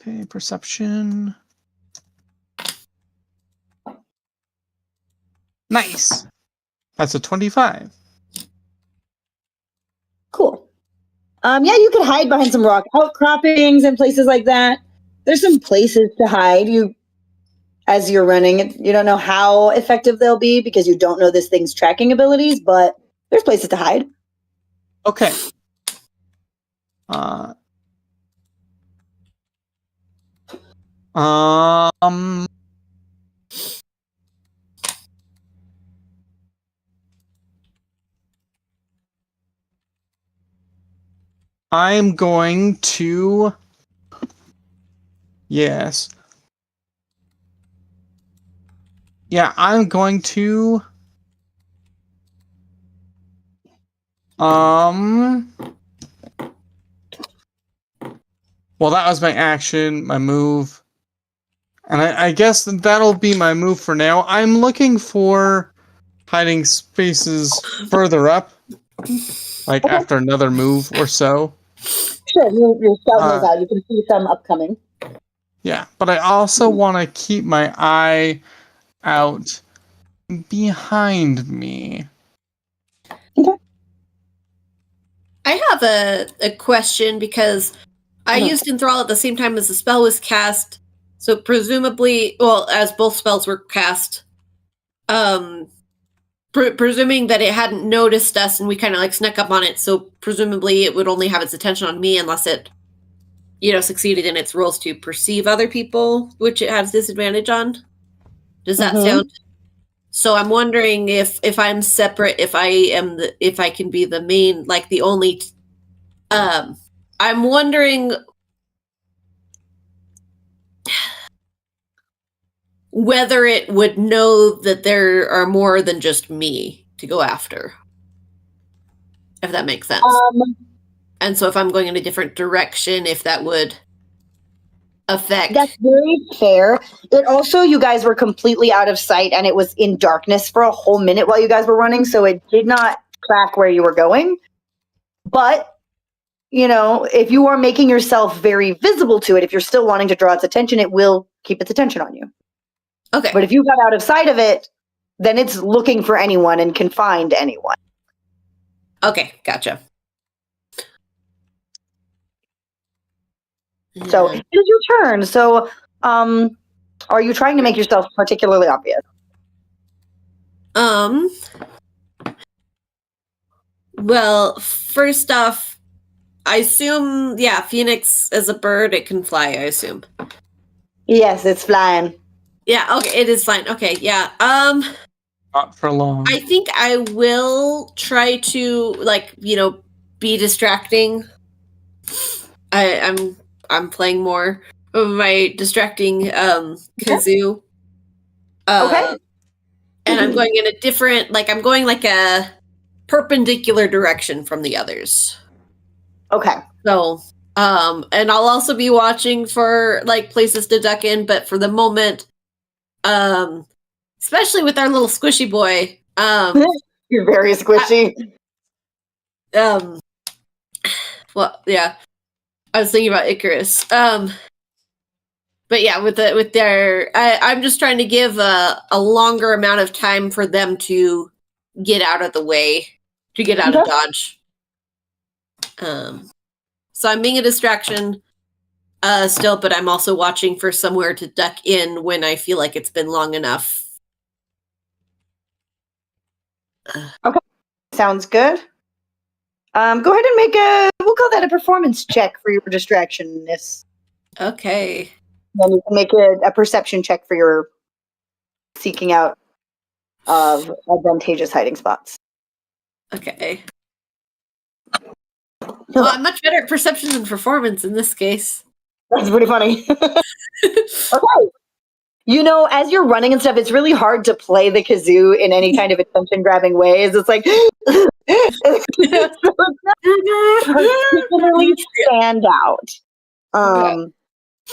Okay, perception. Nice. That's a 25. Cool. Yeah, you could hide behind some rock outcroppings and places like that. There's some places to hide. As you're running, you don't know how effective they'll be because you don't know this thing's tracking abilities, but there's places to hide. Okay. I'm going to. Yes. Yeah, I'm going to. Well, that was my action, my move. And I guess that'll be my move for now. I'm looking for hiding spaces further up. Like after another move or so. Sure, you're scouting those out. You can see some upcoming. Yeah, but I also want to keep my eye out behind me. Okay. I have a question because I used Enthrall at the same time as the spell was cast. So presumably, well, as both spells were cast, presuming that it hadn't noticed us and we kind of like snuck up on it, so presumably it would only have its attention on me unless it, succeeded in its roles to perceive other people, which it has disadvantage on. Does that sound? So I'm wondering if I'm separate, if I can be the main, like the only. I'm wondering whether it would know that there are more than just me to go after. If that makes sense. And so if I'm going in a different direction, if that would affect. That's very fair. It also, you guys were completely out of sight and it was in darkness for a whole minute while you guys were running, so it did not track where you were going. But, if you are making yourself very visible to it, if you're still wanting to draw its attention, it will keep its attention on you. Okay. But if you got out of sight of it, then it's looking for anyone and can find anyone. Okay, gotcha. So it is your turn. So, are you trying to make yourself particularly obvious? Well, first off, I assume, Phoenix as a bird, it can fly, I assume. Yes, it's flying. Yeah, okay, it is flying. Okay, yeah. Not for long. I think I will try to, be distracting. I'm playing more of my distracting kazoo. Okay. And I'm going in a different, I'm going like a perpendicular direction from the others. Okay. So, and I'll also be watching for places to duck in, but for the moment, especially with our little squishy boy, you're very squishy. Well, yeah. I was thinking about Icarus. But yeah, I'm just trying to give a longer amount of time for them to get out of the way, to get out of dodge. So I'm being a distraction still, but I'm also watching for somewhere to duck in when I feel like it's been long enough. Okay, sounds good. Go ahead and make we'll call that a performance check for your distractionness. Okay. Then you can make a perception check for your seeking out of advantageous hiding spots. Okay. Well, I'm much better at perception than performance in this case. That's pretty funny. Okay. As you're running and stuff, it's really hard to play the kazoo in any kind of attention-grabbing ways. It's like, particularly stand out.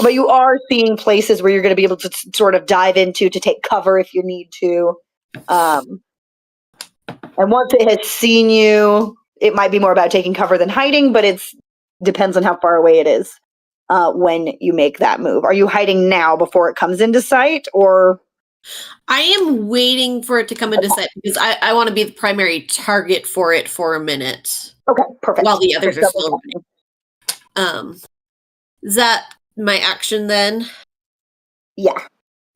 But you are seeing places where you're going to be able to sort of dive into to take cover if you need to. And once it has seen you, it might be more about taking cover than hiding, but it depends on how far away it is when you make that move. Are you hiding now before it comes into sight, or? I am waiting for it to come into sight because I want to be the primary target for it for a minute. Okay, perfect. While the others are still running. Is that my action then? Yeah.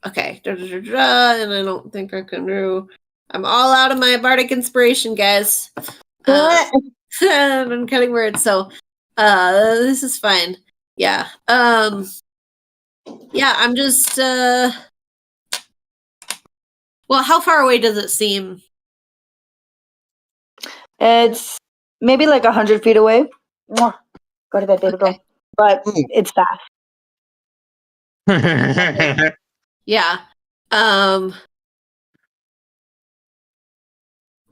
Okay. And I don't think I can do. I'm all out of my bardic inspiration, guys. I'm cutting words, so this is fine. Yeah. Yeah, I'm just well, how far away does it seem? It's maybe like 100 feet away. Mwah. Go to bed, baby girl. But it's fast. Yeah.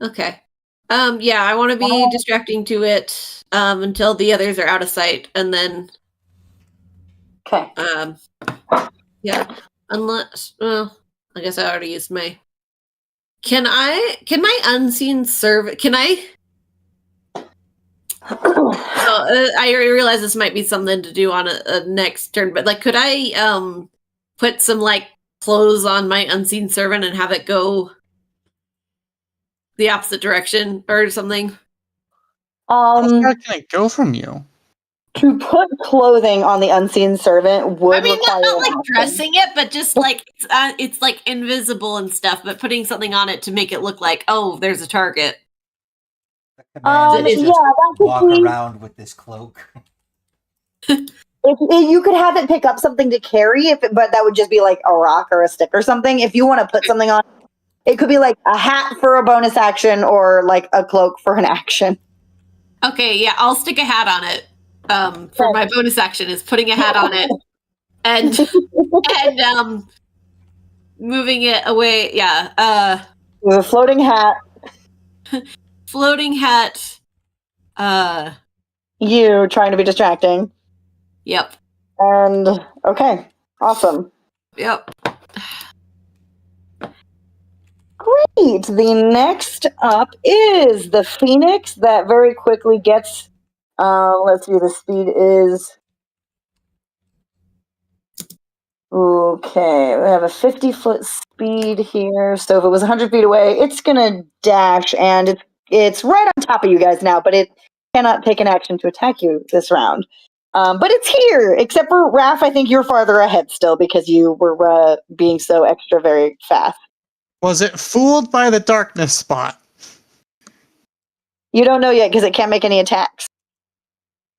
Okay. Yeah, I want to be distracting to it until the others are out of sight, and then okay. Yeah. Unless, well, I guess I already used my. Can my unseen servant? Can I? I realize this might be something to do on a next turn, but could I put some clothes on my unseen servant and have it go the opposite direction or something? How far can it go from you? To put clothing on the unseen servant would I mean, require not an like action. dressing it, but just like it's like invisible and stuff. But putting something on it to make it look like, oh, there's a target. The command is yeah, just that could walk be- around with this cloak. If you could have it pick up something to carry, but that would just be like a rock or a stick or something. If you want to put something on, it could be like a hat for a bonus action or like a cloak for an action. Okay, yeah, I'll stick a hat on it. For my bonus action is putting a hat on it and moving it away. Yeah, With a floating hat. floating hat. You trying to be distracting. Yep. And okay, awesome. Yep. Great. The next up is the Phoenix that very quickly gets. Let's see. The speed is. Okay, we have a 50-foot speed here. So if it was 100 feet away, it's gonna dash, and it's right on top of you guys now. But it cannot take an action to attack you this round. But it's here, except for Raph. I think you're farther ahead still because you were being so extra very fast. Was it fooled by the darkness spot? You don't know yet because it can't make any attacks.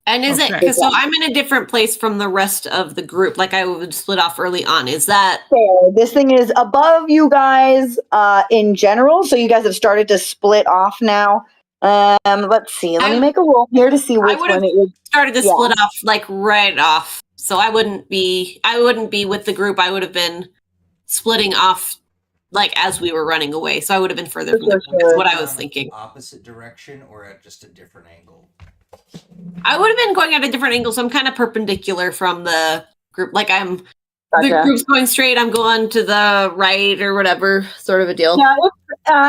And is it Okay. because so I'm in a different place from the rest of the group? Like I would split off early on. Is that Fair. This thing is above you guys in general, so you guys have started to split off now. Let's see. Let me make a roll here to see which one it is. started to split off like right off? So I wouldn't be with the group. I would have been splitting off like as we were running away. So I would have been further from the group. That's what I was thinking. Opposite direction or at just a different angle? I would have been going at a different angle, so I'm kind of perpendicular from the group. Like the Gotcha. group's going straight, I'm going to the right or whatever sort of a deal. Yeah,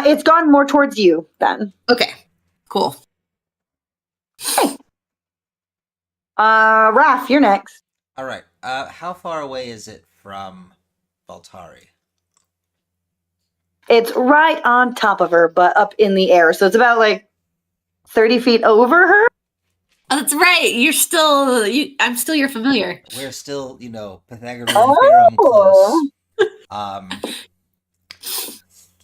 it's gone more towards you then. Okay, cool. Raph, you're next. All right. How far away is it from Valtari? It's right on top of her, but up in the air. So it's about like 30 feet over her. Oh, that's right. I'm still your familiar. We're still, Pythagorean theorem close.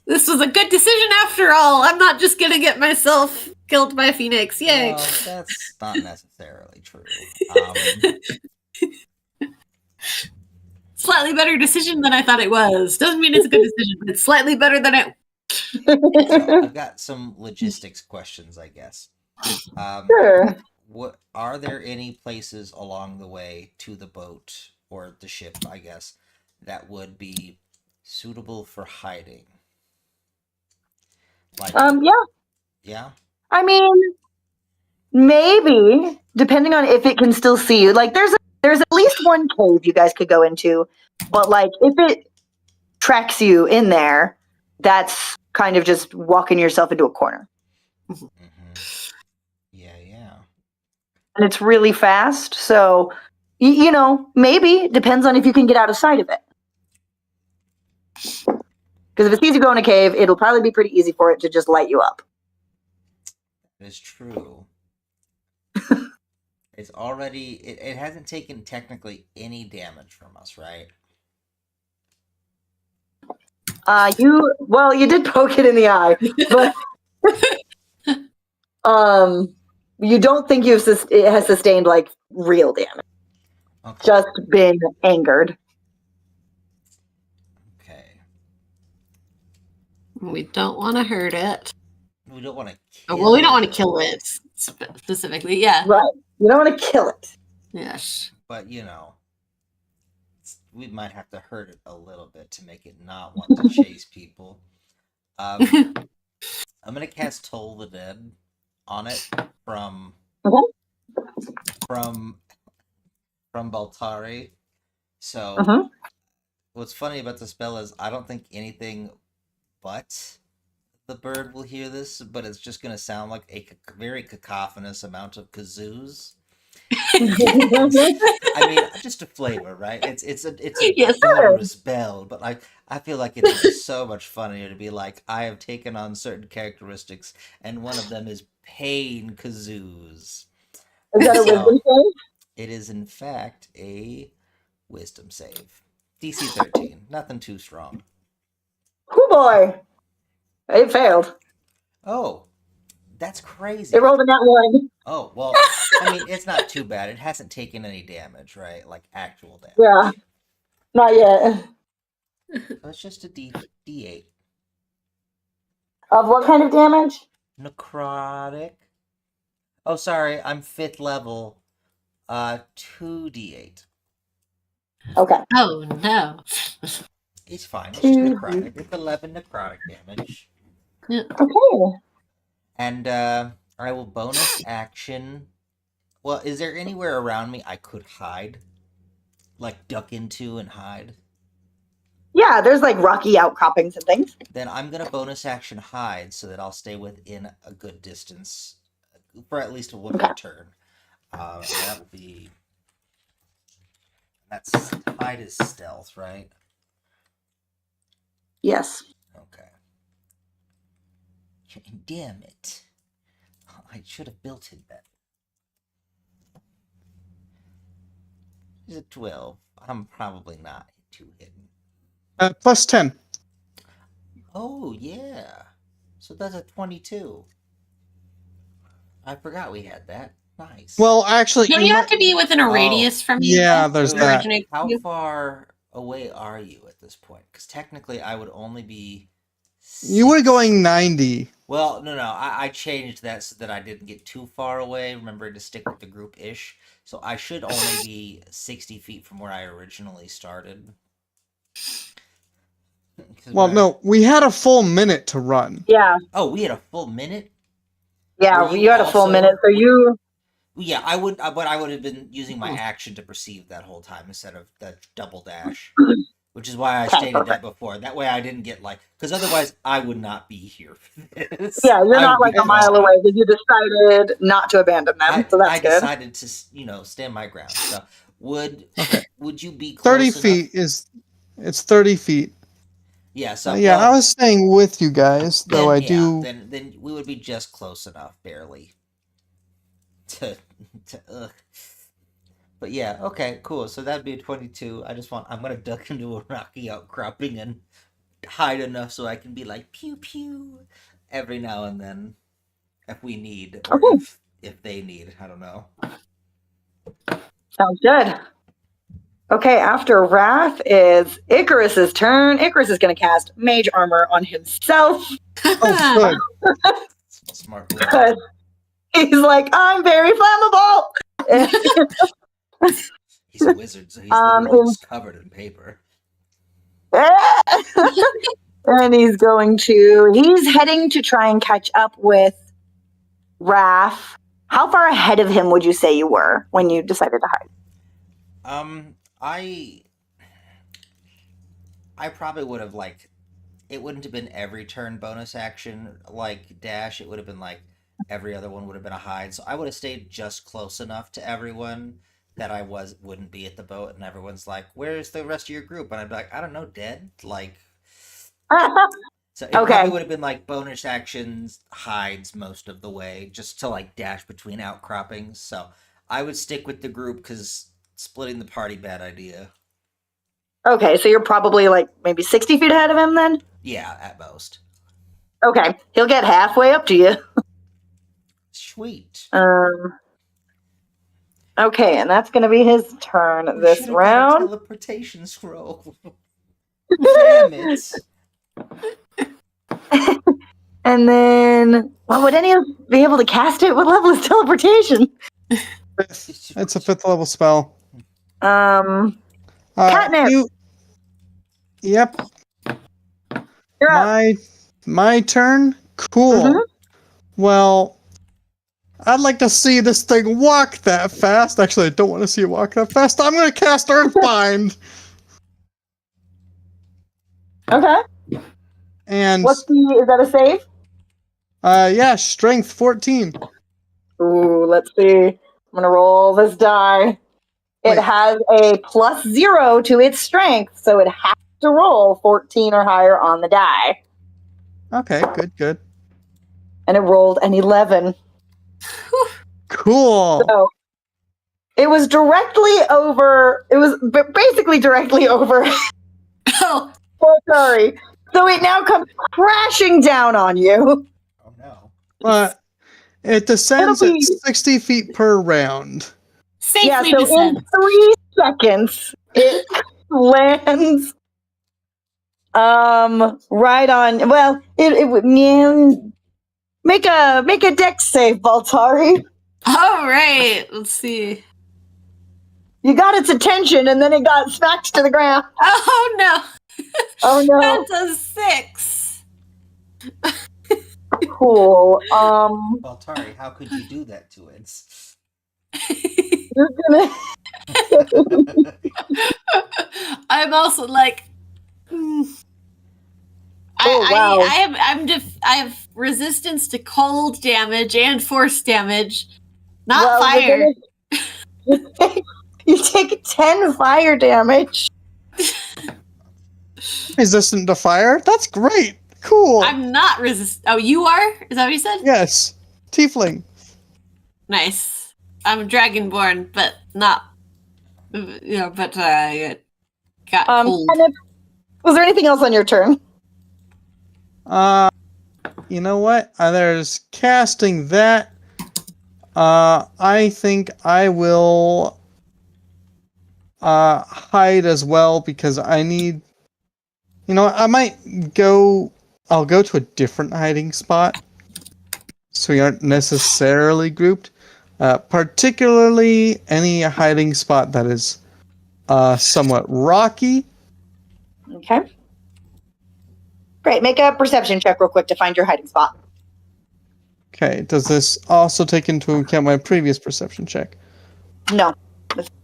This was a good decision after all. I'm not just gonna get myself killed by a phoenix. Yay. Well, that's not necessarily true. Slightly better decision than I thought it was. Doesn't mean it's a good decision, but it's slightly better than it. So I've got some logistics questions, I guess. Sure. What are there any places along the way to the boat or the ship, I guess, that would be suitable for hiding? Like, Yeah. yeah. I mean, maybe depending on if it can still see you. Like, there's at least one cave you guys could go into, but like if it tracks you in there, that's kind of just walking yourself into a corner. Mm-hmm. Yeah. And it's really fast, so maybe depends on if you can get out of sight of it. Because if it's easy to go in a cave, it'll probably be pretty easy for it to just light you up. That is true. It's already it hasn't taken technically any damage from us, right? You did poke it in the eye, but you don't think it has sustained like real damage. Okay. Just been angered. Okay. We don't want to hurt it. We don't want to Well, we don't want to kill it specifically. Yeah. Right. You don't want to kill it. Yes. But we might have to hurt it a little bit to make it not want to chase people. I'm gonna cast Toll the Dead on it from Baltari. So what's funny about the spell is I don't think anything but the bird will hear this, but it's just gonna sound like a very cacophonous amount of kazoos. I mean, just a flavor, right? It's a dolorous bell, but I feel like it is so much funnier to be like, I have taken on certain characteristics, and one of them is pain kazoos. Is that a wisdom save? It is, in fact, a wisdom save. DC 13. Nothing too strong. Oh boy. It failed. Oh, that's crazy. It rolled a nat 1. Oh, well, I mean, it's not too bad. It hasn't taken any damage, right? Like, actual damage. Yeah. Not yet. So it's just a D8. Of what kind of damage? Necrotic. Oh, sorry, I'm 5th level. 2d8. Okay. Oh no. It's fine. It's just 2d8. necrotic. It's 11 necrotic damage. Okay. And I will bonus action. Well, is there anywhere around me I could hide? Like duck into and hide? Yeah, there's like rocky outcroppings and things. Then I'm going to bonus action hide so that I'll stay within a good distance for at least one more turn. That will be... That's hide is stealth, right? Yes. Okay. Damn it. I should have built it better. Is it 12? I'm probably not too hidden. Plus 10. Oh, yeah. So that's a 22. I forgot we had that. Nice. Well, actually, Don't you have to be within a radius from you? yeah, then, there's to that. originate How you? far away are you at this point? Because technically I would only be... You were going 90. Well, no. I changed that so that I didn't get too far away. Remember to stick with the group-ish. So I should only be 60 feet from where I originally started. Well, no, we had a full minute to run. Yeah. Oh, we had a full minute? Yeah, Were you had a full also- minute, so you... Yeah, I would, but I would have been using my action to perceive that whole time instead of the double dash, which is why I Okay, stated perfect. that before. That way, I didn't get like, because otherwise, I would not be here for this. Yeah, you're I not would like be a mile gone. away because you decided not to abandon them, so that's I good. decided to, stand my ground. So would you be close 30 enough? feet is... It's 30 feet. Yeah. So Yeah, well, I was staying with you guys, though I do... Then we would be just close enough, barely. To ugh. But yeah, okay, cool. So that'd be a 22. I'm gonna duck into a rocky outcropping and hide enough so I can be like pew pew every now and then if we need, or Okay. if they need. I don't know. Sounds good. Okay, after Wrath is Icarus's turn. Icarus is going to cast Mage Armor on himself. Oh, good. Smart. Because he's like, I'm very flammable. He's a wizard, so he's literally just covered in paper. And he's heading to try and catch up with Wrath. How far ahead of him would you say you were when you decided to hide? I probably would have it wouldn't have been every turn bonus action like dash. It would have been like every other one would have been a hide. So I would have stayed just close enough to everyone that I wouldn't be at the boat, and everyone's like, "Where's the rest of your group?" And I'd be like, "I don't know, dead." So it probably would have been like bonus actions, hides most of the way, just to like dash between outcroppings. So I would stick with the group because splitting the party, bad idea. Okay, so you're probably like maybe 60 feet ahead of him then? Yeah, at most. Okay, he'll get halfway up to you. Sweet. Okay, and that's going to be his turn We this should've got a round. teleportation scroll. Damn it. And then, well, would any of us be able to cast it? What level is teleportation? It's a 5th level spell. Catnip. Yep. You're up. My turn? Cool. Mhm. Well, I'd like to see this thing walk that fast. Actually, I don't want to see it walk that fast. I'm going to cast Earthbind. Okay. And Is that a save? yeah, strength 14. Ooh, let's see. I'm gonna roll this die. Wait. It has a +0 to its strength, so it has to roll 14 or higher on the die. Okay, good. And it rolled an 11. Cool. So It was directly over. It was basically directly over. Oh, Sorry. So it now comes crashing down on you. Oh no. It descends It'll at be- 60 feet per round. safely so descend. in 3 seconds, it lands. Right on. Well, it would make a dex save, Baltari. All right, let's see. You got its attention, and then it got smacked to the ground. Oh no, Oh no! that's a 6. Cool. Baltari, how could you do that to it? You're gonna. I'm also like, hmm. Oh, wow. I have resistance to cold damage and force damage, not Well, fire. You take 10 fire damage. Resistant to fire? That's great. Cool. I'm not resist. Oh, you are? Is that what you said? Yes. Tiefling. Nice. I'm dragonborn, but not. But got cold. And was there anything else on your turn? You know what? There's casting that. I think I will hide as well because I need. You know, I might go. I'll go to a different hiding spot, so we aren't necessarily grouped. Particularly any hiding spot that is somewhat rocky. Okay. Great. Make a perception check real quick to find your hiding spot. Okay. Does this also take into account my previous perception check? No.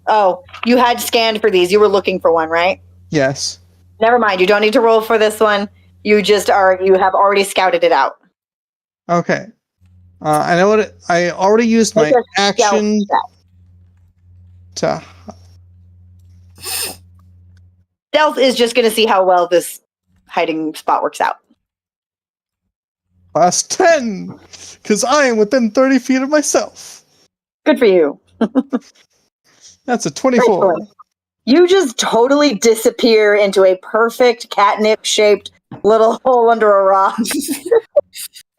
Oh, you had scanned for these. You were looking for one, right? Yes. Never mind. You don't need to roll for this one. You just are. You have already scouted it out. Okay. I know what I already used my Make a action scout check. to. Stealth is just going to see how well this hiding spot works out. Plus 10! Because I am within 30 feet of myself. Good for you. That's a 24. Excellent. You just totally disappear into a perfect catnip-shaped little hole under a rock.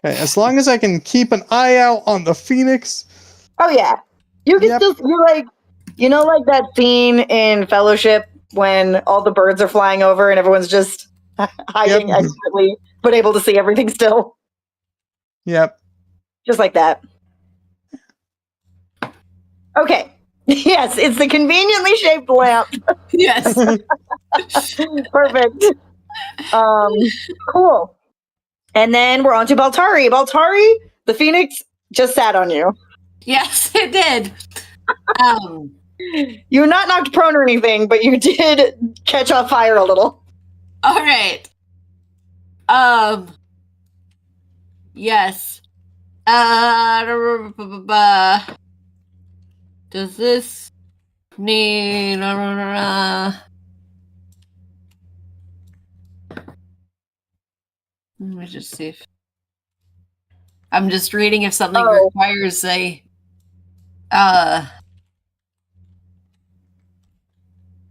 Okay, as long as I can keep an eye out on the phoenix. Oh yeah, you can Yep. still. You're like, you know, like that scene in Fellowship when all the birds are flying over and everyone's just hiding Yep. expertly, but able to see everything still, Yep. just like that. Okay. Yes, it's the conveniently shaped lamp. Yes. Perfect. Cool. And then we're on to Baltari. Baltari, the phoenix just sat on you. Yes, it did. You're not knocked prone or anything, but you did catch on fire a little. All right. Yes. Does this mean? Let me just see if I'm just reading if something Oh. requires a.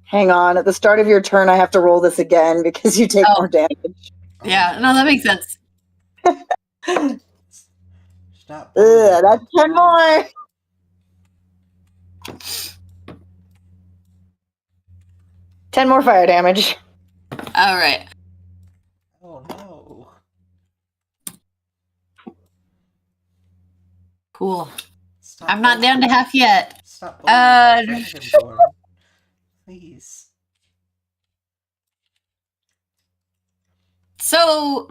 Hang on. At the start of your turn, I have to roll this again because you take Oh. more damage. Yeah, no, that makes sense. Stop. Ugh, that's 10 more. Ten more fire damage. All right. Oh no. Cool. Stop I'm not bullying- down to half yet. Stop bullying my Uh, dragonborn. Please. So,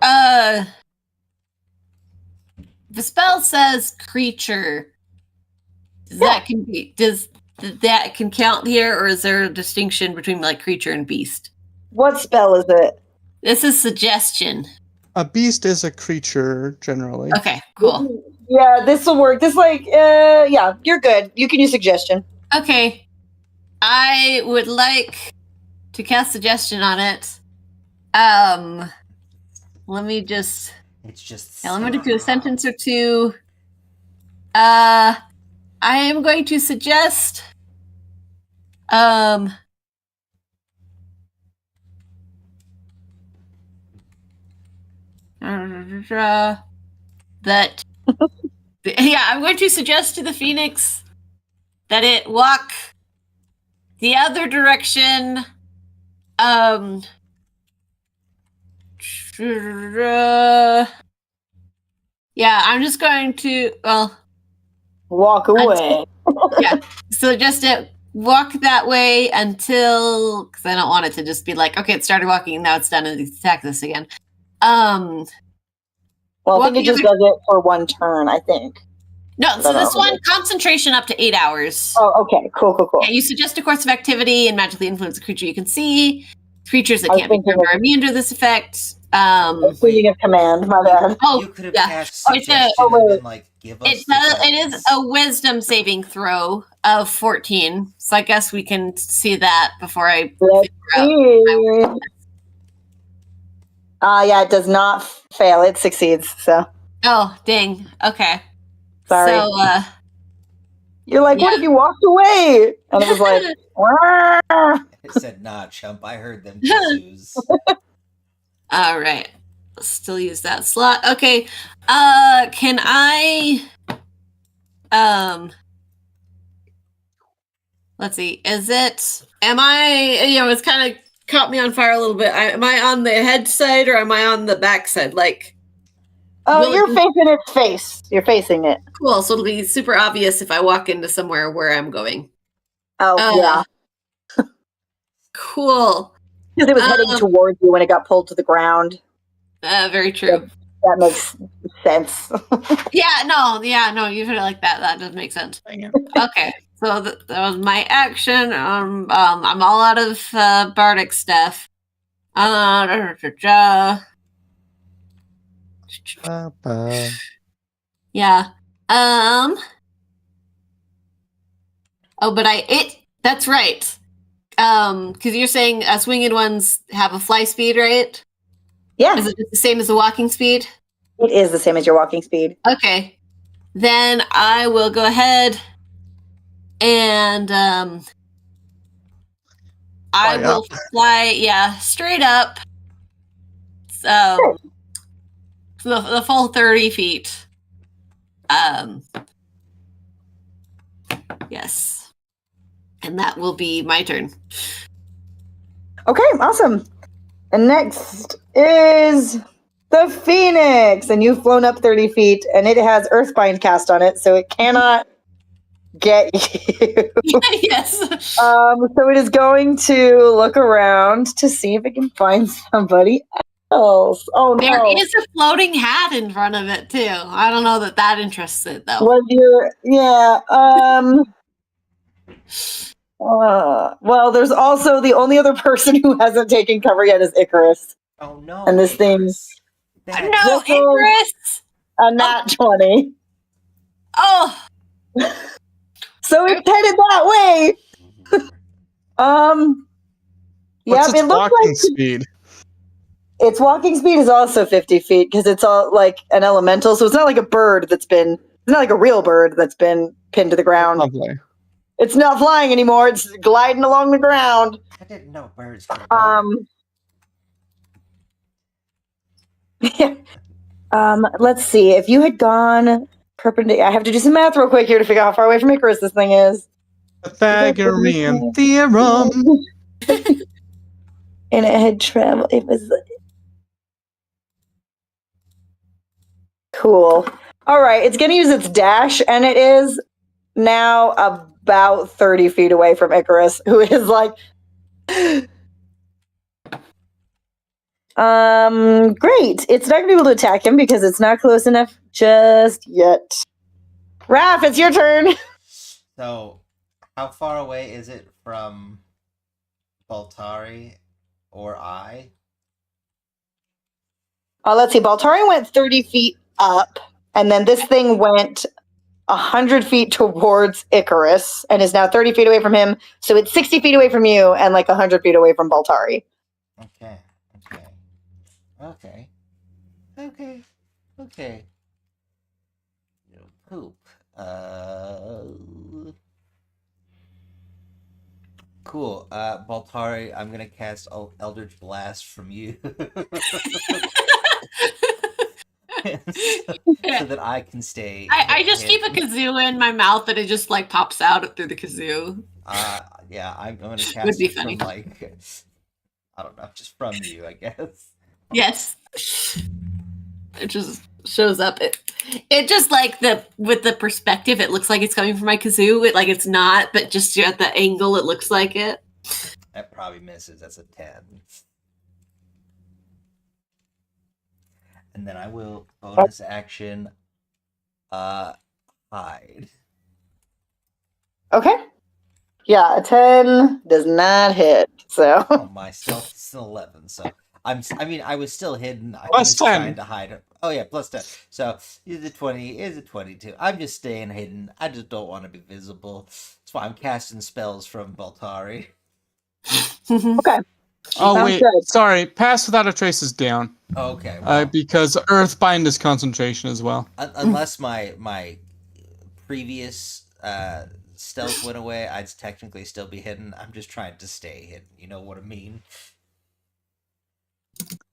the spell says creature. That can be that can count here, or is there a distinction between like creature and beast? What spell is it? This is suggestion. A beast is a creature, generally. Okay, cool. Yeah, this will work. This yeah, you're good. You can use suggestion. Okay, I would like to cast suggestion on it. Let me just. It's just. Now, let me do a sentence or two. I am going to suggest Um. That. Yeah, I'm going to suggest to the Phoenix that it walk the other direction. Um. Yeah, I'm just going to. Well. Walk away. Yeah. So just walk that way until, because I don't want it to just be like, okay, it started walking, now it's done, and it's attack this again. Well, I think it just does it for one turn, I think. No, so this one, concentration up to 8 hours. Oh, okay. Cool. Yeah, you suggest a course of activity and magically influence a creature you can see. Creatures that can't be harmed are immune to this effect. Speaking of command, my bad. You could have cast suggestion and been like, give us it is a wisdom saving throw of 14. So I guess we can see that before I figure out. Yeah, it does not fail. It succeeds, so. Oh, dang. Okay. Sorry. So, you're like, what if you walked away? And it was like, Wah! It said, nah, chump. I heard them kazooz. All right. Still use that slot. Okay. Can I, let's see. Am I, it's kind of caught me on fire a little bit. Am I on the head side or am I on the back side? Like, oh, you're facing its face. You're facing it. Cool. So it'll be super obvious if I walk into somewhere where I'm going. Oh, yeah. Cool. Because it was heading towards you when it got pulled to the ground. Very true. That makes sense. No, you put it like that. That does make sense. Okay. So that was my action. I'm all out of bardic stuff. Yeah. Oh, but that's right. Because you're saying us winged ones have a fly speed, right? Yeah. Is it just the same as the walking speed? It is the same as your walking speed. Okay. Then I will go ahead and I will fly, straight up. The full 30 feet. Yes. And that will be my turn. Okay, awesome. And next is the Phoenix. And you've flown up 30 feet, and it has Earthbind cast on it, so it cannot get you. Yes. So it is going to look around to see if it can find somebody else. Oh, no. There is a floating hat in front of it, too. I don't know that interests it, though. Well, there's also the only other person who hasn't taken cover yet is Icarus. Oh, no. And this thing... No, Icarus! A nat 20. Oh! So it's headed that way. What's its it looks walking like speed? Its walking speed is also 50 feet because it's all like an elemental. So it's not like a bird it's not like a real bird that's been pinned to the ground. Lovely. It's not flying anymore. It's gliding along the ground. I didn't know birds could Let's see. If you had gone perpendicular, I have to do some math real quick here to figure out how far away from Icarus this thing is. Pythagorean theorem. And it had traveled. It was cool. All right, it's going to use its dash, and it is now about 30 feet away from Icarus, who is like, great. It's not going to be able to attack him because it's not close enough just yet. Raph, it's your turn. So, how far away is it from Baltari or I? Let's see. Baltari went 30 feet up, and then this thing went 100 feet towards Icarus and is now 30 feet away from him. So it's 60 feet away from you and like 100 feet away from Baltari. Okay. Poop. Cool. Baltari, I'm gonna cast Eldritch Blast from you. so that I can stay. I just keep a hidden. kazoo in my mouth and it just like pops out through the kazoo. Yeah, I'm gonna Would cast be it funny. from like I don't know, just from you, I guess. Yes. It just shows up. It just like with the perspective, it looks like it's coming from my kazoo. It like it's not, but just at the angle, it looks like it. That probably misses. That's a 10. And then I will bonus action hide. Okay. Yeah, a 10 does not hit. So Oh, my stealth is an 11, so I was still hidden. I Plus was 10. trying to hide it. Oh yeah, plus 10. So is it 20? Is it 22? I'm just staying hidden. I just don't want to be visible. That's why I'm casting spells from Baltari. okay. Oh Sounds wait, good. sorry. Pass without a trace is down. Okay, well, Because Earthbind is concentration as well. unless my previous stealth went away, I'd technically still be hidden. I'm just trying to stay hidden. You know what I mean?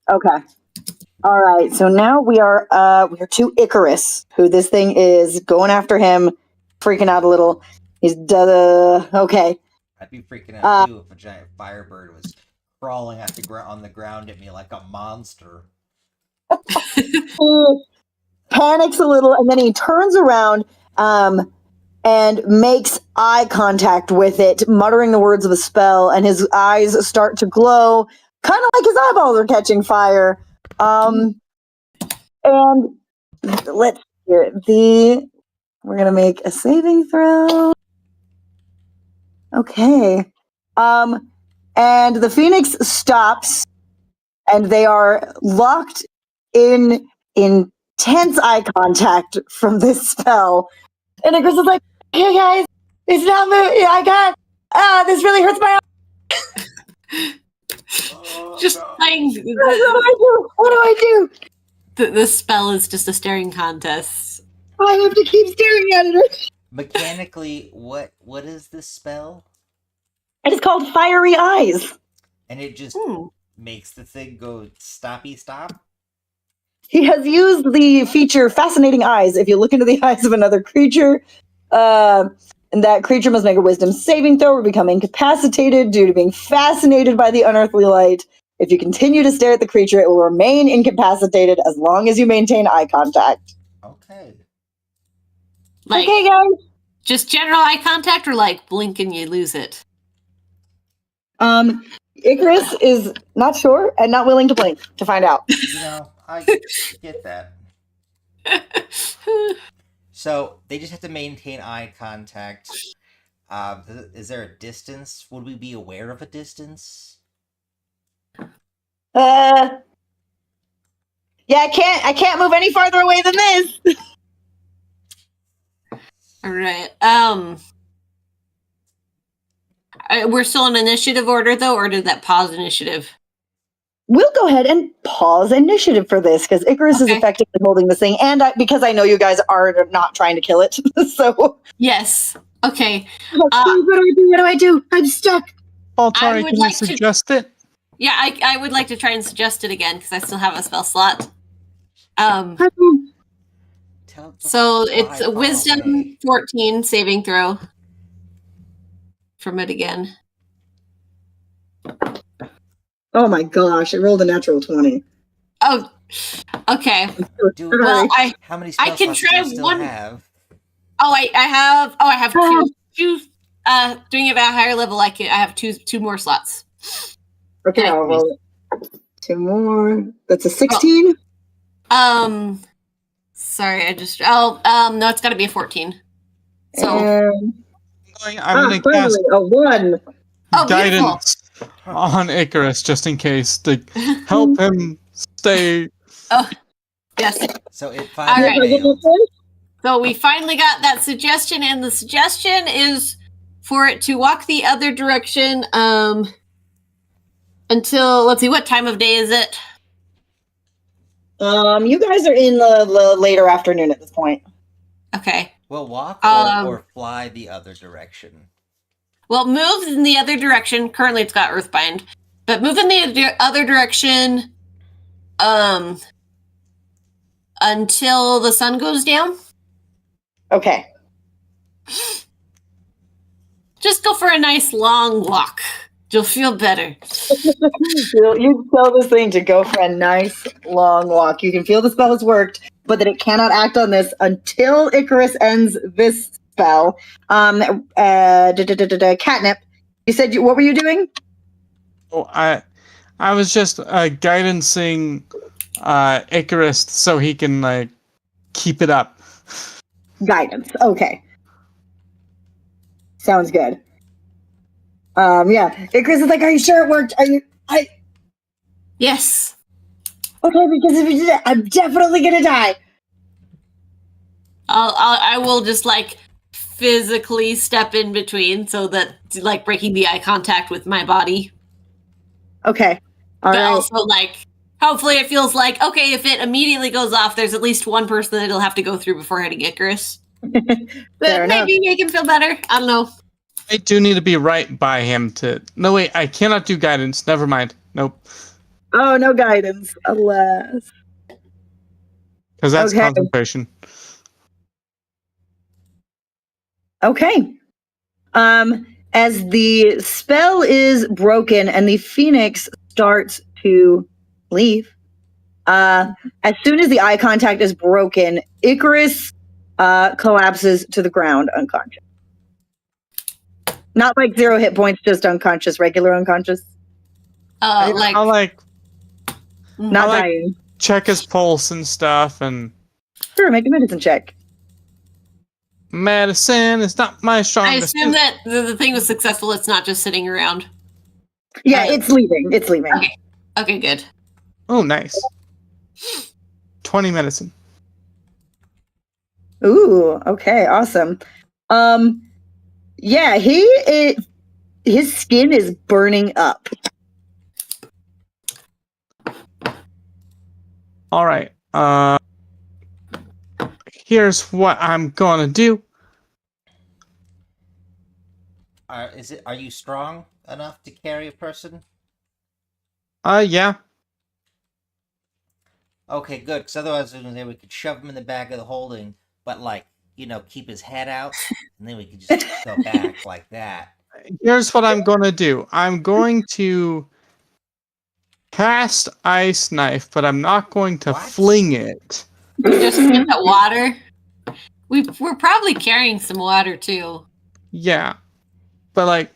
Okay. All right. So now we are to Icarus, who this thing is going after him, freaking out a little. He's okay. I'd be freaking out too if a giant firebird was crawling at on the ground at me like a monster. He panics a little, and then he turns around and makes eye contact with it, muttering the words of a spell, and his eyes start to glow, kind of like his eyeballs are catching fire. And let's hear it. We're gonna make a saving throw. Okay. And the Phoenix stops, and they are locked in intense eye contact from this spell. And Icarus is like, "Hey guys, it's not moving. I got. This really hurts my eye. Just playing. What do I do? What do I do? The spell is just a staring contest. I have to keep staring at it." Mechanically, what is this spell? It is called Fiery Eyes. And it just makes the thing go stoppy stop? He has used the feature Fascinating Eyes. If you look into the eyes of another creature, and that creature must make a wisdom saving throw or become incapacitated due to being fascinated by the unearthly light. If you continue to stare at the creature, it will remain incapacitated as long as you maintain eye contact. Okay. Like, okay, guys. Just general eye contact, or like blink and you lose it? Icarus is not sure and not willing to blink to find out. You know, I get that. So they just have to maintain eye contact. Is there a distance? Would we be aware of a distance? Yeah, I can't move any farther away than this. All right. We're still in initiative order though, or did that pause initiative? We'll go ahead and pause initiative for this because Icarus is effectively holding this thing, and because I know you guys are not trying to kill it. So yes. Okay. What do I do? I'm stuck. Baltari, can I suggest it? Yeah, I would like to try and suggest it again because I still have a spell slot. So it's a Wisdom 14 saving throw from it again. Oh my gosh! I rolled a natural 20. Oh, okay. Well, how many spell I can slots do try you still one. have? I have two. Doing it at a higher level, I have two more slots. Okay, I'll roll it. 2 more. That's a 16. Sorry, no, it's got to be a 14. So I'm gonna cast a 1. guidance on Icarus just in case to help him stay. Oh, yes. So it finally failed. So we finally got that suggestion, and the suggestion is for it to walk the other direction until, let's see, what time of day is it? You guys are in the later afternoon at this point. Okay. Well, walk or fly the other direction. Well, move in the other direction. Currently, it's got Earthbind, but move in the other direction. Until the sun goes down. Okay. Just go for a nice long walk. You'll feel better. You tell this thing to go for a nice long walk. You can feel the spell has worked, but that it cannot act on this until Icarus ends this spell. Catnip. You said what were you doing? Oh, I was just guidancing Icarus so he can like keep it up. Guidance. Okay. Sounds good. Yeah. Icarus is like, are you sure it worked? Yes. Okay, because if you did it, I'm definitely gonna die. I will just like physically step in between so that like breaking the eye contact with my body. Okay. All but right. also like hopefully it feels like okay, if it immediately goes off, there's at least one person that it'll have to go through before hitting Icarus. Fair But maybe make him feel better. I don't know. I do need to be right by him to. No, wait, I cannot do guidance. Never mind. Nope. Oh, no guidance, alas. Because that's Okay. concentration. Okay. As the spell is broken and the phoenix starts to leave, as soon as the eye contact is broken, Icarus collapses to the ground unconscious. Not like 0 hit points, just unconscious, regular unconscious. I'll like Not like- dying. check his pulse and stuff, and Sure, make a medicine check. medicine is not my I strongest. assume that the thing was successful. It's not just sitting around. Yeah, it's leaving. It's leaving. Okay. Okay, good. Oh, nice. 20 medicine. Ooh, okay, awesome. Yeah, his skin is burning up. All right. Here's what I'm gonna do. Are you strong enough to carry a person? Yeah. Okay, good. Because otherwise, we could shove him in the back of the holding, but like keep his head out, and then we could just go back like that. Here's what I'm gonna do. I'm going to cast Ice Knife, but I'm not going to What? fling it. Just get that water. We're probably carrying some water too. Yeah. But like,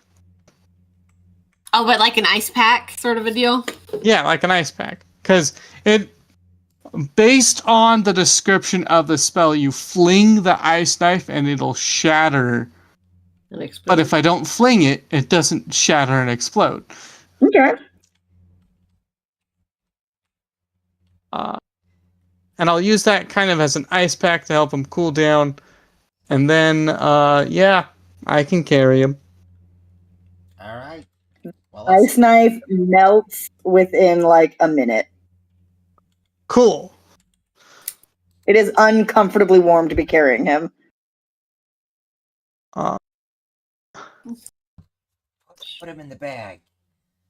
Oh, but like an ice pack sort of a deal? yeah, like an ice pack. Because based on the description of the spell, you fling the ice knife and it'll shatter. But if I don't fling it, it doesn't shatter and explode. Okay. And I'll use that kind of as an ice pack to help him cool down. And then, yeah, I can carry him. All right. Well, Ice knife melts within like a minute. Cool. It is uncomfortably warm to be carrying him. Put him in the bag.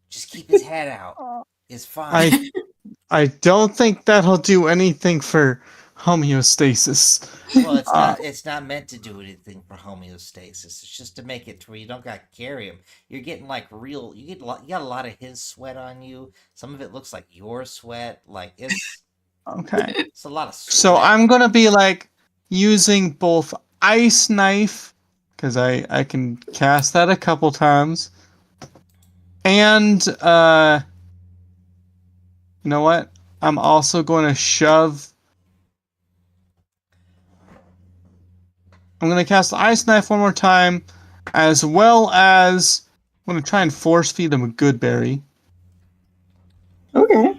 Just keep his head out. It's fine. I don't think that'll do anything for homeostasis. Well, it's not meant to do anything for homeostasis. It's just to make it to where you don't got to carry him. You're getting like real. You got a lot of his sweat on you. Some of it looks like your sweat. Like it's Okay. it's a lot of sweat. So I'm gonna be like using both Ice Knife, because I can cast that a couple times, and you know what? I'm also going to shove. I'm going to cast the Ice Knife one more time, as well as I'm going to try and force feed him a good berry. Okay.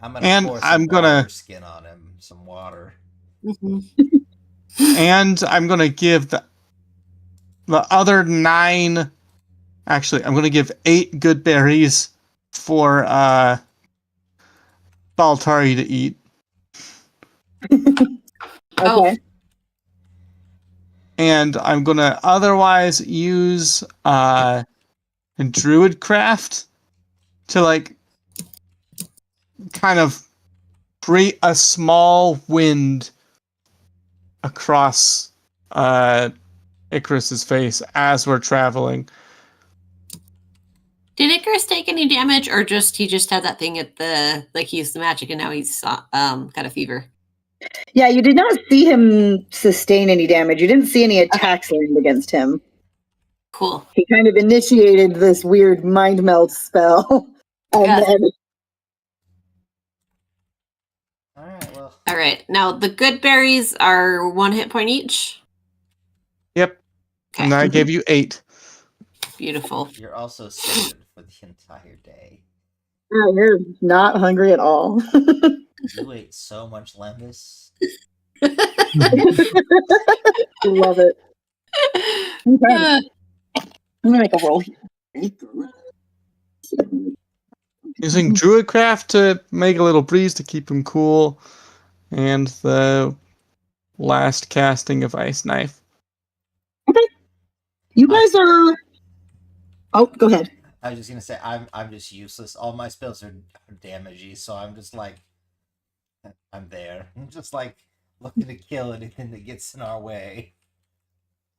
I'm and pour I'm some gonna- water skin on him, some water. And I'm going to give the other 9. Actually, I'm going to give 8 good berries for Baltari to eat. Okay. and I'm gonna otherwise use Druidcraft to like kind of create a small wind across Icarus's face as we're traveling. Did Icarus take any damage, or he just had that thing at the he used the magic and now he's got a fever? Yeah, you did not see him sustain any damage. You didn't see any attacks land against him. Cool. He kind of initiated this weird mind meld spell. And Yeah. then All right. Now the good berries are 1 hit point each. Yep. Okay. And I gave you 8. Beautiful. You're also seated for the entire day. you're not hungry at all. You ate so much lemons. Love it. Okay. I'm gonna make a roll. Using Druidcraft to make a little breeze to keep him cool, and the last casting of Ice Knife. You guys are. Oh, go ahead. I was just gonna say I'm just useless. All my spells are damagey, so I'm just like I'm there. I'm just like looking to kill anything that gets in our way.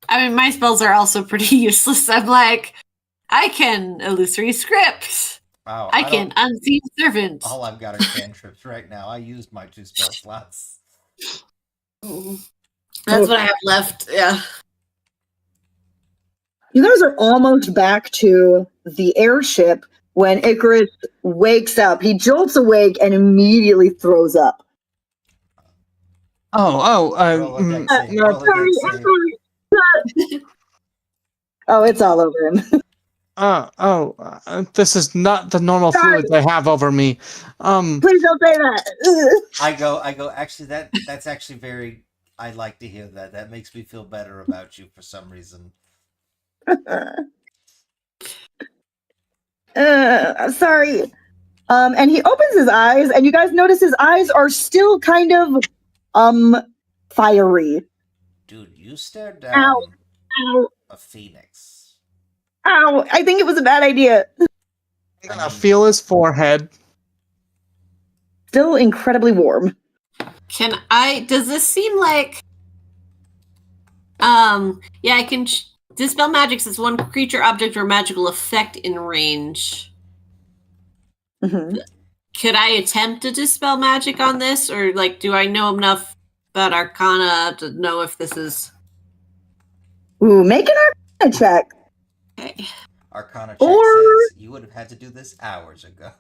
I mean, my spells are also pretty useless. I'm like, I can illusory script. Wow, I can unseen servant. All I've got are cantrips right now. I used my 2 spell slots. That's what I have left. Yeah. You guys are almost back to the airship when Icarus wakes up. He jolts awake and immediately throws up. Roll a dex save, roll a dex save. Oh, it's all over him. This is not the normal fluids I have over me. Please don't say that. I go, actually that's actually very I like to hear that. That makes me feel better about you for some reason. Sorry. And he opens his eyes, and you guys notice his eyes are still kind of fiery. Dude, you stared down Ow. a phoenix. Ow. I think it was a bad idea. I'm gonna feel his forehead. Still incredibly warm. Does this seem like I can dispel magics as one creature, object, or magical effect in range. Mm-hmm. Could I attempt to dispel magic on this, or do I know enough about Arcana to know if this is? Ooh, make an Arcana check. Okay. Arcana check says you would have had to do this hours ago.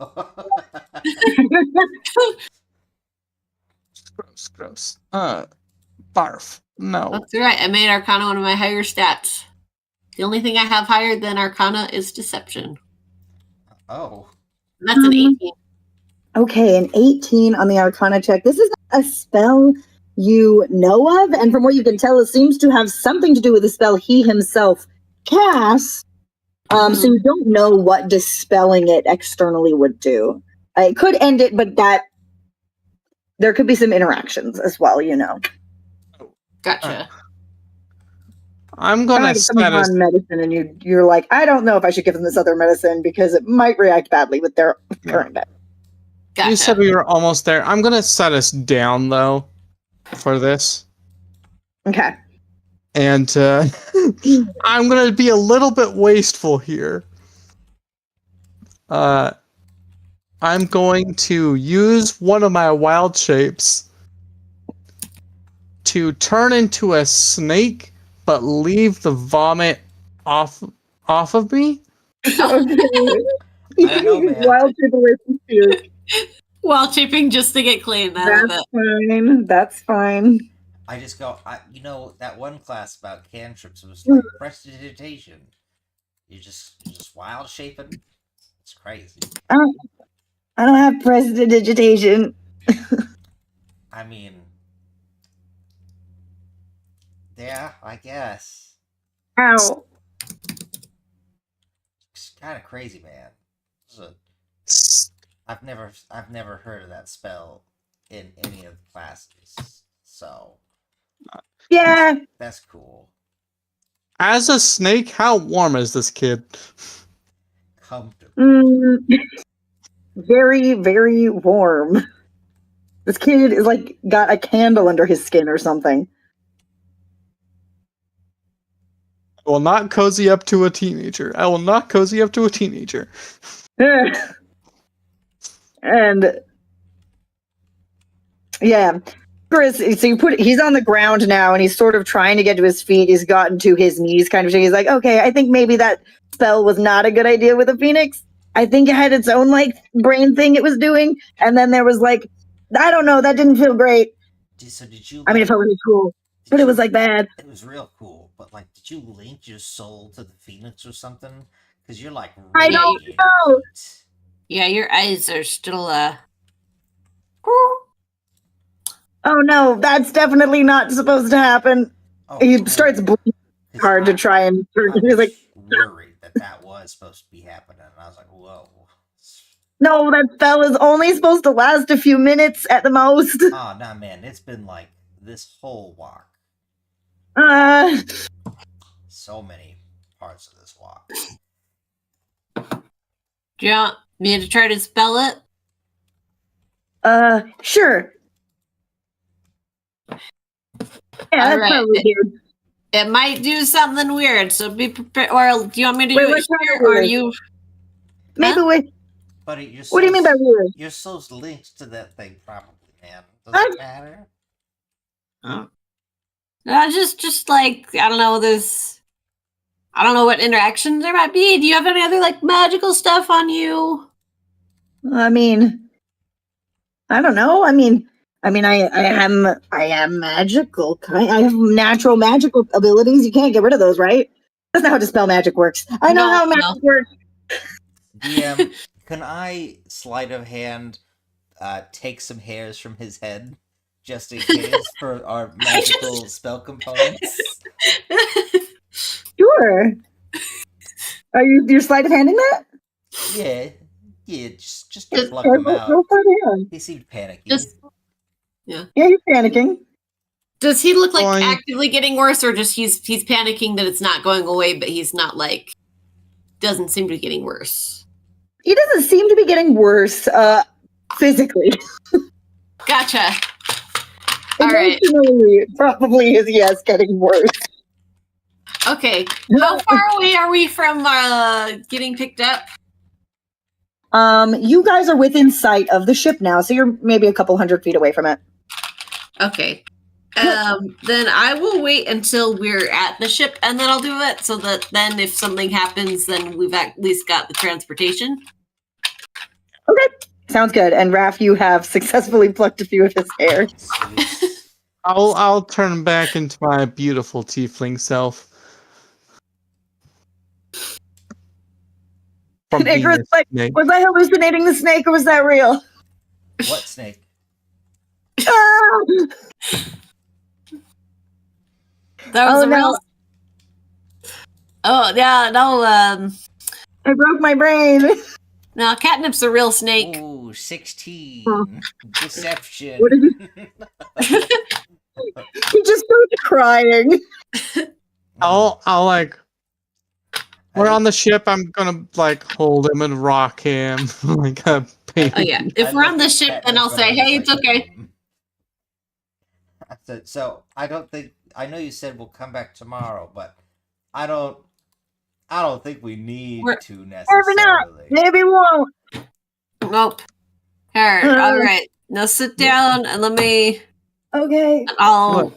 Gross. Barf. No. That's right. I made Arcana one of my higher stats. The only thing I have higher than Arcana is Deception. Oh. And that's an 18. Okay, an 18 on the Arcana check. This is not a spell you know of, and from what you can tell, it seems to have something to do with the spell he himself casts. So you don't know what dispelling it externally would do. It could end it, but there could be some interactions as well, you know. Gotcha. I'm gonna someone's on medicine, and you're like, I don't know if I should give them this other medicine because it might react badly with their current medicine. Gotcha. You said we were almost there. I'm gonna set us down though for this. Okay. And I'm gonna be a little bit wasteful here. I'm going to use one of my wild shapes to turn into a snake, but leave the vomit off of me. I don't know, man. Wild shape away from fear. Wild shaping just to get clean. That's fine. I just go, that one class about cantrips was like prestidigitation. You're just wild shaping. It's crazy. I don't have prestidigitation. I mean, yeah, I guess. Ow. It's kind of crazy, man. I've never heard of that spell in any of the classes, so Yeah. that's cool. As a snake, how warm is this kid? Comfortable. Very, very warm. This kid is like got a candle under his skin or something. I will not cozy up to a teenager. I will not cozy up to a teenager. And yeah, Chris. So he's on the ground now, and he's sort of trying to get to his feet. He's gotten to his knees, kind of thing. He's like, okay, I think maybe that spell was not a good idea with the phoenix. I think it had its own like brain thing it was doing, and then there was like, I don't know, that didn't feel great. So did you? I mean, it felt really cool, but it was like bad. It was real cool, but like, did you link your soul to the phoenix or something? Because you're like, I don't know. Yeah, your eyes are still Oh no, that's definitely not supposed to happen. Oh, He starts bleeding hard to try and. He's like, worried that was supposed to be happening. And I was like, whoa. no, that spell is only supposed to last a few minutes at the most. Oh no, man! It's been like this whole walk. So many parts of this walk. Do you want me to try to spell it? Sure. Yeah, that's Alright. probably weird. It might do something weird, so be prepared. Or do you want me to Wait, do what it kind here, of or weird? you? Maybe Huh? we. Buddy, your What do you mean by weird? Your soul's linked to that thing, probably, man. Does Huh? it matter? Just like I don't know. I don't know what interactions there might be. Do you have any other like magical stuff on you? I mean, I don't know. I mean, I am magical. I have natural magical abilities. You can't get rid of those, right? That's not how dispel magic works. I know No, how no. magic works. DM, can I sleight of hand take some hairs from his head just in case for our magical spell components? Sure. You're sleight of handing that? Yeah, just to Just- pluck him out. Go sleight of hand. He seemed panicky. Just Yeah, he's panicking. does he look like Fine. actively getting worse, or just he's panicking that it's not going away, but he's not like doesn't seem to be getting worse. He doesn't seem to be getting worse, physically. Gotcha. All right. Emotionally, probably is yes, getting worse. Okay. How far away are we from getting picked up? You guys are within sight of the ship now, so you're maybe a couple 100 feet away from it. Okay. Then I will wait until we're at the ship and then I'll do it so that then if something happens, then we've at least got the transportation. Okay, sounds good. And Raph, you have successfully plucked a few of his hair. Sweet. I'll turn back into my beautiful tiefling self. From And Icarus being a like, snake. was I hallucinating the snake or was that real? What snake? Ah! That was Oh, a no. real. Oh yeah, no. I broke my brain. No, Catnip's a real snake. Ooh, 16. Oh. Deception. What did He just started crying. I'll like we're on the ship, I'm gonna like hold him and rock him like a baby. Oh yeah, if we're on the ship, then I'll say, "Hey, it's okay." I said, so I don't think I know you said we'll come back tomorrow, but I don't think we need We're- to Maybe not. necessarily. Maybe won't. Nope. All right. Now sit down and let me. Okay. I'll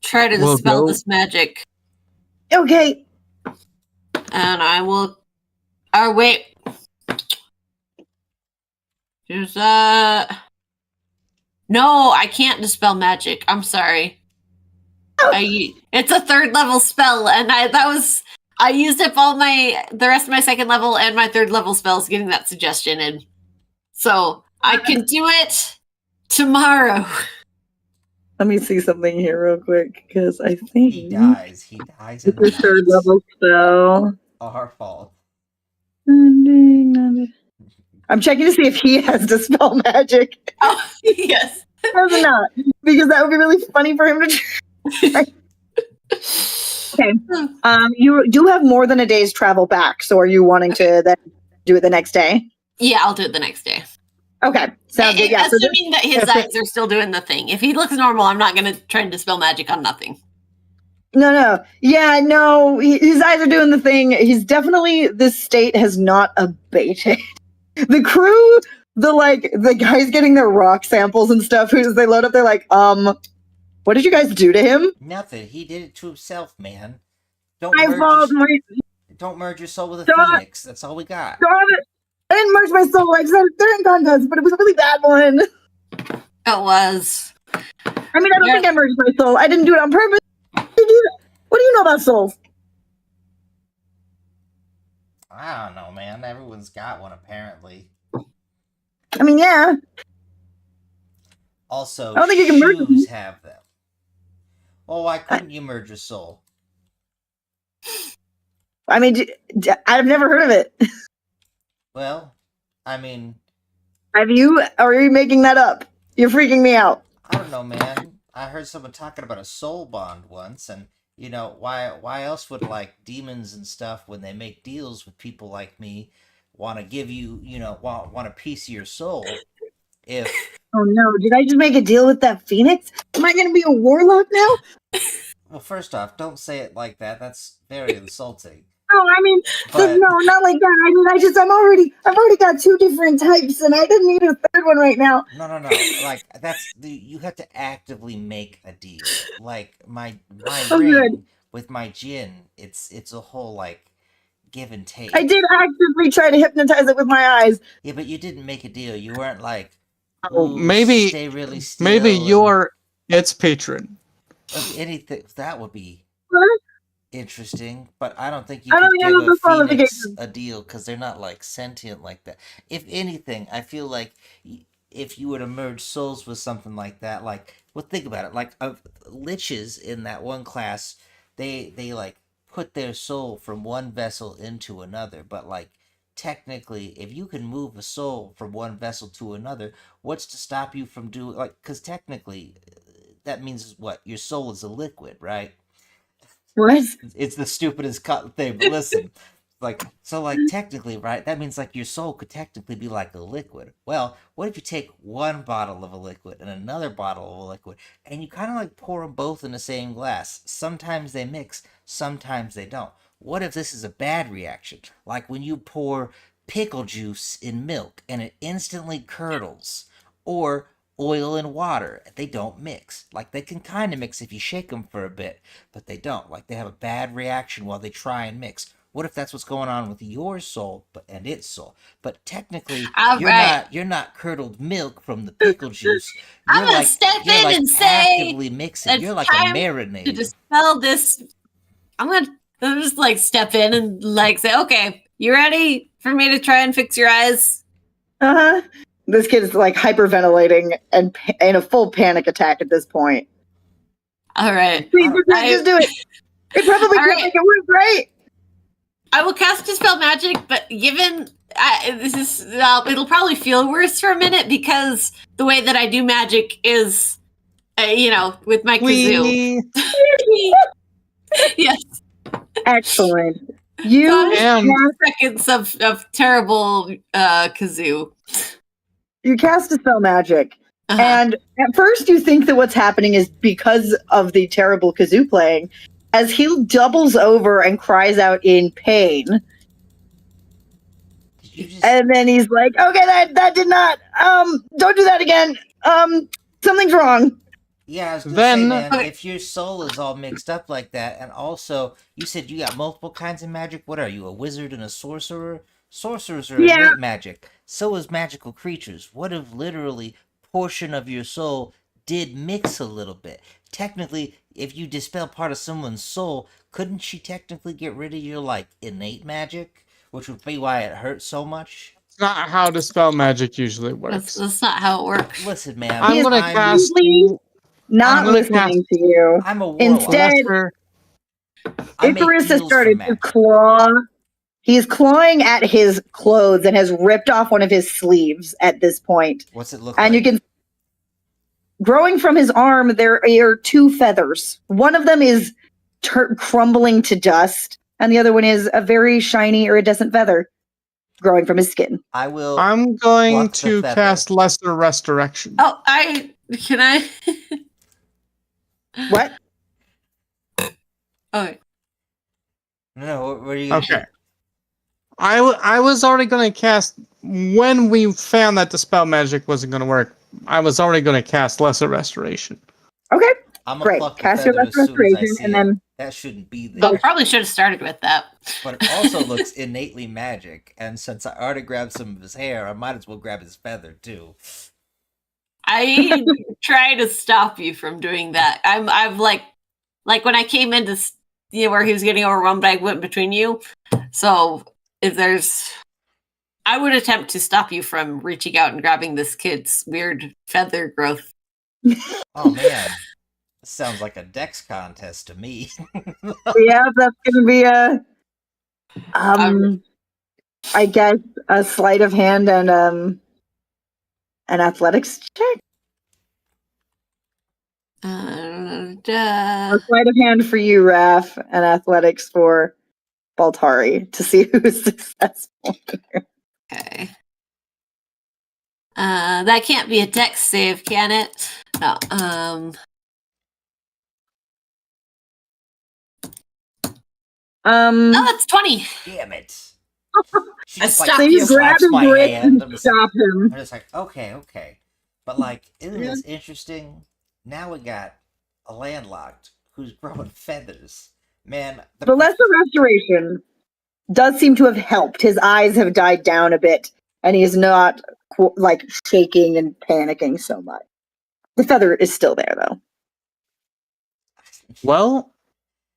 try to We'll dispel go. this magic, Okay. and I will. Oh wait. There's No, I can't dispel magic. I'm sorry. It's a 3rd level spell, and I used up all the rest of my 2nd level and my 3rd level spells getting that suggestion in. So I can do it tomorrow. Let me see something here real quick, because I think He dies. He dies in it's a the 3rd night. level spell. Our fault. I'm checking to see if he has dispel magic. Oh yes. Does not, because that would be really funny for him to try. Okay. You do have more than a day's travel back, so are you wanting to then do it the next day? Yeah, I'll do it the next day. Okay, sounds good. Yeah, Assuming that his eyes are still doing the thing. If he looks normal, I'm not going to try and dispel magic on nothing. No. Yeah, no, his eyes are doing the thing. He's definitely, this state has not abated. The crew, the guys getting their rock samples and stuff, as they load up, they're like, what did you guys do to him? Nothing. He did it to himself, man. Don't merge your soul with a phoenix. That's all we got. I didn't merge my soul. I just had a staring contest, but it was a really bad one. It was. I mean, I don't think I merged my soul. I didn't do it on purpose. What do you know about souls? I don't know, man. Everyone's got one, apparently. I mean, yeah. Also, I don't think you can merge them. shoes have them. Well, why couldn't you merge your soul? I mean, I've never heard of it. Well, I mean... Have you? Or are you making that up? You're freaking me out. I don't know, man. I heard someone talking about a soul bond once, and, you know, why else would, like, demons and stuff, when they make deals with people like me, want to give you, you know, want a piece of your soul, if... Oh, no. Did I just make a deal with that phoenix? Am I going to be a warlock now? Well, first off, don't say it like that. That's very insulting. Oh, I mean, But- no, not like that. I mean, I've already got 2 different types, and I didn't need a third one right now. No. Like, you have to actively make a deal. Like, my ring good. with my djinn, it's a whole, like, give and take. I did actively try to hypnotize it with my eyes. Yeah, but you didn't make a deal. You weren't like, Oh, "Ooh, maybe- stay really still. Maybe and- you're its patron. If anything, that would be Huh? interesting, but I don't think you I could don't think I give know a the phoenix qualifications. a deal because they're not like sentient like that. If anything, I feel like if you were to merge souls with something like that, like, well, think about it, like liches in that one class, they like put their soul from one vessel into another, but like technically, if you can move a soul from one vessel to another, what's to stop you from doing, like, because technically that means what, your soul is a liquid, right? What? It's the stupidest thing, but listen, like, so, like, technically, right, that means, like, your soul could technically be like a liquid. Well, what if you take one bottle of a liquid and another bottle of a liquid, and you kind of, like, pour them both in the same glass? Sometimes they mix, sometimes they don't. What if this is a bad reaction? Like when you pour pickle juice in milk and it instantly curdles, or oil and water, they don't mix. Like, they can kind of mix if you shake them for a bit, but they don't. Like, they have a bad reaction while they try and mix. What if that's what's going on with your soul and its soul? But technically, you're not curdled milk from the pickle juice. You're I'm gonna step in and say actively mixing. it's You're like a time marinade. to dispel this. I'm gonna just like step in and like say, okay, you ready for me to try and fix your eyes? Uh-huh. This kid is like hyperventilating and in a full panic attack at this point. All right. Please, just do it. It probably All can't right. make it work, right? I will cast Dispel Magic, but given it'll probably feel worse for a minute because the way that I do magic is, with my kazoo. Yes. Excellent. You And Seconds of terrible kazoo. you cast Dispel Magic, Uh-huh. and at first you think that what's happening is because of the terrible kazoo playing. As he doubles over and cries out in pain, and then he's like, "Okay, that did not. Don't do that again. Something's wrong." Yeah, I was gonna Then- say, man, Okay. if your soul is all mixed up like that, and also you said you got multiple kinds of magic. What are you, a wizard and a sorcerer? Sorcerers are Yeah. innate magic. So is magical creatures. What if literally portion of your soul did mix a little bit? Technically, if you dispel part of someone's soul, couldn't she technically get rid of your, like, innate magic? Which would be why it hurts so much? it's not how dispel magic usually works. That's not how it works. Listen, man, I'm gonna cast. Not I'm gonna listening to you. I'm a warlock. Instead- Lesser- I make Icarus has deals for started to magic. claw. He's clawing at his clothes and has ripped off one of his sleeves at this point. What's it look And like? you can, growing from his arm, there are 2 feathers. One of them is crumbling to dust, and the other one is a very shiny iridescent feather growing from his skin. I'm going pluck the to feather. cast Lesser Restoration. Oh, can I? What? Okay. No, what are you gonna Okay. do? I was already going to cast, when we found that the spell magic wasn't going to work, I was already going to cast Lesser Restoration. Okay. I'm gonna Great. pluck the Cast your feather as soon as I restoration, see and it. then That shouldn't be I there. probably should have started with that. But it also looks innately magic, and since I already grabbed some of his hair, I might as well grab his feather too. I try to stop you from doing that. I've like when I came into where he was getting overwhelmed, I went between you. So if there's, I would attempt to stop you from reaching out and grabbing this kid's weird feather growth. Oh man, this sounds like a dex contest to me. yeah, that's gonna be a I guess a sleight of hand and an athletics check. A sleight of hand for you, Raph, and athletics for Baltari to see who's successful. Okay. That can't be a dex save, can it? No. No, that's 20. Damn it! She I just stopped So you grab slaps his my wrist hand. and stop him. I'm just like, okay. But like, isn't this interesting? Now we got a landlocked who's growing feathers. Man, The lesser restoration does seem to have helped. His eyes have died down a bit, and he is not like shaking and panicking so much. The feather is still there, though. Well,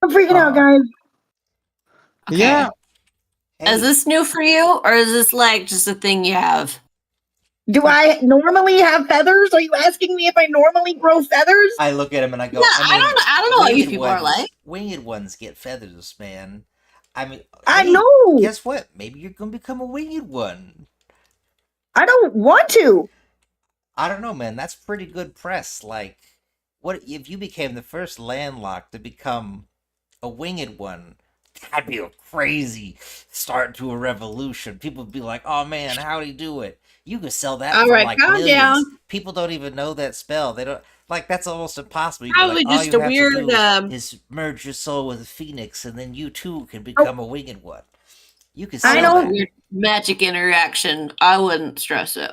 I'm freaking out, guys. Okay. yeah. Hey, Is this new for you, or is this like just a thing you have? Do I normally have feathers? Are you asking me if I normally grow feathers? I look at him and I go, Yeah, I don't know what you winged people are like. Winged ones get feathers, man. I mean, I hey, know. Guess what? Maybe you're gonna become a winged one. I don't want to. I don't know, man. That's pretty good press. Like, what if you became the first landlocked to become a winged one? That'd be a crazy start to a revolution. People would be like, "Oh man, how'd he do it?" You could sell that All for right, like calm millions. down. People don't even know that spell. They don't like that's almost impossible. You Probably like, all just you a have weird. to do is merge your soul with a phoenix, and then you too can become a winged one. You can I sell don't- that. Weird magic interaction. I wouldn't stress it.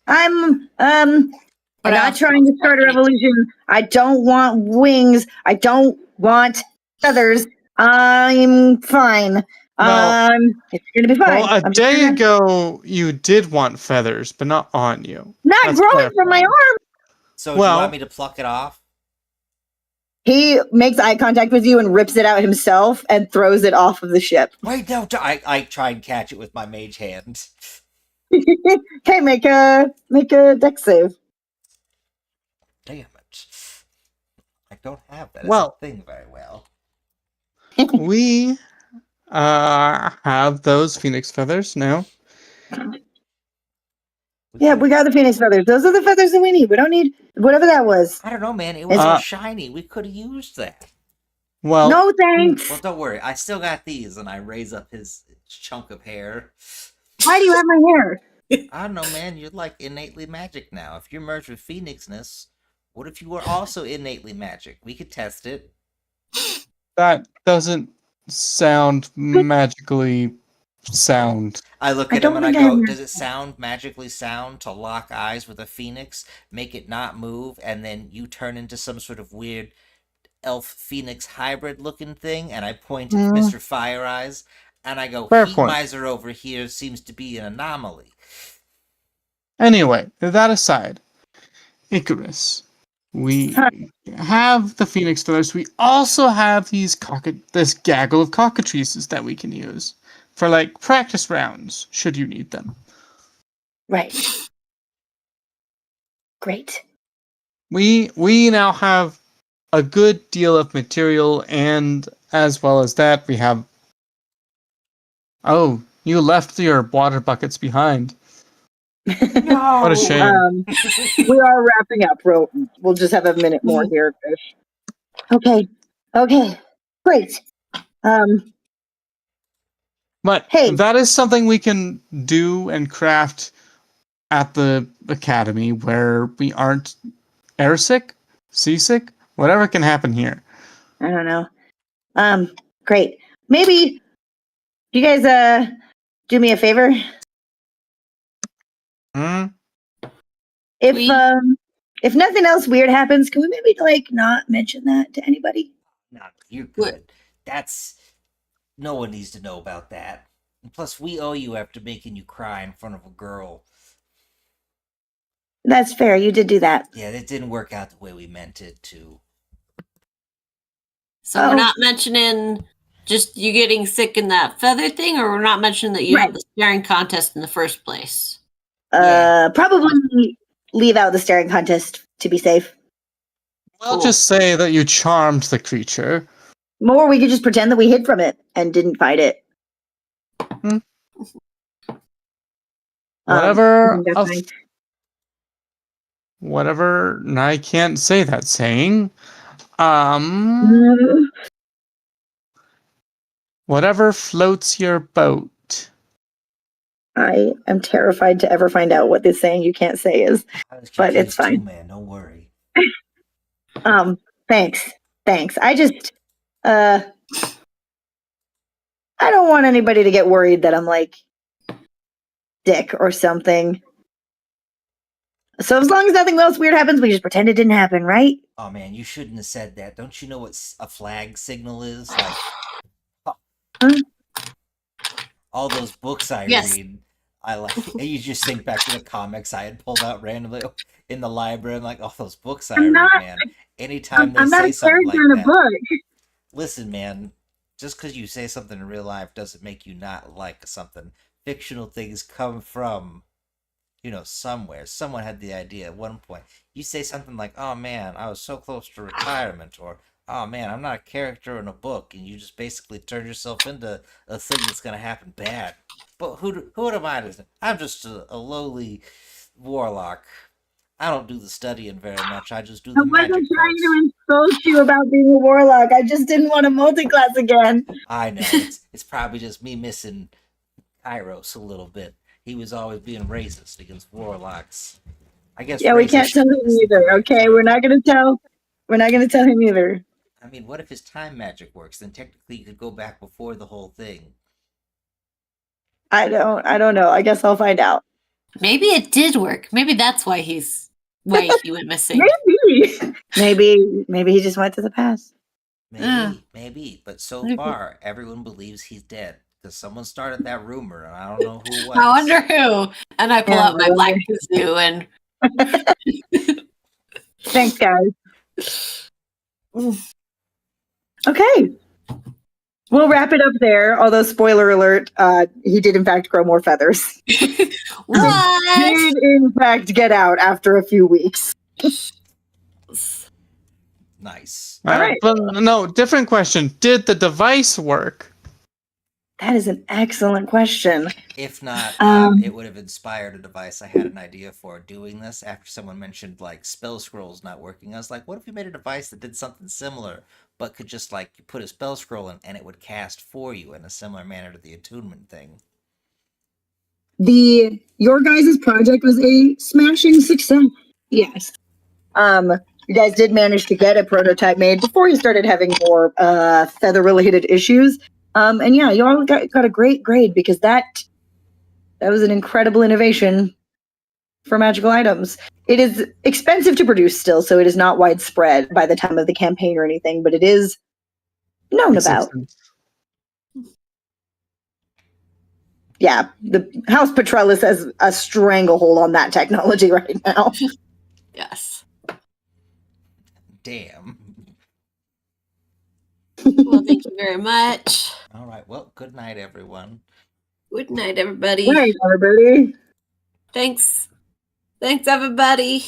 I'm But not trying to start a revolution. I don't want wings. I don't want feathers. I'm fine. No. It's gonna be fine. Well, a I'm just day gonna- ago, you did want feathers, but not on you. not Let's growing clarify. from my arm. So do you Well- want me to pluck it off? He makes eye contact with you and rips it out himself and throws it off of the ship. Wait, no. I try and catch it with my mage hand. Okay, make a dex save. Damn it. I don't have that as Well- a thing very well. We have those phoenix feathers now. Yeah, we got the phoenix feathers. Those are the feathers that we need. We don't need whatever that was. I don't know, man. It was Uh, so shiny. We could have used that. Well, No thanks. Well, don't worry. I still got these, and I raise up his chunk of hair. Why do you have my hair? I don't know, man. You're like innately magic now. If you're merged with Phoenixness, what if you were also innately magic? We could test it. that doesn't sound magically sound. I look I at him don't and I think I go, am does it sound magically sound to lock eyes with a phoenix, make it not move, and then you turn into some sort of weird elf phoenix hybrid looking thing? And I point at Mr. Fire Eyes and I go, Fair Heat point. Miser over here seems to be an anomaly. Anyway, that aside, Icarus, we have the phoenix feathers. We also have this gaggle of cockatrices that we can use for like practice rounds, should you need them. Right. Great. We now have a good deal of material, and as well as that, we have. Oh, you left your water buckets behind. No. What a shame. We are wrapping up. We'll just have a minute more here, Fish. Okay. Great. But Hey. that is something we can do and craft at the academy where we aren't airsick, seasick, whatever can happen here. I don't know. Great. Maybe you guys do me a favor? Hmm? If nothing else weird happens, can we maybe not mention that to anybody? No, you're good. That's no one needs to know about that. And plus, we owe you after making you cry in front of a girl. That's fair. You did do that. Yeah, that didn't work out the way we meant it to. So we're not mentioning just you getting sick in that feather thing, or we're not mentioning that you had the staring contest in the first place? Probably leave out the staring contest to be safe. We'll just say that you charmed the creature. Or we could just pretend that we hid from it and didn't fight it. Whatever. Whatever. I can't say that saying. Whatever floats your boat. I am terrified to ever find out what this saying you can't say is, but it's fine. Too, man, don't worry. Thanks. I just, I don't want anybody to get worried that I'm sick or something. So as long as nothing else weird happens, we just pretend it didn't happen, right? Oh man, you shouldn't have said that. Don't you know what a flag signal is? All those books I read, and you just think back to the comics I had pulled out randomly in the library. I'm like, oh, those books I read, man. Anytime they say something like that. Listen, man, just because you say something in real life doesn't make you not like something. Fictional things come from, somewhere. Someone had the idea at one point. You say something like, oh man, I was so close to retirement, or oh man, I'm not a character in a book, and you just basically turn yourself into a thing that's going to happen bad. But who am I to? I'm just a lowly warlock. I don't do the studying very much. I just do the magic. I wasn't trying to insult you about being a warlock. I just didn't want to multi-class again. I know. It's probably just me missing Kairos a little bit. He was always being racist against warlocks. I guess. Yeah, we can't tell him either. Okay, we're not gonna tell him either. I mean, what if his time magic works? Then technically you could go back before the whole thing. I don't know. I guess I'll find out. Maybe it did work. Maybe that's why he went missing. Maybe he just went to the past. Maybe. But so far, everyone believes he's dead because someone started that rumor, and I don't know who it was. I wonder who. And I pull out my black kazoo and. Thanks, guys. Okay. We'll wrap it up there. Although, spoiler alert, he did in fact grow more feathers. What? He did in fact get out after a few weeks. Nice. All right. But no, different question. Did the device work? That is an excellent question. If not, it would have inspired a device. I had an idea for doing this after someone mentioned spell scrolls not working. I was like, what if we made a device that did something similar, but could just you put a spell scroll in and it would cast for you in a similar manner to the attunement thing. Your guys' project was a smashing success. Yes. You guys did manage to get a prototype made before you started having more feather-related issues. And yeah, you all got a great grade because that was an incredible innovation for magical items. It is expensive to produce still, so it is not widespread by the time of the campaign or anything, but it is known about. Yeah, the House Petrellus has a stranglehold on that technology right now. Yes. Damn. Well, thank you very much. All right. Well, good night, everyone. Good night, everybody. Good night, everybody. Thanks. Thanks, everybody.